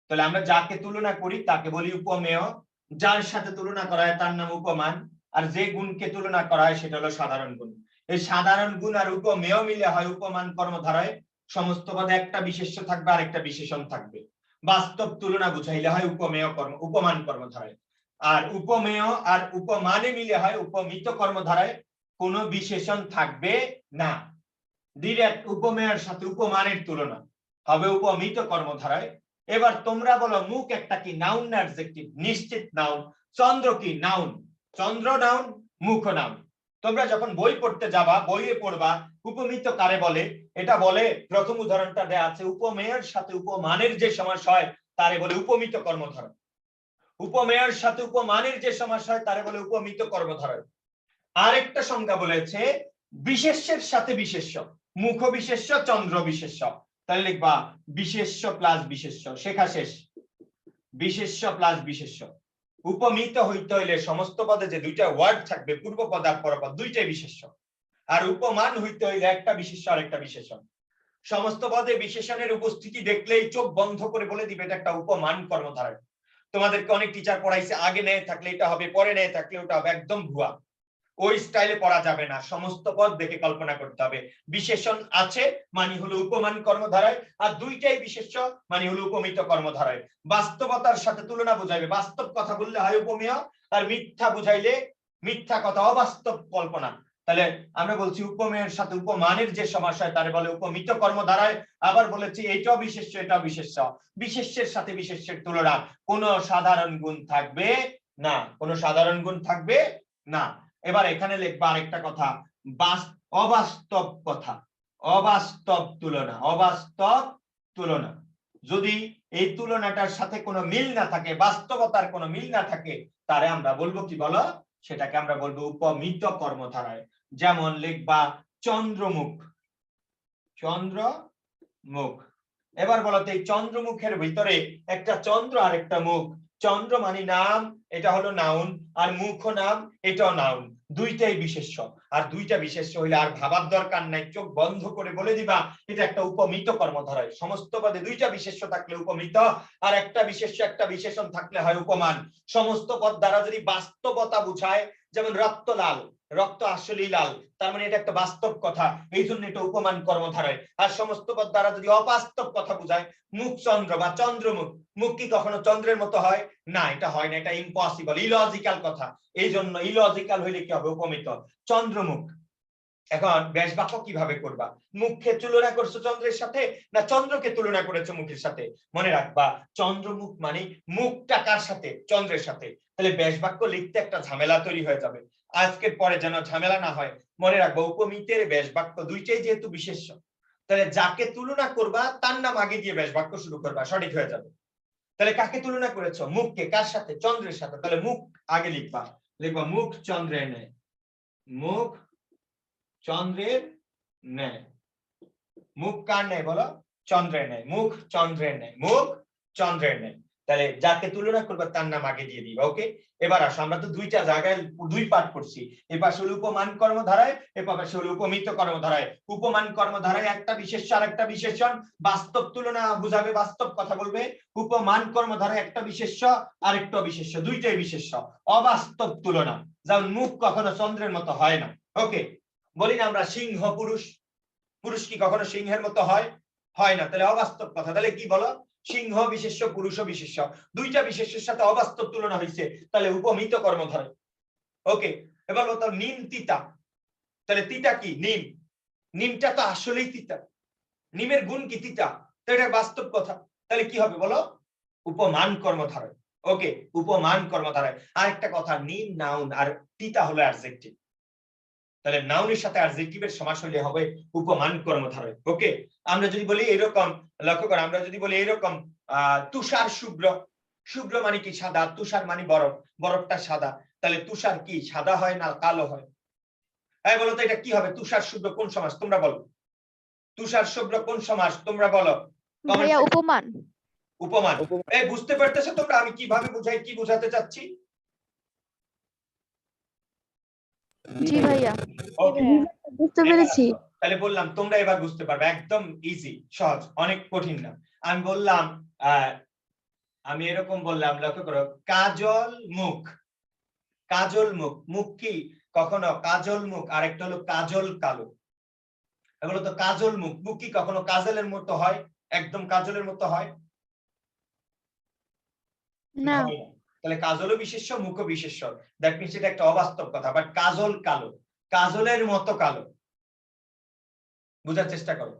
তাহলে আমরা যাকে তুলনা করি তাকে বলি উপমেয়, যার সাথে তুলনা করা হয় তার নাম উপমান, আর যে গুণকে তুলনা করা হয় সেটা হলো সাধারণ গুণ। এই সাধারণ গুণ আর উপমেয় মিলে হয় উপমান কর্মধারয়। সমস্ত পদে একটা বিশেষ্য থাকবে আর একটা বিশেষণ থাকবে। বাস্তব তুলনা বুঝাইলে হয় উপমেয় কর্ম উপমান কর্মধারয়। আর উপমেয় আর উপমানে মিলে হয় উপমিত কর্মধারয়। কোনো বিশেষণ থাকবে না। ডিরেক্ট উপমেয়ের সাথে উপমানের তুলনা হবে উপমিত কর্মধারয়। এবার তোমরা বলো, মুখ একটা কি নাউন না অ্যাডজেক্টিভ? নিশ্চিত নাউন। চন্দ্র কি নাউন? চন্দ্র নাউন, মুখ নাউন। তোমরা যখন বই পড়তে যাবা, বইয়ে পড়বা উপমিত কারে বলে, এটা বলে, প্রথম উদাহরণটা দেয়া আছে, উপমেয়ের সাথে উপমানের যে সমাস হয় তারে বলে উপমিত কর্মধারয়। উপমেয়ের সাথে উপমানের যে সমাস হয় তারে বলে উপমিত কর্মধারয়। আরেকটা সংজ্ঞা বলেছে, বিশেষ্যের সাথে বিশেষ্য, মুখ বিশেষ্য, চন্দ্র বিশেষ্য। তাহলে লিখবা বিশেষ্য প্লাস বিশেষ্য, শেখা শেষ। বিশেষ্য প্লাস বিশেষ্য। উপমিত হইতে হইলে সমস্ত পদে যে দুইটা ওয়ার্ড থাকবে, পূর্ব পদ আর পরপদ, দুইটাই বিশেষ্য। আর উপমান হইতে হইলে একটা বিশেষ্য আর একটা বিশেষণ। সমস্ত পদে বিশেষণের উপস্থিতি দেখলেই চোখ বন্ধ করে বলে দিবে এটা একটা উপমান কর্মধারয়। তোমাদেরকে অনেক টিচার পড়াইছে, আগে নেয় থাকলে এটা হবে, পরে নেয় থাকলে ওটা হবে, একদম ভুয়া। ওই স্টাইলে পড়া যাবে না, সমস্ত পদ দেখে কল্পনা করতে হবে। বিশেষণ আছে মানে হলো উপমান কর্মধারয়, আর দুইটাই বিশেষ্য মানে হলো উপমিত কর্মধারয়। বাস্তবতার সাথে তুলনা বুঝাইবে, বাস্তব কথা বললে হয় উপমেয়, আর মিথ্যা বুঝাইলে মিথ্যা কথা, অবাস্তব কল্পনা। তাহলে আমরা বলছি উপমেয়ের সাথে উপমানের যে সমাস হয় তারে বলে উপমিত কর্মধারয়। আবার বলেছি এটাও বিশেষ্য এটাও বিশেষ্য। বিশেষ্যের সাথে বিশেষ্যের তুলনা, কোনো সাধারণ গুণ থাকবে না, কোনো সাধারণ গুণ থাকবে না। এবার এখানে লিখবা আরেকটা কথা, অবাস্তব কথা, অবাস্তব তুলনা, অবাস্তব তুলনা। যদি এই তুলনাটার সাথে কোনো মিল না থাকে, বাস্তবতার কোনো মিল না থাকে, তারে আমরা বলবো কি বলো? সেটাকে আমরা বলবো উপমিত কর্মধারয়। যেমন লিখবা চন্দ্রমুখ, চন্দ্রমুখ। এবার বলতে এই চন্দ্রমুখের ভিতরে একটা চন্দ্র আর একটা মুখ। চন্দ্র মানে নাম, এটা হলো নাউন, আর মুখ নাম, এটাও নাউন। দুইটাই বিশেষ্য। আর দুইটা বিশেষ্য হইলে আর ভাবার দরকার নাই, চোখ বন্ধ করে বলে দিবা এটা একটা উপমিত কর্মধারয়। সমস্ত পদে দুইটা বিশেষ্য থাকলে উপমিত, আর একটা বিশেষ্য একটা বিশেষণ থাকলে হয় উপমান। সমস্ত পদ দ্বারা যদি বাস্তবতা বুঝায়, যেমন রক্ত লাল, রক্ত আসলেই লাল, তার মানে এটা একটা বাস্তব কথা, এই জন্য এটা উপমান কর্মধারয়। আর সমস্ত পদ দ্বারা যদি অবাস্তব কথা বুঝায়, মুখ চন্দ্র বা চন্দ্রমুখ, মুখ কি কখনো চন্দ্রের মতো হয়? না, এটা হয় না, এটা ইম্পসিবল, ইলজিক্যাল কথা। এই জন্য ইলজিক্যাল হইলে কি হবে? উপমিত। চন্দ্রমুখ। এখন ব্যাস বাক্য কিভাবে করবা? মুখকে তুলনা করছো চন্দ্রের সাথে, না চন্দ্রকে তুলনা করেছো মুখের সাথে? মনে রাখবা চন্দ্রমুখ মানে মুখটা কার সাথে? চন্দ্রের সাথে। তাহলে ব্যাস বাক্য লিখতে একটা ঝামেলা তৈরি হয়ে যাবে, আজকের পরে যেন ঝামেলা না হয়। মনে রাখবা উপমিতের ব্যাস বাক্য দুইটাই যেহেতু বিশেষ্য, তাহলে যাকে তুলনা করবা তার নাম আগে দিয়ে ব্যাস বাক্য শুরু করবা, সঠিক হয়ে যাবে। তাহলে কাকে তুলনা করেছো? মুখকে। কার সাথে? চন্দ্রের সাথে। তাহলে মুখ আগে লিখবা, লিখবা মুখ চন্দ্রের ন্যায়, মুখ চন্দ্রের ন্যায়। মুখ কার ন্যায় বলো? চন্দ্রের ন্যায়। মুখ চন্দ্রের ন্যায়, মুখ চন্দ্রের ন্যায়। তাহলে যাকে তুলনা করবে তার নাম আগে দিয়ে দিবা। ওকে, এবার আসো, আমরা তো দুইটা জায়গায় দুই পাঠ করছি, এ পাশে হলো উপমান কর্মধারায়, এ পাশে হলো উপমিত কর্মধারায়। উপমান কর্মধারায় একটা বিশেষ্য আর একটা বিশেষণ, বাস্তব তুলনা বুঝাবে, বাস্তব কথা বলবে। উপমান কর্মধারায় একটা বিশেষ্য আর একটা বিশেষ্য, দুইটাই বিশেষ্য। অবাস্তব তুলনা, যেমন মুখ কখনো চন্দ্রের মতো হয় না। ওকে, বলি না আমরা সিংহ পুরুষ, পুরুষ কি কখনো সিংহের মতো হয়? হয় না। তাহলে অবাস্তব কথা। তাহলে কি বলো? সিংহ বিশেষ্য, পুরুষ বিশেষ্য, দুইটা বিশেষ্যের সাথে অবাস্তব তুলনা হয়েছে, তাহলে উপমিত কর্মধারয়। ওকে, এবার বলতো নিম তিতা, তাহলে তিতা কি? নিম। নিমটা তো আসলেই তিতা, নিমের গুণ কি? তিতা। তো এটা বাস্তব কথা, তাহলে কি হবে বলো? উপমান কর্মধারয়। ওকে, উপমান কর্মধারয়। আরেকটা কথা, নিম নাউন আর তিতা হলো অ্যাডজেক্টিভ, তাহলে নাউনের সাথে অ্যাডজেক্টিভের সমাস হলে হবে উপমান কর্মধারয়। ওকে, আমরা যদি বলি এরকম, লক্ষ্য করো, আমরা যদি বলি এরকম তুষার শুভ্র, শুভ্র মানে কি? সাদা। তুষার মানে বরফ, বরফটা সাদা, তাহলে তুষার কি সাদা হয় না কালো হয়? এই বলো তো এটা কি হবে? তুষার শুভ্র কোন সমাস তোমরা বলো? তুষার শুভ্র কোন সমাস তোমরা বলো? ভাইয়া উপমান। উপমান। এই বুঝতে পারতেছো তোমরা আমি কিভাবে বুঝাই, কি বুঝাতে চাচ্ছি? জি ভাইয়া, ওকে, বুঝতে পেরেছি। তাহলে বললাম তোমরা এবার বুঝতে পারবে, একদম ইজি সহজ, অনেক কঠিন না। আমি বললাম আমি এরকম বললাম, লক্ষ্য করো, কাজল মুখ। কাজল মুখ, মুখ কি কখনো কাজল মুখ, আরেকটা হলো কাজল কালো। বলো তো কাজল মুখ, মুখ কি কখনো কাজলের মতো হয়? একদম কাজলের মতো হয় না। তাহলে কাজলও বিশেষ্য, মুখও বিশেষ্য। দ্যাট মিনস এটা একটা অবাস্তব কথা। বাট কাজল কালো, কাজলের মতো কালো, বোঝার চেষ্টা করো,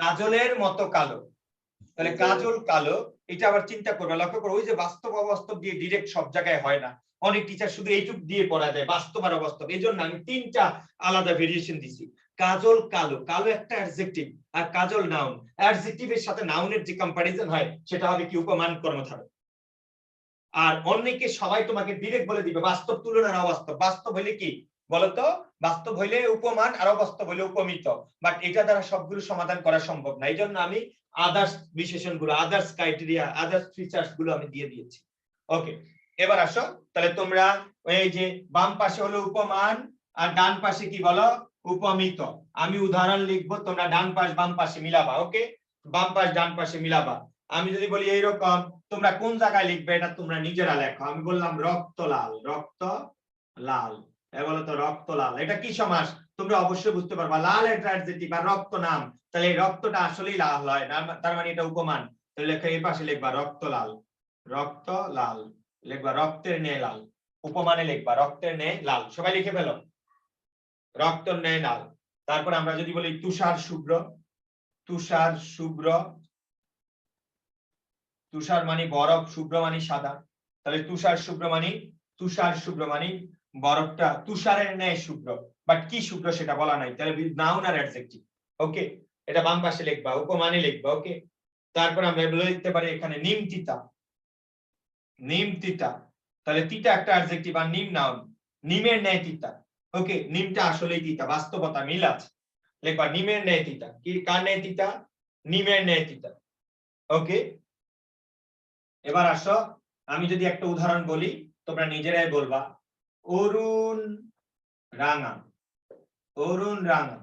কাজলের মতো কালো। তাহলে কাজল কালো, এটা আবার চিন্তা করবে, লক্ষ্য করো, ওই যে বাস্তব অবাস্তব দিয়ে ডিরেক্ট সব জায়গায় হয় না, অনেক টিচার শুধু এইটুক দিয়ে পড়া দেয়, বাস্তব আর অবাস্তব। এই জন্য আমি তিনটা আলাদা ভেরিয়েশন দিছি। কাজল কালো, কালো একটা অ্যাডজেক্টিভ, আর কাজল নাউন। অ্যাডজেক্টিভের সাথে নাউনের যে কম্পারিজন হয় সেটা হবে কি? উপমান কর্মধারয়। আর অনেকে সবাই তোমাকে ডিরেক্ট বলে দিবে বাস্তব তুলনার অবাস্তব। বাস্তব হইলে কি বলতো? বাস্তব হইলে উপমান, আর অবাস্তব হইলে উপমিত। বাট এটা দ্বারা সবগুলো সমাধান করা সম্ভব না, এই জন্য আমি আদার্স বিশেষণ গুলো, আদার্স ক্রাইটেরিয়া, আদার্স ফিচার্স গুলো আমি দিয়ে দিয়েছি। ওকে, এবার আসো, তাহলে তোমরা এই যে বাম পাশে হলো উপমান, আর ডান পাশে কি বলো? উপমিত। আমি উদাহরণ লিখবো, তোমরা ডান পাশ বাম পাশে মিলাবা। ওকে, বাম পাশ ডান পাশে মিলাবা। আমি যদি বলি এইরকম, তোমরা কোন জায়গায় লিখবে এটা তোমরা নিজেরা লেখো। আমি বললাম রক্ত লাল, রক্ত লাল। বলো তো রক্ত লাল, এটা কি সমাস? তোমরা অবশ্যই বুঝতে পারবা, লাল একটা অ্যাডজেক্টিভ আর রক্ত নাম, তাহলে এই রক্তটা আসলেই লাল হয়, তার মানে এটা উপমান। তাহলে লেখো এই পাশে লিখবা রক্ত লাল, রক্ত লাল লিখবা, রক্তের ন্যায় লাল। উপমানে লিখবা রক্তের ন্যায় লাল। সবাই লিখে ফেলো, রক্তের ন্যায় লাল। তারপর আমরা যদি বলি তুষার শুভ্র, তুষার শুভ্র, তুষার মানে বরফ, শুভ্র মানে সাদা, তাহলে তুষার শুভ্র মানে, তুষার শুভ্র মানে বরফটা তুষারের ন্যায় শুভ্র। বাট কি শুভ্র সেটা বলা নাই, তাহলে নাউন আর অ্যাডজেক্টিভ। ওকে, এটা বাম পাশে লিখবা, উপমানে লিখবা। ওকে, তারপর আমরা বলে লিখতে পারি এখানে নিম তিতা, নিম তিতা, তাহলে তিতা একটা অ্যাডজেক্টিভ আর নিম নাউন। নিমের ন্যায় তিতা। ওকে, নিমটা আসলেই তিতা, বাস্তবতা মিল আছে। লিখবা নিমের ন্যায় তিতা। কি কার ন্যায় তিতা? নিমের ন্যায় তিতা। ওকে, এবার আসো, আমি যদি একটা উদাহরণ বলি তোমরা নিজেরাই বলবা, অরুণ রাঙা, অরুণ রাঙা।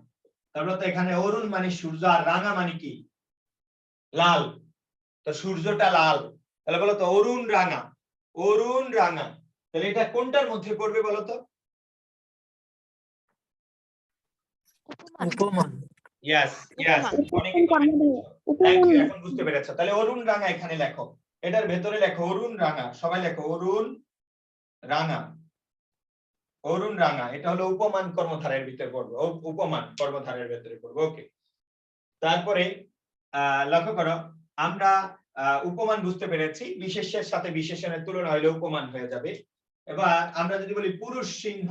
তারপরে তো এখানে অরুণ মানে সূর্য, আর রাঙা মানে কি? লাল। তো সূর্যটা লাল, তাহলে বলো তো অরুণ রাঙা, অরুণ রাঙা। তাহলে এটা কোনটার মধ্যে পড়বে বলো তো? উপমান। ইয়েস ইয়েস, অনেকে কমেন্ট করেছো, থ্যাংক ইউ, এখন বুঝতে পেরেছো। তাহলে অরুণ রাঙা এখানে লেখো, এটার ভেতরে লেখো অরুণ রাঙা, সবাই লেখো অরুণ রাঙা, অরুণ রাঙা। এটা হলো উপমান কর্মধারের ভিতরে পড়বে, উপমান কর্মধারের ভিতরে পড়বে। ওকে, তারপরে লক্ষ্য করো, আমরা উপমান বুঝতে পেরেছি, বিশেষ্যের সাথে বিশেষণের তুলনা হলে উপমান হয়ে যাবে। এবার আমরা যদি বলি পুরুষ সিংহ,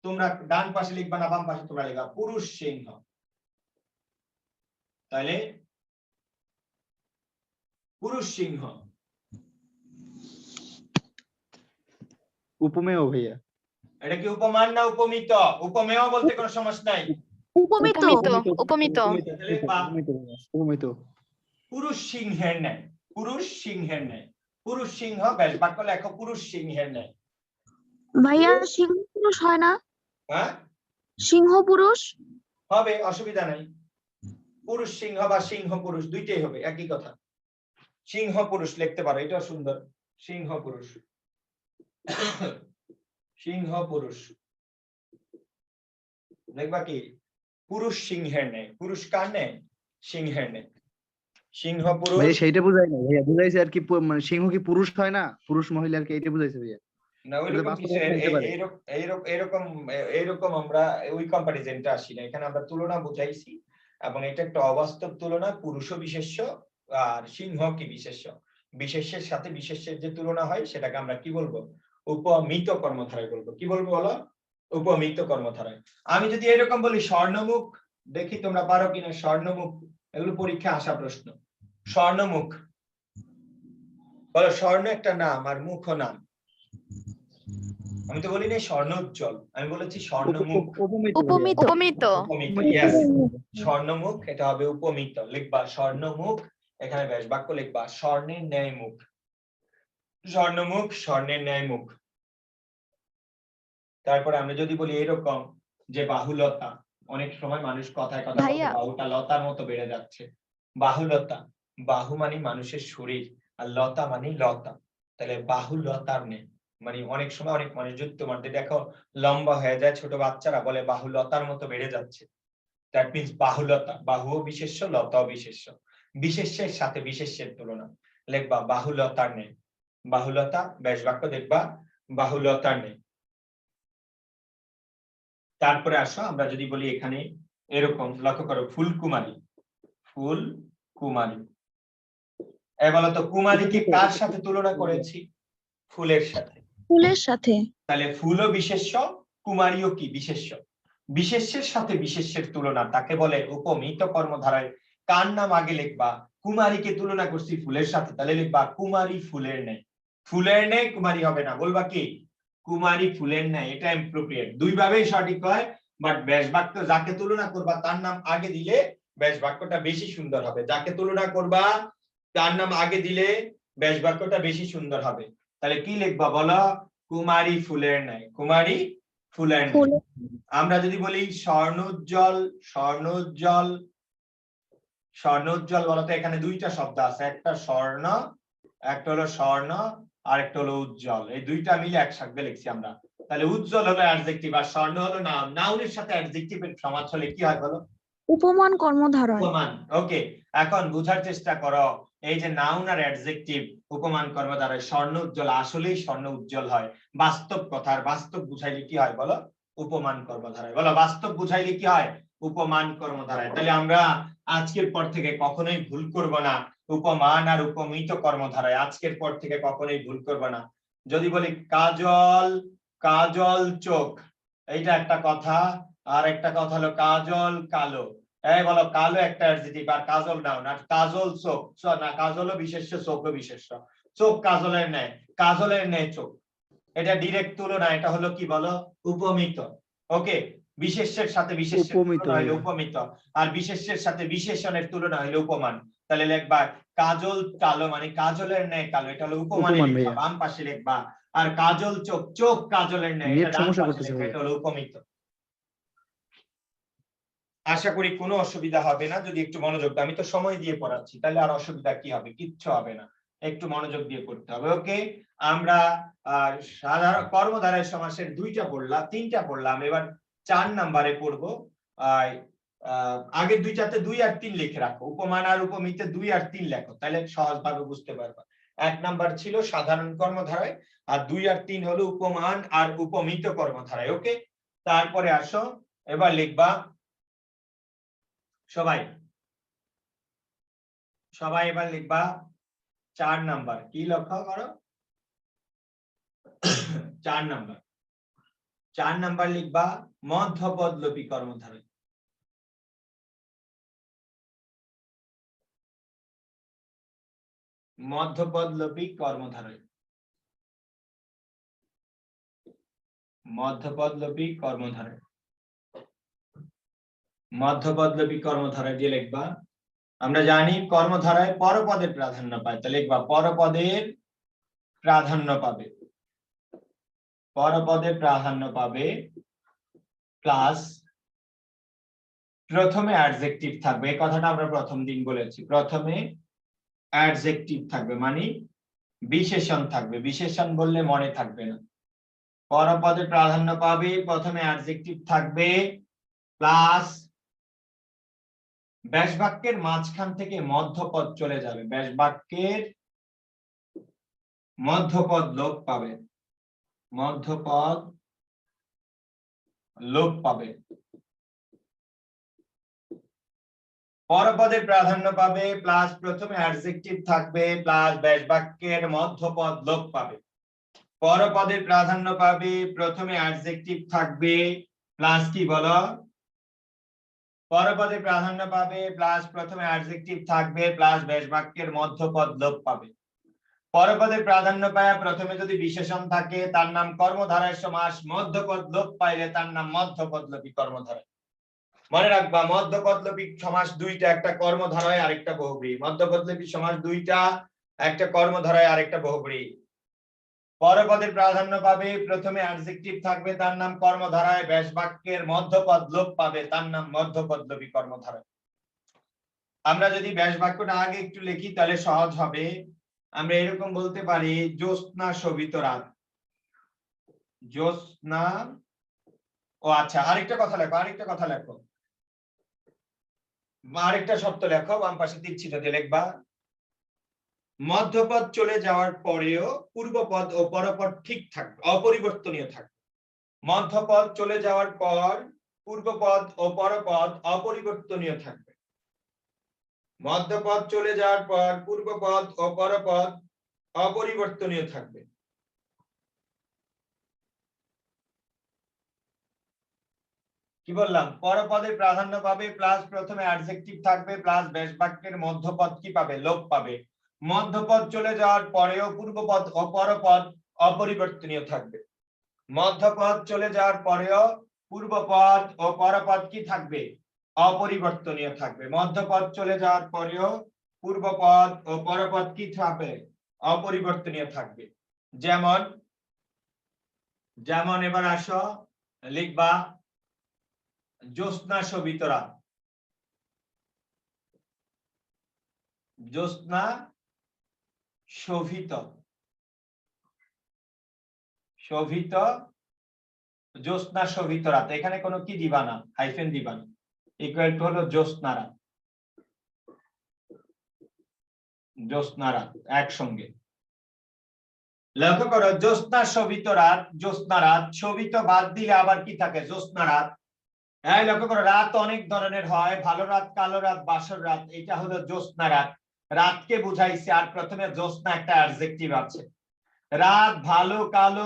তোমরা ডান পাশে লিখবা না বাম পাশে? তোমরা লিখবা পুরুষ সিংহ। তাহলে পুরুষ সিংহ, উপমেয় ভাইয়া। এটা কি উপমান না উপমিত? উপমেয় বলতে কোনো সমস্যা নাই। উপমিত। উপমিত। উপমিত। পুরুষ সিংহের ন্যায়, পুরুষ সিংহের ন্যায়, পুরুষ সিংহ, বেশ, বাক্য লেখো পুরুষ সিংহের ন্যায়। ভাইয়া সিংহ পুরুষ হয় না? হ্যাঁ, সিংহ পুরুষ হবে, অসুবিধা নাই। পুরুষ সিংহ বা সিংহ পুরুষ দুইটাই হবে, একই কথা। সিংহ পুরুষ লিখতে পারো, এটা সুন্দর, সিংহ পুরুষ, সিংহ পুরুষ লিখবা কি? পুরুষ সিংহের ন্যায়। পুরুষ কার ন্যায়? সিংহের ন্যায়। সিংহ পুরুষ। ভাইয়া সেইটা বুঝাই না ভাইয়া, বুঝাইছে আর কি মানে সিংহ কি পুরুষ হয় না, পুরুষ মহিলা আর কি, এইটা বুঝাইছে ভাইয়া। না ওইরকম বাস্তব কিছু অবস্থা হতে পারে। এইরকম আমরা ওই কম্পারিজনটা আসি না, এখানে আমরা তুলনা বুঝাইছি এবং এটা একটা অবাস্তব তুলনা, পুরুষ বিশেষ্য আর সিংহ কি বিশেষ্য, বিশেষ্যের সাথে বিশেষ্যের যে তুলনা হয় সেটাকে আমরা কি বলবো, উপমিত কর্মধারয় বলবো। কি বলবো বলো? উপমিত কর্মধারয়। আমি যদি এরকম বলি স্বর্ণমুখ, দেখি তোমরা পারো কিনা স্বর্ণমুখ, এগুলো পরীক্ষা আসা প্রশ্ন। স্বর্ণমুখ বলো, স্বর্ণ একটা নাম আর মুখও নাম। আমি তো বলি না স্বর্ণ উজ্জ্বল, আমি বলেছি স্বর্ণমুখ। উপমিত উপমিত উপমিত, yes, স্বর্ণমুখ, এটা হবে উপমিত। লিখবা স্বর্ণমুখ, এখানে ব্যাস বাক্য লিখবা স্বর্ণের ন্যায় মুখ, স্বর্ণমুখ, স্বর্ণের ন্যায় মুখ। তারপরে আমরা যদি বলি এরকম যে বাহুলতা, অনেক সময় মানুষ কথায় কথা বলে ভাইয়া। বাহুটা লতার মতো বেড়ে যাচ্ছে। বাহুলতা, বাহু মানে মানুষের শরীর আর লতা মানে লতা, তাহলে বাহুলতার নেই, মানে অনেক সময় অনেক মানুষ যুক্ত মানতে দেখো লম্বা হয়ে যায়, ছোট বাচ্চারা বলে বাহুলতার মতো বেড়ে যাচ্ছে। দ্যাট মিন্স বাহুলতা, বাহুও বিশেষ্য লতাও বিশেষ্য, বিশেষ্যের সাথে বিশেষ্যের তুলনা। লিখবা বাহুলতার নেই, বাহুলতা ব্যাস বাক্য দেখবা বাহুলতার নেই। তারপরে আসো আমরা যদি বলি এখানে এরকম, লক্ষ্য করো ফুলকুমারী, ফুলকুমারী, এ বলতো কুমারীকে কার সাথে তুলনা করেছি? ফুলের সাথে। ফুলের সাথে। তাহলে ফুলও বিশেষ্য, কুমারীও কি বিশেষ্য, বিশেষ্যের সাথে বিশেষ্যের তুলনা তাকে বলে উপমিত কর্মধারায়। কার নাম আগে লিখবা? কুমারীকে তুলনা করছি ফুলের সাথে, তাহলে লিখবা কুমারী ফুলের ন্যায়। ফুলের ন্যায় কুমারী হবে না, বলবা কি কুমারী ফুলের ন্যায়, এটা এপ্রোপ্রিয়েট, দুই ভাবেই সঠিক হয়। বাট ব্যাস বাক্য যাকে তুলনা করবা তার নাম আগে দিলে ব্যাস বাক্যটা বেশি সুন্দর হবে, যাকে তুলনা করবা তার নাম আগে দিলে ব্যাস বাক্যটা বেশি সুন্দর হবে। তাহলে কি লিখবা বলো? কুমারী ফুলের ন্যায়, কুমারী ফুলের ন্যায়। আমরা যদি বলি স্বর্ণোজ্জ্বল, স্বর্ণোজ্জ্বল, স্বর্ণোজ্জ্বল বলতে এখানে দুইটা শব্দ আছে, একটা স্বর্ণ, একটা হলো স্বর্ণ, আর একটা হলো উজ্জ্বল, এই দুইটা মিলে একসাথে লিখছি আমরা। তাহলে উজ্জ্বল হলো অ্যাডজেক্টিভ আর স্বর্ণ হলো নাউন, নাউনের সাথে অ্যাডজেক্টিভের সমাস হলে কি হয় বলো? উপমান কর্মধারয়। উপমান। ওকে, এখন বোঝার চেষ্টা করো, এই যে নাউন আর অ্যাডজেক্টিভ উপমান কর্মধারয়, স্বর্ণ উজ্জ্বল, আসলেই স্বর্ণ উজ্জ্বল হয়, বাস্তব কথা, আর বাস্তব বুঝাইলে কি হয় বলো? উপমান কর্মধারয়। বলো বাস্তব বুঝাইলে কি হয়? উপমান কর্মধারয়। তাহলে আমরা আজকের পর থেকে কখনোই ভুল করব না উপমান আর উপমিত কর্মধারয়, আজকের পর থেকে কখনোই ভুল করব না। যদি বলি কাজল, কাজল চোখ, এইটা একটা কথা, আর একটা কথা হলো কাজল কালো। এই বলো কালো একটা অ্যাডজেক্টিভ আর কাজল নাউন, আর কাজল চোখ, না কাজলও বিশেষ্য চোখও বিশেষ্য, চোখ কাজলের ন্যায়, কাজলের ন্যায় চোখ, এটা ডাইরেক্ট তুলনা, এটা হলো কি বলো? উপমিত। ওকে, বিশেষ্যের সাথে বিশেষ্যের উপমিত তুলনা হলো ভাইয়া। উপমিত, আর বিশেষ্যের সাথে বিশেষণের তুলনা হলো উপমান। তাহলে লিখবা কাজল কালো মানে কাজলের ন্যায় কালো, এটা হলো উপমানে উপমান লিখবা, ভাইয়া। বাম পাশে লিখবা। আর কাজল চোখ, চোখ কাজলের ন্যায়, এটা নেট ডান সমস্যা পাশে করতেছে লিখবা, ভাইয়া। এটা হলো উপমিত। আশা করি কোনো অসুবিধা হবে না যদি একটু মনোযোগ দাও, আমি তো সময় দিয়ে পড়াচ্ছি, তাহলে আর অসুবিধা কি হবে? কিচ্ছু হবে না, একটু মনোযোগ দিয়ে পড়তে হবে। ওকে, আমরা সাধারণ কর্মধারয় সমাসের দুইটা পড়লাম, তিনটা পড়লাম, এবার 4 নম্বরে পড়বো। আগের দুইটাতে 2 আর 3 লিখে রাখো, উপমান আর উপমিতে 2 আর 3 লেখো, তাহলে সহজভাবে বুঝতে পারবা। 1 নাম্বার ছিল সাধারণ কর্মধারয়, আর 2 আর 3 হলো উপমান আর উপমিত কর্মধারয়। ওকে, তারপরে আসো এবার লিখবা সবাই, সবাই এবার লিখবা 4 নাম্বার, কি লক্ষ্য করো? 4 নাম্বার, 4 নাম্বার লিখবা মধ্যপদলোপী কর্মধারয়। মধ্যপদলোপী কর্মধারয়, মধ্যপদলোপী কর্মধারয়, মধ্যপদলোপী কর্মধারয় দিয়ে লিখবা। আমরা জানি কর্মধারয় পরপদের প্রাধান্য পায়, তাহলে লিখবা পরপদের প্রাধান্য পাবে, পরপদে প্রাধান্য পাবে, প্লাস প্রথমে অ্যাডজেক্টিভ থাকবে, এই কথাটা আমরা প্রথম দিন বলেছি, প্রথমে অ্যাডজেক্টিভ থাকবে মানে বিশেষণ থাকবে, বিশেষণ বললে মনে থাকবে না। পরপদে প্রাধান্য পাবে, প্রথমে অ্যাডজেক্টিভ থাকবে, প্লাস ব্যাস বাক্যের মাঝখান থেকে মধ্যপদ চলে যাবে, ব্যাস বাক্যের মধ্যপদ লোপ পাবে, মধ্যপদ লোপ পাবে। পরপদের প্রাধান্য পাবে প্লাস প্রথমে অ্যাডজেক্টিভ থাকবে প্লাস ব্যাস বাক্যের মধ্যপদ লোপ পাবে। পরপদের প্রাধান্য পাবে প্রথমে অ্যাডজেক্টিভ থাকবে প্লাস কি বলো, পরপদে প্রাধান্য পাবে প্লাস প্রথমে অ্যাডজেক্টিভ থাকবে প্লাস ব্যাস বাক্যের মধ্যপদ লোপ পাবে। পরপদের প্রাধান্য পায় প্রথমে যদি বিশেষণ থাকে তার নাম কর্মধারয় সমাস, মধ্যপদ লোপ পাইলে তার নাম মধ্যপদলোপী কর্মধারয়। মনে রাখবা মধ্যপদলোপী সমাস দুইটা, একটা কর্মধারয় আরেকটা বহুব্রী। মধ্যপদলোপী সমাস দুইটা, একটা কর্মধারয় আরেকটা বহুব্রী। পরপদের প্রাধান্য পাবে প্রথমে অ্যাডজেক্টিভ থাকবে তার নাম কর্মধারয়, ব্যাস বাক্যের মধ্যপদ লোপ পাবে তার নাম মধ্যপদলোপী কর্মধারয়। আমরা যদি ব্যাস বাক্যটা আগে একটু লিখি তাহলে সহজ হবে। আমরা এরকম বলতে পারি জ্যোৎস্না শোভিত রাত। জ্যোৎস্না, ও আচ্ছা আরেকটা কথা লেখো, আরেকটা শর্ত লেখো, বাম পাশে তীর চিহ্ন দিয়ে লিখবা মধ্যপদ চলে যাওয়ার পরেও পূর্বপদ ও পরপদ ঠিক থাকবে, অপরিবর্তনীয় থাকবে। মধ্যপদ চলে যাওয়ার পর পূর্বপদ ও পরপদ অপরিবর্তনীয় থাকবে। মধ্যপদ চলে যাওয়ার পর পূর্বপদ ও পরপদ অপরিবর্তনীয় থাকবে। কি বললাম, পরপদের প্রাধান্য পাবে প্লাস প্রথমে অ্যাডজেক্টিভ থাকবে প্লাস ব্যাস বাক্যের মধ্যপদ কি পাবে, লোপ পাবে। মধ্যপদ চলে যাওয়ার পরেও পূর্বপদ ও পরপদ অপরিবর্তনীয় থাকবে। মধ্যপদ চলে যাওয়ার পরেও পূর্বপদ ও পরপদ কি থাকবে, অপরিবর্তনীয় থাকবে। মধ্যপদ চলে যাওয়ার পরেও পূর্বপদ ও পরপদ কি থাকবে, অপরিবর্তনীয় থাকবে। যেমন যেমন এবার আসো লিখবা জ্যোৎস্না শোভিত রাত। জ্যোৎস্না শোভিত, শোভিত, জ্যোৎস্না শোভিত রাত। এখানে কোনো কি দিবা না, হাইফেন দিবা না, ইকুয়াল টু হলো জ্যোৎস্না রাত। জ্যোৎস্না রাত একসঙ্গে লক্ষ্য করো, জ্যোৎস্না শোভিত রাত, জ্যোৎস্না রাত, শোভিত বাদ দিলে আবার কি থাকে, জ্যোৎস্না রাত। হ্যাঁ লক্ষ্য করো, রাত অনেক ধরনের হয়, ভালো রাত, কালো রাত, বাসর রাত। এটা হলো জ্যোৎস্না রাত, রাতকে বুঝাইছে। আর প্রথমে জ্যোৎস্না একটা অ্যাডজেক্টিভ আছে। রাত, ভালো, কালো,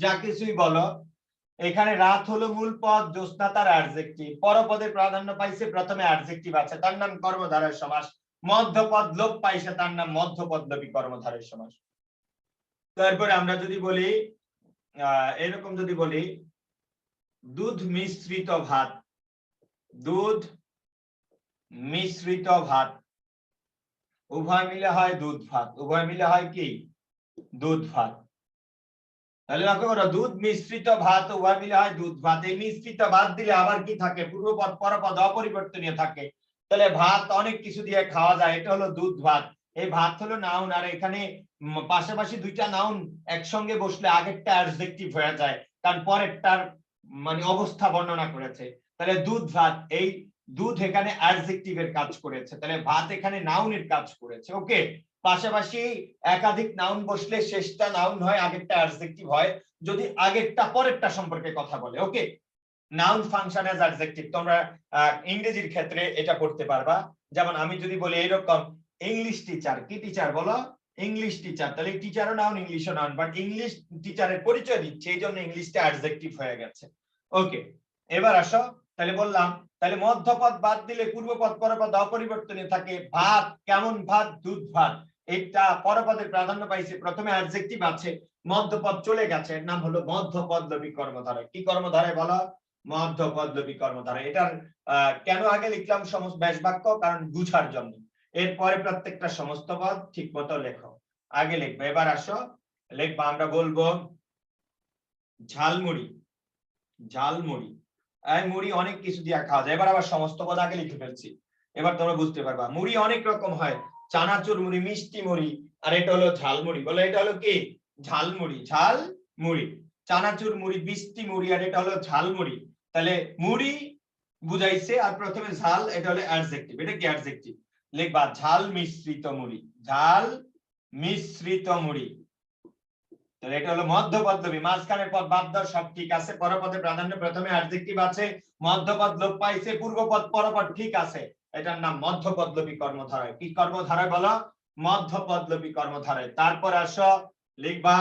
যা কিছুই বলো, এখানে রাত হলো মূল পদ, জ্যোৎস্না তার অ্যাডজেক্টিভ। পরপদে প্রাধান্য পাইছে, প্রথমে অ্যাডজেক্টিভ আছে, তার নাম কর্মধারয় সমাস। মধ্যপদ লোপ পাইছে, তার নাম মধ্যপদলোপী কর্মধারয় সমাস। তারপরে আমরা যদি বলি এরকম যদি বলি দুধ মিশ্রিত ভাত, দুধ মিশ্রিত ভাত, উভয় মিলে হয় দুধ ভাত। উভয় মিলে হয় কি, দুধ ভাত। তাহলে লক্ষ্য করো, দুধ মিশ্রিত ভাত, উভয় মিলে হয় দুধ ভাত। এই মিশ্রিত ভাত দিলে আবার কি থাকে, পূর্বপদ পরপদ অপরিবর্তনীয় থাকে। তাহলে ভাত অনেক কিছু দিয়ে খাওয়া যায়, এটা হলো দুধ ভাত। এই ভাত হলো নাউন, আর এখানে পাশাপাশি দুইটা নাউন একসঙ্গে বসলে আগেরটা অ্যাডজেক্টিভ হয়ে যায়, কারণ পরেরটার মানে অবস্থা বর্ণনা করেছে। তাহলে দুধ ভাত, এই দুধ এখানে অ্যাডজেক্টিভের কাজ করেছে, তাহলে ভাত এখানে নাউনের কাজ করেছে। ওকে, পাশাপাশি একাধিক নাউন বসলে শেষটা নাউন হয়, আগেরটা অ্যাডজেক্টিভ হয় যদি আগেরটা পরেরটা সম্পর্কে কথা বলে। ওকে, নাউন ফাংশন অ্যাজ অ্যাডজেক্টিভ। তোমরা ইংরেজির ক্ষেত্রে এটা পড়তে পারবা। যেমন আমি যদি বলি এরকম ইংলিশ টিচার, কি টিচার বলো, ইংলিশ টিচার, তাহলে টিচারও নাউন, ইংলিশও নাউন, বাট ইংলিশ টিচারের পরিচয় দিচ্ছে, এই জন্য ইংলিশটা অ্যাডজেক্টিভ হয়ে গেছে। ওকে, এবার আসো, তাহলে বললাম তাহলে মধ্যপদ বাদ দিলে পূর্বপদ পরপদ অপরিবর্তনীয় থাকে। ভাত, কেমন ভাত, দুধ ভাত। এটা পরপদের প্রাধান্য পাইছে, প্রথমে অ্যাডজেক্টিভ আছে, মধ্যপদ চলে গেছে, এর নাম হলো মধ্যপদলোপী কর্মধারয়। কি কর্মধারয় বলো, মধ্যপদলোপী কর্মধারয়। এটার কেন আগে লিখলাম সমস্ত ব্যাস বাক্য, কারণ বুঝার জন্য। এরপরে প্রত্যেকটা সমস্ত পদ ঠিক মতো লেখো, আগে লিখবে। এবার আসো লিখবা, আমরা বলবো ঝালমুড়ি। ঝালমুড়ি, এই মুড়ি অনেক কিছু দিয়ে খাওয়া যায়। এবার আবার সমস্ত পদ আগে লিখে ফেলছি, এবার তোমরা বুঝতে পারবা। মুড়ি অনেক রকম হয়, চানাচুর মুড়ি, মিষ্টি মুড়ি, আর এটা হলো ঝালমুড়ি। বলে এটা হলো কি, ঝালমুড়ি। ঝালমুড়ি, চানাচুর মুড়ি, মিষ্টি মুড়ি, আর এটা হলো ঝালমুড়ি। তাহলে মুড়ি বুঝাইছে, আর প্রথমে ঝাল, এটা হলো অ্যাডজেক্টিভ। এটা কি অ্যাডজেক্টিভ, লিখবা ঝাল মিশ্রিত মুড়ি। ঝাল মিশ্রিত মুড়ি। তাহলে এটা হলো মধ্যপদলোপী, মাঝখানের পদ বাদ দাও, সব ঠিক আছে। পরপদে প্রাধান্য, প্রথমে অ্যাডজেক্টিভ আছে, মধ্যপদ লোপ পাইছে, পূর্বপদ পরপদ ঠিক আছে, এটার নাম মধ্যপদলোপী কর্মধারয়। কি কর্মধারয় বলো? মধ্যপদলোপী কর্মধারয়। তারপর আসো, লিখবা,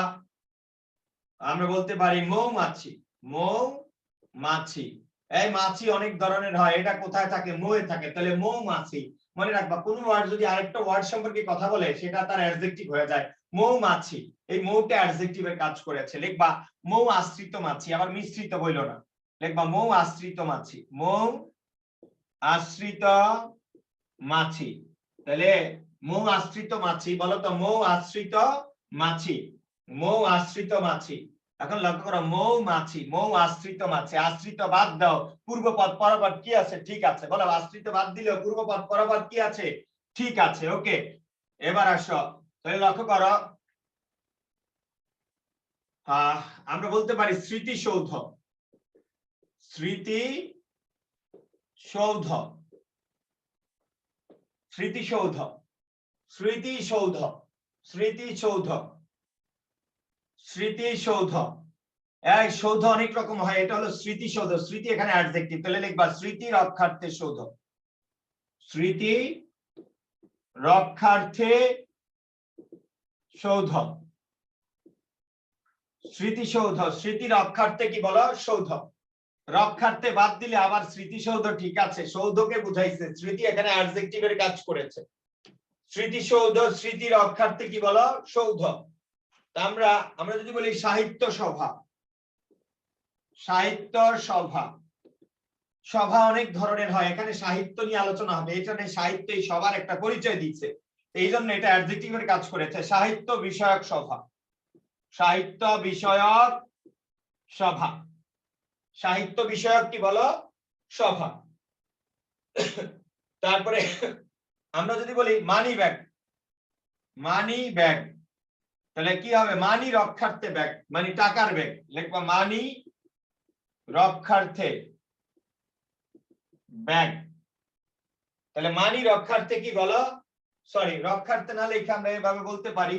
আমরা বলতে পারি মৌমাছি। মৌমাছি, এই মাছি অনেক ধরনের হয়, এটা কোথায় থাকে? মৌয়ে থাকে। তাহলে মৌমাছি, মনে রাখবা কোন ওয়ার্ড যদি আরেকটা ওয়ার্ড সম্পর্কে কথা বলে সেটা তার অ্যাডজেক্টিভ হয়ে যায়। মৌমাছি, এই মৌটা অ্যাডজেক্টিভের কাজ করেছে। লিখবা মৌ আশ্রিত মাছি, আবার মিশ্রিত বইলো না, লিখবা মৌ আশ্রিত মাছি, মৌ আশ্রিত মাছি। তাহলে মৌ আশ্রিত মাছি, বলো তো মৌ আশ্রিত মাছি, মৌ আশ্রিত মাছি। এখন লক্ষ্য করো, মৌমাছি, মৌ আশ্রিত মাছি, আশ্রিত বাদ দাও, পূর্বপদ পরপদ কি আছে? ঠিক আছে। বলো আশ্রিত বাদ দিলেও পূর্বপদ পরপদ কি আছে? ঠিক আছে। ওকে, এবার আসো, তাহলে লক্ষ্য করো, আমরা বলতে পারি স্মৃতিসৌধ, স্মৃতিসৌধ, স্মৃতিসৌধ, স্মৃতিসৌধ, স্মৃতিসৌধ, স্মৃতিসৌধ। এই সৌধ অনেক রকম হয়, এটা হলো স্মৃতিসৌধ। স্মৃতি এখানে অ্যাডজেক্টিভ, তাহলে লিখবা স্মৃতি রক্ষার্থে সৌধ, স্মৃতি রক্ষার্থে সৌধ, স্মৃতিসৌধ। স্মৃতি রক্ষার্থে কি বলো? সৌধ। রক্ষার্থে বাদ দিলে আবার স্মৃতিসৌধ ঠিক আছে, সৌধকে বুঝাইছে, স্মৃতি এখানে অ্যাডজেক্টিভের কাজ করেছে। স্মৃতিসৌধ, স্মৃতি রক্ষার্থে কি বলো? সৌধ। আমরা যদি বলি সাহিত্য সভা, সাহিত্য সভা, সভা অনেক ধরনের হয়, এখানে সাহিত্য নিয়ে আলোচনা হবে, এখানে সাহিত্য এই সবার একটা পরিচয় দিচ্ছে, এই জন্য এটা অ্যাডজেক্টিভের কাজ করেছে। সাহিত্য বিষয়ক সভা, সাহিত্য বিষয়ক সভা, সাহিত্য বিষয়ক কি বলো? সভা। তারপরে আমরা যদি বলি মানি ব্যাগ, মানি ব্যাগ, তাহলে কি হবে? মানি রক্ষার্থে ব্যাগ, মানে টাকার ব্যাগ, লিখবা মানি রক্ষার্থে ব্যাগ। তাহলে মানি রক্ষার্থে কি বলো? সরি, রক্ষার্থে না লিখে আমরা এভাবে বলতে পারি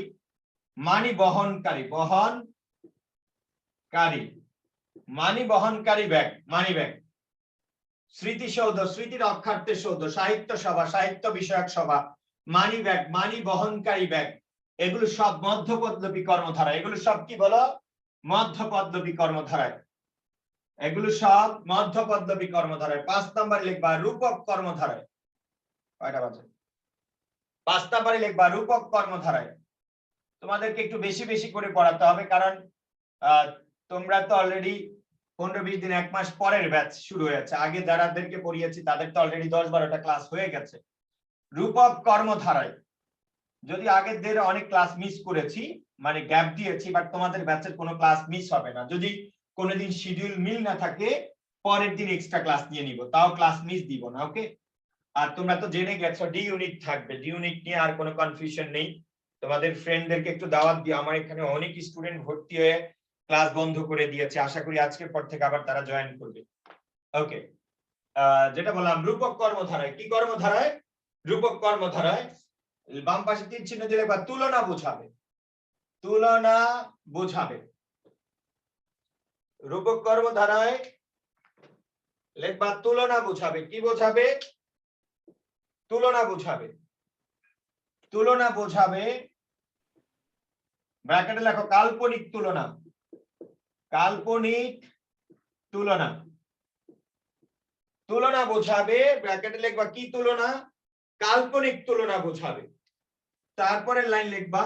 মানি বহনকারী, বহনকারী, মানি বহনকারী ব্যাগ, মানি ব্যাগ। স্মৃতিসৌধ, স্মৃতি রক্ষার্থে সৌধ, সাহিত্য সভা, সাহিত্য বিষয়ক সভা, মানি ব্যাগ, মানি বহনকারী ব্যাগ, এগুলো সব মধ্যপদলোপী কর্মধারা। এগুলো সব কি বলো? মধ্যপদলোপী কর্মধারায়, এগুলো সব মধ্যপদলোপী কর্মধারায়। 5 নম্বরে লিখবা রূপক কর্মধারায়। কয়টা বাজে? 5 নম্বরে লিখবা রূপক কর্মধারায়। তোমাদেরকে একটু বেশি বেশি করে পড়াতে হবে, কারণ তোমরা তো অলরেডি 15-20 দিন, 1 মাস পরের ব্যাচ শুরু হয়েছে। আগে যারাদেরকে পড়িয়েছি তাদের তো অলরেডি 10-12টা ক্লাস হয়ে গেছে। রূপক কর্মধারায়, যদি আগের দের অনেক ক্লাস মিস করেছি, মানে গ্যাপ দিয়েছি, বাট তোমাদের ব্যাচের কোনো ক্লাস মিস হবে না। যদি কোনোদিন শিডিউল মিল না থাকে, পরের দিন এক্সট্রা ক্লাস নিয়ে নিব, তাও ক্লাস মিস দিব না। ওকে, আর তোমরা তো জেনে গেছো ডি ইউনিট থাকবে, ডি ইউনিট নিয়ে আর কোনো কনফিউশন নেই। তোমাদের ফ্রেন্ডদেরকে একটু দাওয়াত দিও, আমার এখানে অনেক স্টুডেন্ট ভর্তি হয়ে ক্লাস বন্ধ করে দিয়েছে, আশা করি আজকের পর থেকে আবার তারা জয়েন করবে। ওকে, যেটা বললাম রূপক কর্মধারায়, কি কর্মধারায়? রূপক কর্মধারায় বাম পাশে তীর চিহ্ন দিলে বা তুলনা বোঝাবে, তুলনা বোঝাবে। রূপক কর্মধারায় লিখবা তুলনা বোঝাবে। কি বোঝাবে? তুলনা বোঝাবে, তুলনা বোঝাবে। ব্র্যাকেটে লেখো কাল্পনিক তুলনা, কাল্পনিক তুলনা, তুলনা বোঝাবে। ব্র্যাকেটে লিখবা কি তুলনা? কাল্পনিক তুলনা বোঝাবে। তারপরে লাইন লিখবা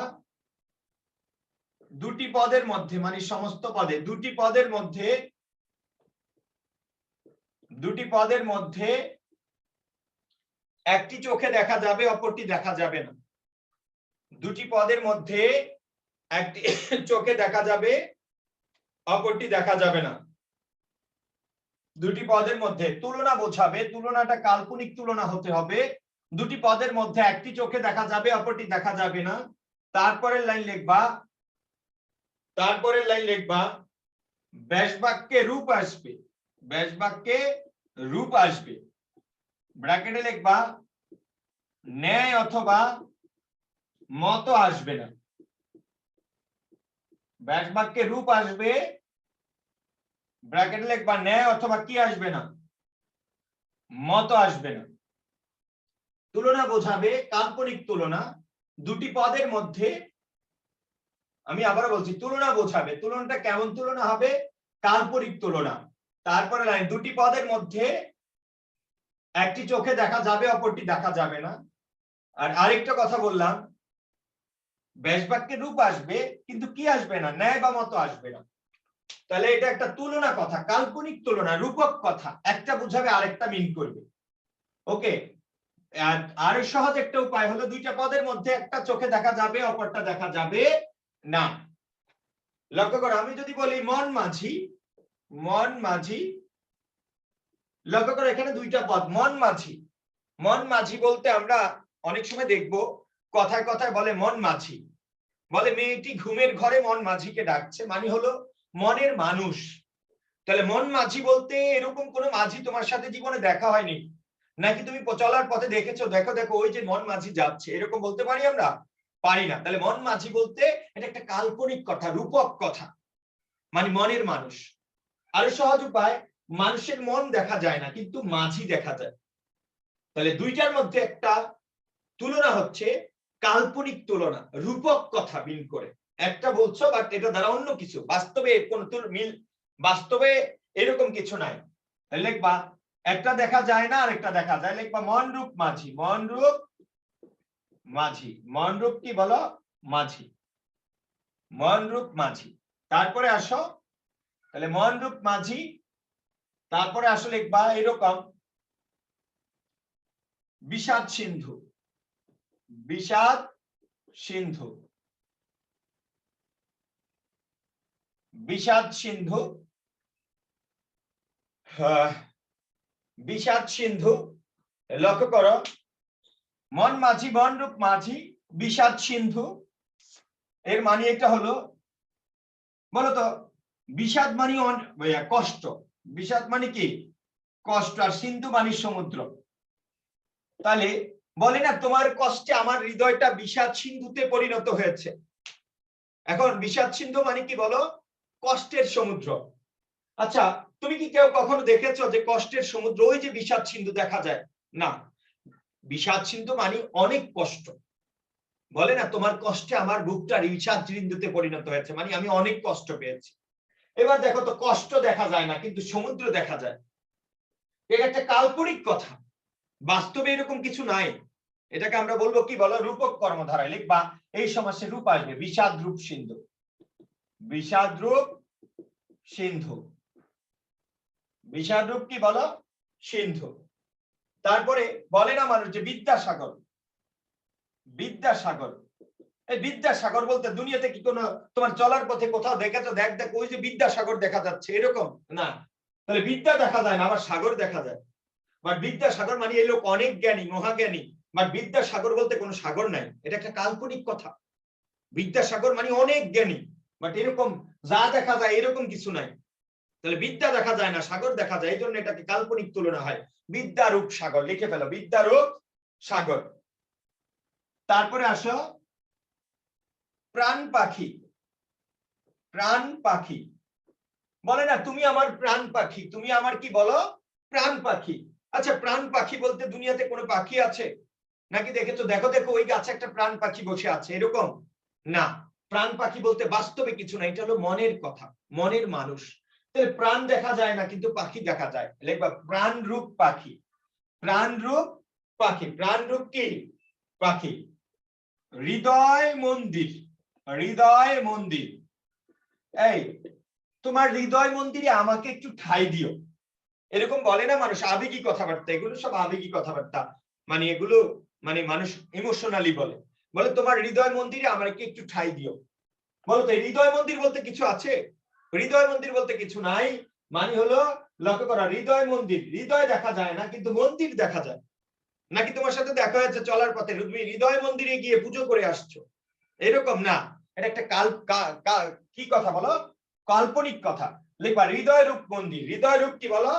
দুটি পদের মধ্যে, মানে সমস্ত পদে, দুটি পদের মধ্যে, দুটি পদের মধ্যে একটি চোখে দেখা যাবে, অপরটি দেখা যাবে না। দুটি পদের মধ্যে একটি চোখে দেখা যাবে, অপরটি দেখা যাবে না। দুটি পদের মধ্যে তুলনা বোঝাবে, তুলনাটা কাল্পনিক তুলনা হতে হবে। দুটি পদের মধ্যে একটি চোখে দেখা যাবে, অপরটি দেখা যাবে না। তারপরের লাইন লিখবা, তারপরের লাইন লিখবা ব্যাস বাক্যে রূপ আসবে, ব্যাস বাক্যে রূপ আসবে। ব্র্যাকেটে লিখবা ন্যায় অথবা মত আসবে না, ব্যাস বাক্যে রূপ আসবে, ব্র্যাকেট লিখবা ন্যায় অথবা কি আসবে না, মত আসবে না। তুলনা বোঝাবে কাল্পনিক তুলনা দুটি পদের মধ্যে। আমি আবার বলছি, তুলনা বোঝাবে, তুলনাটা কেমন তুলনা হবে, কাল্পনিক তুলনা। তারপরে লাইন, দুটি পদের মধ্যে একটি চোখে দেখা যাবে অপরটি দেখা যাবে না। আর আরেকটা কথা বললাম, ব্যাস বাক্যে রূপ আসবে কিন্তু কি আসবে না, ন্যায় বা মত আসবে না। তাহলে এটা একটা তুলনা কথা, কাল্পনিক তুলনা, রূপক কথা, একটা বুঝাবে আরেকটা মিন করবে। ওকে, আর সহজ একটা উপায় হলো দুইটা পদের মধ্যে একটা চোখে দেখা যাবে অপরটা দেখা যাবে না। লক্ষ্য করো, আমি যদি বলি মন মাঝি, মন মাঝি, লক্ষ্য করো এখানে দুইটা পদ, মন মাঝি। মন মাঝি বলতে আমরা অনেক সময় দেখবো কথায় কথায় বলে মন মাঝি, বলে মেয়েটি ঘুমের ঘরে মন মাঝিকে ডাকছে, মানে হলো মনের মানুষ। তাহলে মন মাঝি বলতে এরকম কোন মাঝি তোমার সাথে জীবনে দেখা হয়নি, নাকি তুমি চলার পথে দেখেছো, দেখো দেখো ওই যে মন মাঝি যাচ্ছে, এরকম বলতে পারি আমরা? পারি না। তাহলে মন মাঝি বলতে এটা একটা কাল্পনিক কথা, রূপক কথা, মানে মনের মানুষ। আরো সহজ উপায়, মানুষের মন দেখা যায় না কিন্তু মাঝি দেখা যায়। তাহলে দুইটার মধ্যে একটা তুলনা হচ্ছে কাল্পনিক তুলনা, রূপক কথা মিল করে। একটা বলছো বাট এটা দ্বারা অন্য কিছু, বাস্তবে কোন মিল, বাস্তবে এরকম কিছু নাই। লিখবা একটা দেখা যায় না আর একটা দেখা যায়, লিখবা মন রূপ মাঝি, মন রূপ মাঝি, মন রূপ কি বলো, মাঝি, মন রূপ মাঝি। তারপরে আসো, তাহলে মন রূপ মাঝি, তারপরে আসো লিখবা এরকম বিষাদ সিন্ধু, বিষাদ সিন্ধু, বিষাদ সিন্ধু, বিষাদ সিন্ধু। লক্ষ্য করো, মন মাঝি, মন রূপ মাঝি, বিষাদ সিন্ধু, এর মানে এটা হলো, বলতো বিষাদ মানে কষ্ট, বিষাদ মানে কি কষ্ট, আর সিন্ধু মানে সমুদ্র। তাহলে বলে না তোমার কষ্টে আমার হৃদয়টা বিষাদ সিন্ধুতে পরিণত হয়েছে। এখন বিষাদ সিন্ধু মানে কি বলো, কষ্টের সমুদ্র। আচ্ছা, তুমি কি কেউ কখনো দেখেছো যে কষ্টের সমুদ্র ওই যে বিষাদ সিন্ধু দেখা যায়? না, বিষাদ সিন্ধু মানে অনেক কষ্ট। বলে না তোমার কষ্টে আমার বুকটা বিষাদ সিন্ধুতে পরিণত হয়েছে, মানে আমি অনেক কষ্ট পেয়েছি। এবার দেখো তো, কষ্ট দেখা যায় না কিন্তু সমুদ্র দেখা যায়, এটা একটা কাল্পনিক কথা, বাস্তবে এরকম কিছু নাই। এটাকে আমরা বলবো কি বলো, রূপক কর্মধারায় লিখবা এই সমাসে রূপ আসবে বিষাদ রূপ সিন্ধু, বিষাদ রূপ সিন্ধু, বিষাদ রূপ কি বলো, সিন্ধু। তারপরে বলে না মানুষ যে বিদ্যাসাগর, বিদ্যাসাগর, এই বিদ্যাসাগর বলতে দুনিয়াতে কি কোনো তোমার চলার পথে কোথাও দেখেছো, দেখ দেখ ওই যে বিদ্যাসাগর দেখা যাচ্ছে, এরকম না। তাহলে বিদ্যা দেখা যায় না, আবার সাগর দেখা যায়। বাট বিদ্যাসাগর মানে এই লোক অনেক জ্ঞানী, মহাজ্ঞানী, বাট বিদ্যাসাগর বলতে কোনো সাগর নাই, এটা একটা কাল্পনিক কথা। বিদ্যাসাগর মানে অনেক জ্ঞানী, বাট এরকম যা দেখা যায় এরকম কিছু নাই। তাহলে বিদ্যা দেখা যায় না, সাগর দেখা যায়, এই জন্য এটাকে কাল্পনিক তুলনা হয়। বিদ্যারূপ সাগর, লিখে ফেলো বিদ্যারূপ সাগর। তারপরে আসো প্রাণ পাখি, প্রাণ পাখি, বলে না তুমি আমার প্রাণ পাখি, তুমি আমার কি বলো, প্রাণ পাখি। আচ্ছা, প্রাণ পাখি বলতে দুনিয়াতে কোনো পাখি আছে নাকি দেখেছো, দেখো দেখো ওই গাছে একটা প্রাণ পাখি বসে আছে, এরকম না। প্রাণ পাখি বলতে বাস্তবে কিছু না, এটা হলো মনের কথা, মনের মানুষ। তাহলে প্রাণ দেখা যায় না কিন্তু পাখি দেখা যায়, লিখবা প্রাণ রূপ পাখি, প্রাণ রূপ পাখি, প্রাণ রূপ কি পাখি। হৃদয় মন্দির, হৃদয় মন্দির, এই তোমার হৃদয় মন্দিরে আমাকে একটু ঠাঁই দিও, এরকম বলে না মানুষ, আবেগী কথাবার্তা, এগুলো সব আবেগী কথাবার্তা, মানে এগুলো মানে মানুষ ইমোশনালি বলে, বলে তোমার হৃদয় মন্দিরে আমাকে একটু ঠাঁই দিও। বলতো হৃদয় মন্দির বলতে কিছু আছে? হৃদয় মন্দির বলতে কিছু নাই, মানে হলো লক্ষ্য করা, হৃদয় মন্দির, হৃদয় দেখা যায় না কিন্তু মন্দির দেখা যায়। নাকি তোমার সাথে দেখা হয়েছে চলার পথে, তুমি হৃদয় মন্দিরে গিয়ে পুজো করে আসছো, এরকম না। এটা একটা কি কথা বলো, কাল্পনিক কথা। লিখবা হৃদয় রূপ মন্দির, হৃদয় রূপ কি বলো,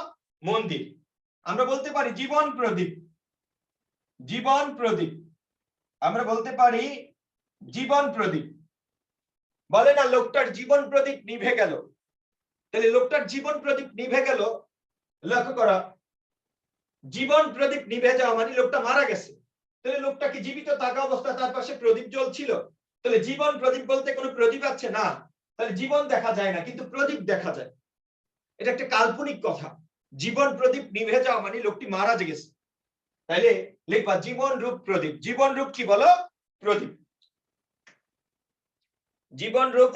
মন্দির। আমরা বলতে পারি জীবন প্রদীপ, জীবন প্রদীপ, আমরা বলতে পারি জীবন প্রদীপ। বলে না লোকটার জীবন প্রদীপ নিভে গেল, তাহলে লোকটার জীবন প্রদীপ নিভে গেল, লক্ষ্য করা, জীবন প্রদীপ নিভে যাওয়া মানে লোকটা মারা গেছে। তাহলে লোকটা কি জীবিত থাকা অবস্থায় তার পাশে প্রদীপ জ্বলছিল? তাহলে জীবন প্রদীপ বলতে কোনো প্রদীপ আছে না, তাহলে জীবন দেখা যায় না কিন্তু প্রদীপ দেখা যায়। এটা একটা কাল্পনিক কথা। জীবন প্রদীপ নিভে যাওয়া মানে লোকটি মারা গেছে। তাইলে লিখবা জীবন রূপ প্রদীপ। জীবন রূপ কি বলো? প্রদীপ। জীবন রূপ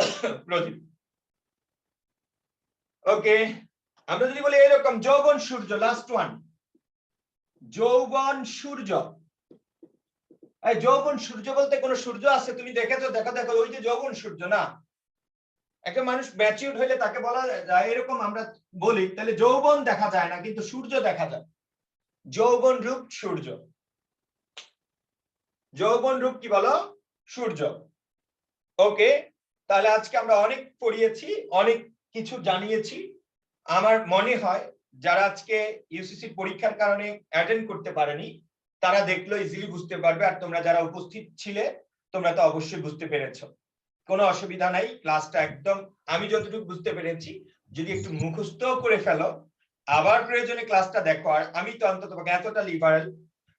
প্রদীপ। ওকে, আমরা যদি বলি এরকম যৌবন সূর্য, লাস্ট ওয়ান, যৌবন সূর্য। এই যৌবন সূর্য বলতে কোন সূর্য আছে তুমি দেখেছো? দেখো দেখো, ওই যে যৌবন সূর্য না। একটা মানুষ ম্যাচিউরড হইলে তাকে বলা যায় এরকম আমরা বলি, তাহলে যৌবন দেখা যায় না কিন্তু সূর্য দেখা যায়। যৌবন রূপ সূর্য। যৌবন রূপ কি বলো? সূর্য। ওকে, তাহলে আজকে আমরা অনেক পড়িয়েছি, অনেক কিছু জানিয়েছি। আমার মনে হয় যারা আজকে ইউসিসি পরীক্ষার কারণে অ্যাটেন্ড করতে পারেনি তারা দেখলো ইজিলি বুঝতে পারবে, আর তোমরা যারা উপস্থিত ছিলে তোমরা তো অবশ্যই বুঝতে পেরেছো, কোনো অসুবিধা নাই। ক্লাসটা একদম আমি যতটুকু বুঝতে পেরেছি, যদি একটু মুখস্থ করে ফেলো আবার প্রয়োজনে ক্লাসটা দেখো। আর আমি তো অন্তত এতটা লিবারেল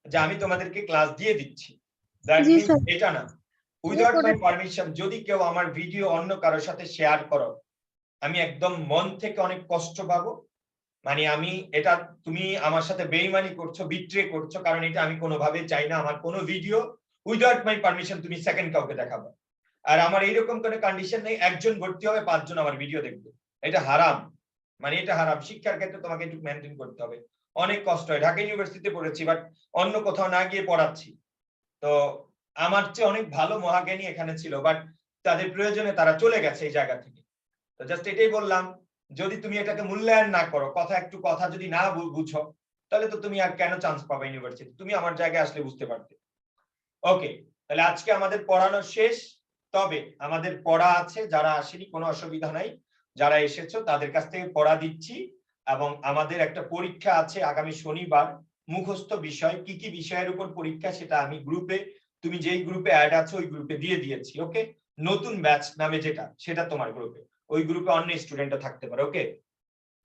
যে আমি তোমাদেরকে ক্লাস দিয়ে দিচ্ছি, এটা না উইদাউট মাই পারমিশন যদি কেউ আমার ভিডিও অন্য কারোর সাথে শেয়ার করো আমি একদম মন থেকে অনেক কষ্ট পাবো। মানে আমি এটা, তুমি আমার সাথে বেইমানি করছো, বিট্রে করছো, কারণ এটা আমি কোনোভাবে চাই না আমার কোনো ভিডিও উইদাউট মাই পারমিশন তুমি সেকেন্ড কাউকে দেখাবো। আর আমার এইরকম কোনো কন্ডিশন নেই একজন ভর্তি হবে 5 জন আমার ভিডিও দেখবে, এটা হারাম। মানে এটা হারাম। শিক্ষার ক্ষেত্রে তোমাকে একটু মেনটেন করতে হবে। অনেক কষ্ট হয়, ঢাকা ইউনিভার্সিটিতে পড়েছি বাট অন্য কোথাও না গিয়ে পড়াচ্ছি, তো আমার চেয়ে অনেক ভালো মহাজ্ঞানী এখানে ছিল বাট তাদের প্রয়োজনে তারা চলে গেছে এই জায়গা থেকে। তো জাস্ট এটাই বললাম, যদি তুমি এটাকে মূল্যায়ন না করো, কথা যদি না বুঝো, তাহলে তো তুমি আর কেন চান্স পাবে ইউনিভার্সিটি? তুমি আমার জায়গায় আসলে বুঝতে পারতে। ওকে, তাহলে আজকে আমাদের পড়ানো শেষ, তবে আমাদের পড়া আছে, যারা আসেনি কোনো অসুবিধা নাই, যারা এসেছো তাদের কাছ থেকে পড়া দিচ্ছি। এবং আমাদের একটা পরীক্ষা আছে আগামী শনিবার, মুখস্থ বিষয়, কি কি বিষয়ের উপর পরীক্ষা সেটা আমি গ্রুপে, তুমি যেই গ্রুপে অ্যাড আছো ওই গ্রুপে দিয়ে দিয়েছি। ওকে, নতুন ব্যাচ নামে যেটা, সেটা তোমার গ্রুপে, ওই গ্রুপে অন্য স্টুডেন্টও থাকতে পারে। ওকে,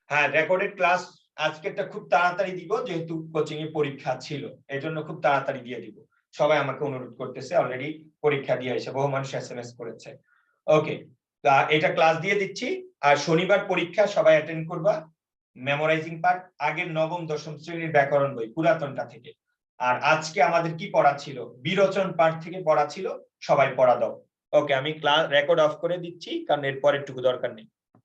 হ্যাঁ, রেকর্ডেড ক্লাস আজকেরটা খুব তাড়াতাড়ি দিব, যেহেতু কোচিং এ পরীক্ষা ছিল এজন্য খুব তাড়াতাড়ি দিয়ে দিব। সবাই আমাকে অনুরোধ করতেছে, অলরেডি পরীক্ষা দিয়ে এসে বহু মানুষ এসএমএস করেছে। ওকে, এটা ক্লাস দিয়ে দিচ্ছি। আর শনিবার পরীক্ষা, সবাই অ্যাটেন্ড করবা। মেমোরাইজিং পার্ট আগের নবম দশম শ্রেণীর ব্যাকরণ বই পুরাতনটা থেকে। আর আজকে আমাদের কি পড়া ছিল? বিরোচন পার্ট থেকে পড়া ছিল, সবাই পড়া দাও। ওকে, আমি ক্লাস রেকর্ড অফ করে দিচ্ছি কারণ এর পরেরটুকু দরকার নেই।